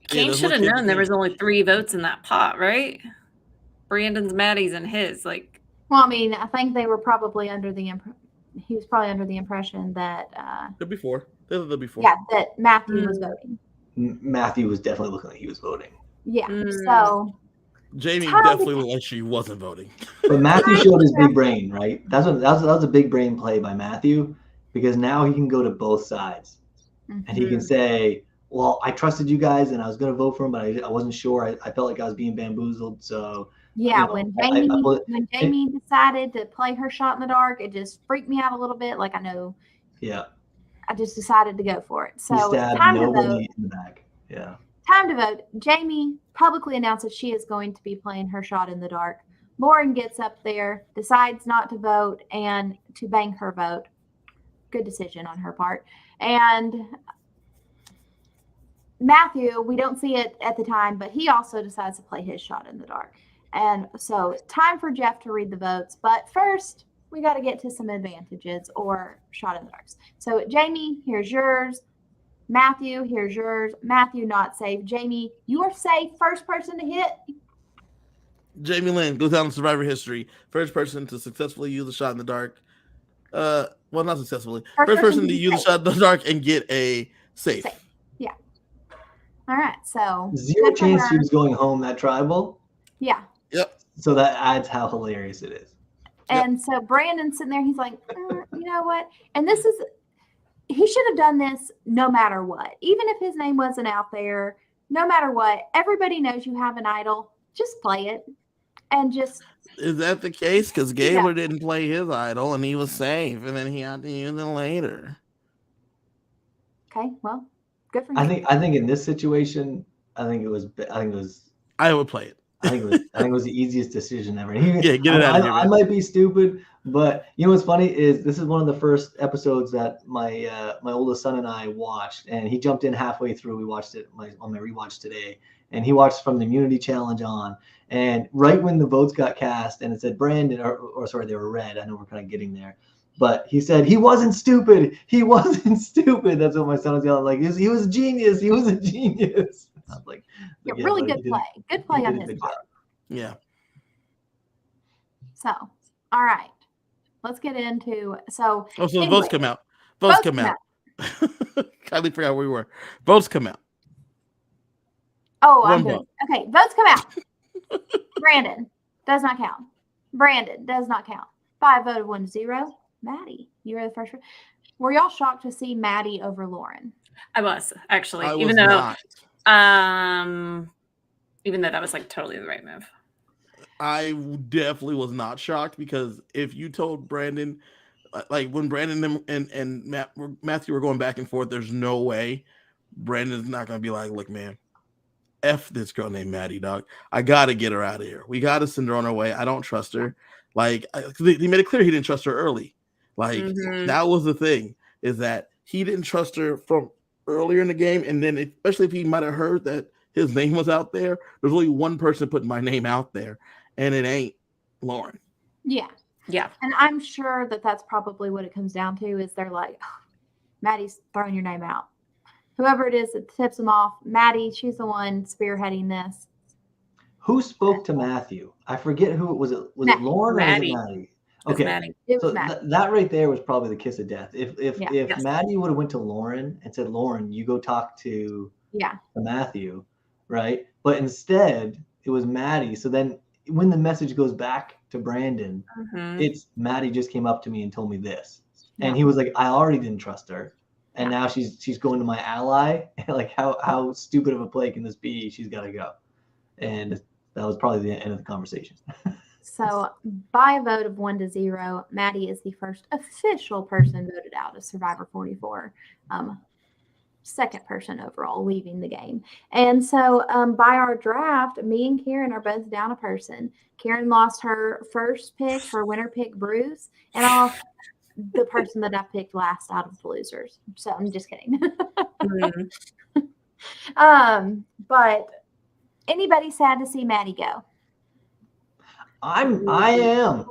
Kane that's should what have Kane known there did. was only 3 votes in that pot, right? Brandon's, Maddie's, and his. Like, Well, I mean, I think they were probably under the he was probably under the impression that The before. The before. yeah, that Matthew was Mm. voting. Matthew was definitely looking like he was voting. Yeah. Mm. So Jamie Time to- definitely looked like she wasn't voting. But Matthew showed his big brain, right? That was a big brain play by Matthew, because now he can go to both sides. And he can say, well, I trusted you guys and I was going to vote for him, but I wasn't sure. I felt like I was being bamboozled. So yeah, you know, when Jamie decided to play her shot in the dark, it just freaked me out a little bit. Like I just decided to go for it. So he stabbed time to vote. nobody in the back. Yeah. Time to vote. Jamie publicly announces she is going to be playing her shot in the dark. Lauren gets up there, decides not to vote and to bank her vote. Good decision on her part. And Matthew, we don't see it at the time, but he also decides to play his shot in the dark. And so time for Jeff to read the votes. But first, we got to get to some advantages or shot in the darks. So Jamie, here's yours. Matthew, here's yours. Matthew, not safe. Jamie, you are safe. First person to hit. Jamie Lynn goes down in Survivor history. First person to successfully use a shot in the dark. Well, not successfully. First person to use a shot in the dark and get a safe. Yeah. All right. So Zero chance she was going home that tribal. Yeah. Yep. So that adds how hilarious it is. And so Brandon's sitting there. He's like, you know what? And he should have done this no matter what. Even if his name wasn't out there, no matter what, everybody knows you have an idol. Just play it. And just. Is that the case? Because Gabler didn't play his idol and he was safe, and then he had to use it later. Okay, well, good for him. I think in this situation, I would play it. I think it was the easiest decision ever. Yeah, get it out of here. I might be stupid, but you know what's funny is this is one of the first episodes that my oldest son and I watched, and he jumped in halfway through. We watched it on my rewatch today, and he watched from the Immunity Challenge on. And right when the votes got cast and it said Brandon, or sorry, they were red. I know we're kind of getting there. But he said, he wasn't stupid. He wasn't stupid. That's what my son was yelling. Like, he was a genius. He was a genius. I was like, really good play. Good play on his part. Yeah. So, all right. Let's get into the votes come out. Votes come out. Kindly forgot where we were. Votes come out. Oh, I'm good. Okay, votes come out. Brandon does not count. Brandon does not count. By a vote of 1-0. Maddie, you were the first one. Were y'all shocked to see Maddie over Lauren? I was actually, even though that was like totally the right move. I definitely was not shocked, because if you told Brandon, like when Brandon and Matthew were going back and forth, there's no way Brandon's not going to be like, look, man, F this girl named Maddie, dog. I got to get her out of here. We got to send her on her way. I don't trust her. Like, he made it clear he didn't trust her early. Like, that was the thing, is that he didn't trust her from earlier in the game. And then, especially if he might have heard that his name was out there, there's only one person putting my name out there, and it ain't Lauren. Yeah. Yeah. And I'm sure that that's probably what it comes down to, is they're like, oh, Maddie's throwing your name out. Whoever it is that tips them off, Maddie, she's the one spearheading this. Who spoke to Matthew? I forget who it was. It Lauren Maddie. or was it Maddie? Okay, Maddie. So that right there was probably the kiss of death. If Maddie would have went to Lauren and said, Lauren, you go talk to Matthew, right? But instead, it was Maddie. So then when the message goes back to Brandon, it's Maddie just came up to me and told me this. And he was like, I already didn't trust her. And now she's going to my ally. Like, how stupid of a play can this be? She's got to go. And that was probably the end of the conversation. So by a vote of 1-0, Maddie is the first official person voted out of Survivor 44. Second person overall leaving the game. And so by our draft, me and Karen are both down a person. Karen lost her first pick, her winner pick, Bruce, and I lost the person that I picked last out of the losers. So I'm just kidding. But anybody sad to see Maddie go? I am.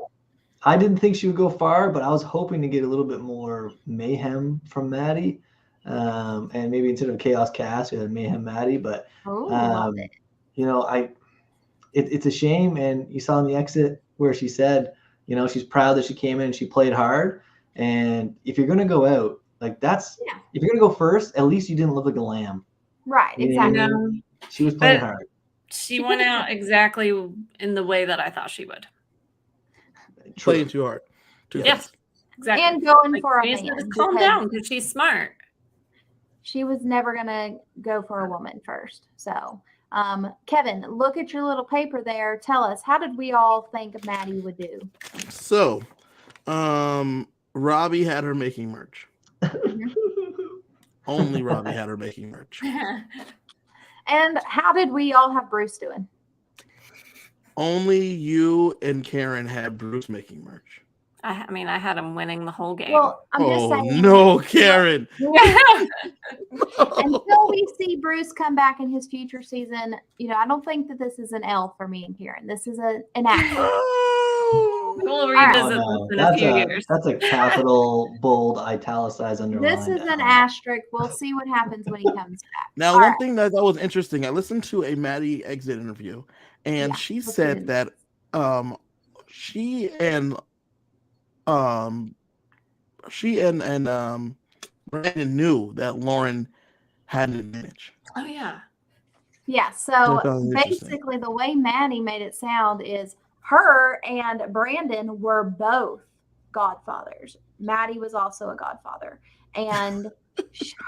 I didn't think she would go far, but I was hoping to get a little bit more mayhem from Maddie. and maybe instead of Chaos Cast, we had Mayhem Maddie. But love it. you know, it's a shame. And you saw in the exit where she said, you know, she's proud that she came in and she played hard. And if you're gonna go out, like if you're gonna go first, at least you didn't look like a lamb. Right, exactly. You know, She was playing hard. She went out exactly in the way that I thought she would. Playing too hard. Yes, exactly. And going for a Jason, man. just calm down because she's smart. She was never going to go for a woman first. So, Kevin, look at your little paper there. Tell us, how did we all think Maddie would do? So, Robbie had her making merch. Only Robbie had her making merch. And how did we all have Bruce doing? Only you and Karen had Bruce making merch. I mean, I had him winning the whole game. Well, I'm just saying. No, Karen. Until we see Bruce come back in his future season, you know, I don't think that this is an L for me and Karen. This is an act. We'll revisit this in a few years. That's a capital, bold, italicized, underlined. This is an asterisk. We'll see what happens when he comes back. Now, one thing that was interesting, I listened to a Maddie exit interview, and she said that she and Brandon knew that Lauren had an advantage. Oh yeah. Yeah. So basically, the way Maddie made it sound is her and Brandon were both godfathers. Maddie was also a godfather, and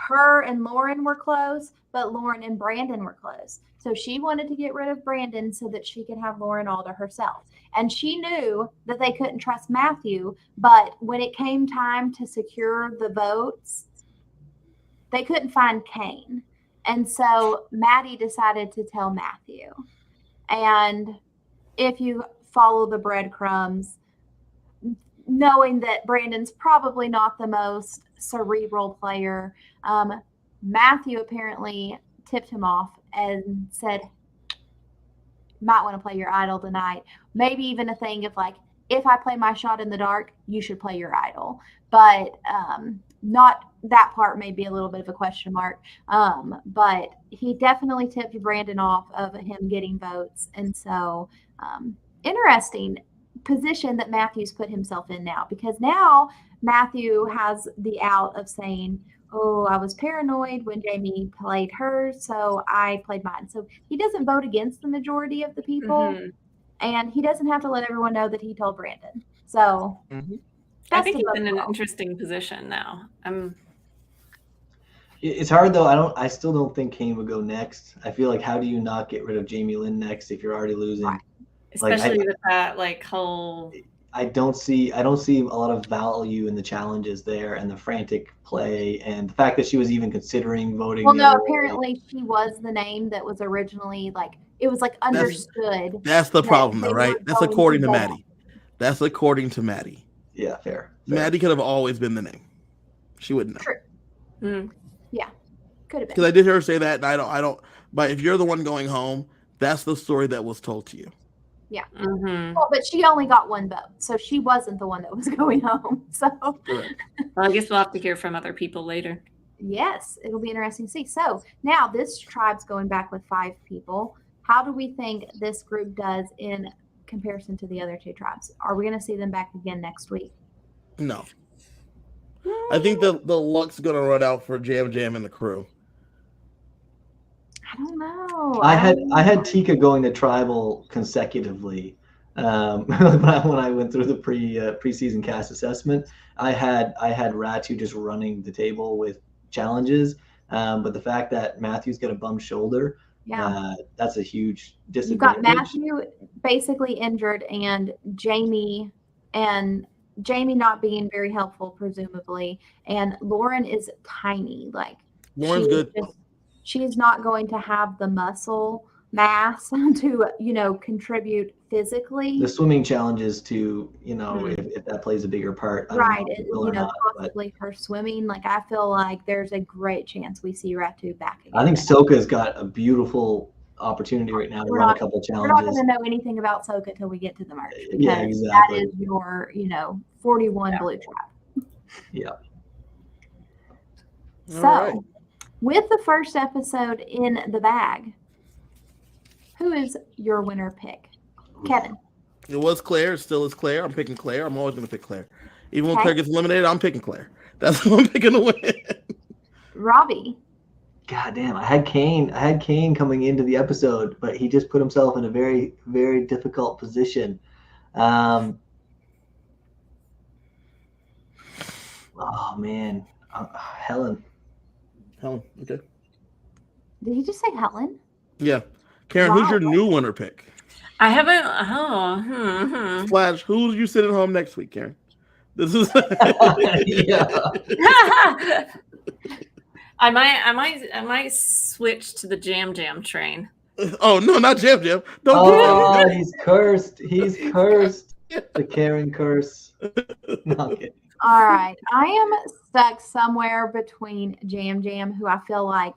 her and Lauren were close, but Lauren and Brandon were close. So she wanted to get rid of Brandon so that she could have Lauren all to herself. And she knew that they couldn't trust Matthew, but when it came time to secure the votes, they couldn't find Kane. And so Maddie decided to tell Matthew. And if you follow the breadcrumbs, knowing that Brandon's probably not the most cerebral player, Matthew apparently tipped him off and said, might want to play your idol tonight. Maybe even a thing of like, if I play my shot in the dark, you should play your idol. But not that part may be a little bit of a question mark. But he definitely tipped Brandon off of him getting votes. And so interesting position that Matthew's put himself in now, because now Matthew has the out of saying, oh, I was paranoid when Jamie played hers, so I played mine. So he doesn't vote against the majority of the people, and he doesn't have to let everyone know that he told Brandon. So I think he's in an interesting position now. It's hard though. I still don't think Kane would go next. I feel like, how do you not get rid of Jamie Lynn next if you're already losing? Right. Especially with that whole. I don't see a lot of value in the challenges there and the frantic play and the fact that she was even considering voting. Well, no, apparently she was the name that was originally it was understood. That's the problem though, right? That's according to Maddie. That's according to Maddie. Yeah, fair. Maddie could have always been the name. She wouldn't know. True. Yeah, could have been. Because I did hear her say that, and I don't. But if you're the one going home, that's the story that was told to you. Yeah. Well, but she only got one vote, so she wasn't the one that was going home. So, well, I guess we'll have to hear from other people later. Yes, it'll be interesting to see. So now this tribe's going back with 5 people. How do we think this group does in comparison to the other 2 tribes? Are we going to see them back again next week? No. I think the luck's going to run out for Jam Jam and the crew. I don't know. I had Tika going to tribal consecutively. When I went through the preseason cast assessment, I had Ratu just running the table with challenges. But the fact that Matthew's got a bum shoulder, that's a huge disadvantage. You've got Matthew basically injured, and Jamie not being very helpful, presumably. And Lauren is tiny. Lauren's good. She's not going to have the muscle mass to, contribute physically. The swimming challenges to, if that plays a bigger part. Right. Possibly her swimming. I feel like there's a great chance we see Ratu back again. I think Soka's got a beautiful opportunity right now to run a couple challenges. We're not going to know anything about Soka till we get to the merch, because exactly. that is your, 41 blue tribe. Yeah. So, right. with the first episode in the bag, who is your winner pick? Kevin. It was Claire. It still is Claire. I'm picking Claire. I'm always going to pick Claire. Even when Okay. Claire gets eliminated, I'm picking Claire. That's who I'm picking to win. Robbie. God damn, I had Kane coming into the episode, but he just put himself in a very, very difficult position. Oh man, Helen. Helen, okay. Did he just say Helen? Yeah. Karen, who's your new winner pick? I haven't. Oh, Flash, who's you sitting home next week, Karen? This is Yeah. I might switch to the Jam train. Oh no, not Jam. Don't do that. He's cursed. He's cursed. The Karen curse. No, I'm kidding. All right. I am stuck somewhere between Jam, who I feel like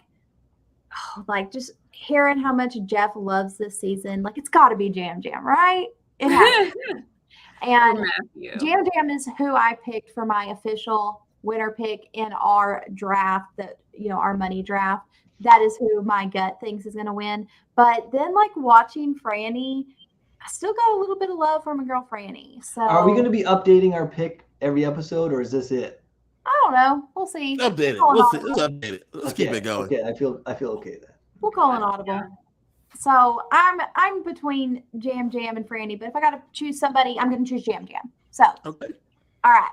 just hearing how much Jeff loves this season, like it's got to be Jam, right? It has. And Jam is who I picked for my official winner pick in our draft, our money draft. That is who my gut thinks is going to win. But then, like watching Franny, I still got a little bit of love for my girl Franny. So, are we going to be updating our pick every episode, or is this it? I don't know. We'll see. Update it. We'll see. Let's update it. Let's keep it going. Okay, I feel okay then. We'll call an audible. Yeah. So I'm between Jam and Franny, but if I got to choose somebody, I'm going to choose Jam. So, okay. All right.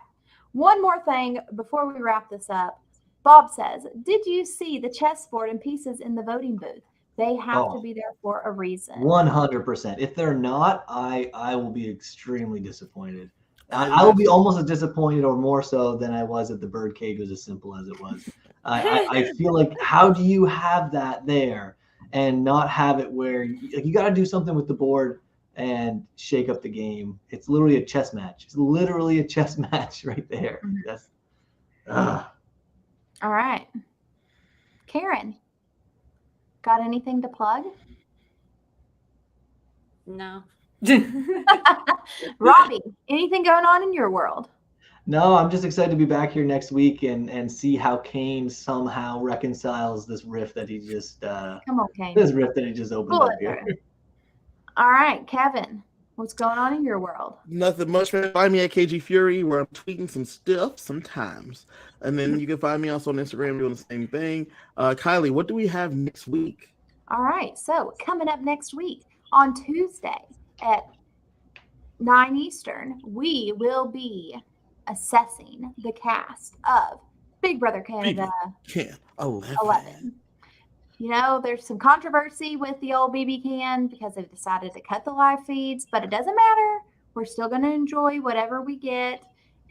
One more thing before we wrap this up. Bob says, "Did you see the chessboard and pieces in the voting booth? They have to be there for a reason." 100%. If they're not, I will be extremely disappointed. I will be almost as disappointed or more so than I was at the birdcage, was as simple as it was. I feel like, how do you have that there and not have it where you got to do something with the board and shake up the game? It's literally a chess match. It's literally a chess match right there. That's All right. Karen, got anything to plug? No. Robbie, anything going on in your world? No, I'm just excited to be back here next week and see how Kane somehow reconciles this rift that he just come on, Kane. This rift that he just opened up here. All right, Kevin, what's going on in your world? Nothing much. Find me at KG Fury, where I'm tweeting some stuff sometimes, and then you can find me also on Instagram doing the same thing. Kylie, what do we have next week? All right, so coming up next week on Tuesday at 9 Eastern, we will be assessing the cast of Big Brother Canada 11. You know, there's some controversy with the old BB Can because they've decided to cut the live feeds, but it doesn't matter. We're still going to enjoy whatever we get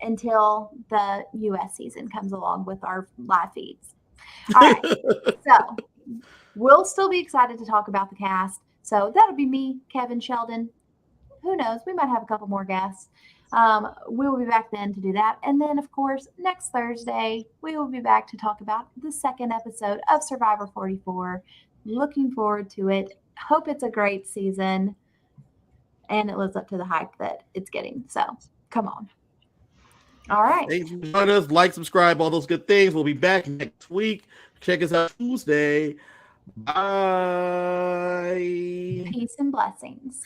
until the US season comes along with our live feeds. All right, so we'll still be excited to talk about the cast. So that'll be me, Kevin, Sheldon. Who knows? We might have a couple more guests. We will be back then to do that. And then, of course, next Thursday, we will be back to talk about the second episode of Survivor 44. Looking forward to it. Hope it's a great season. And it lives up to the hype that it's getting. So, come on. All right. Thanks for joining us. Like, subscribe, all those good things. We'll be back next week. Check us out Tuesday. Bye. Peace and blessings.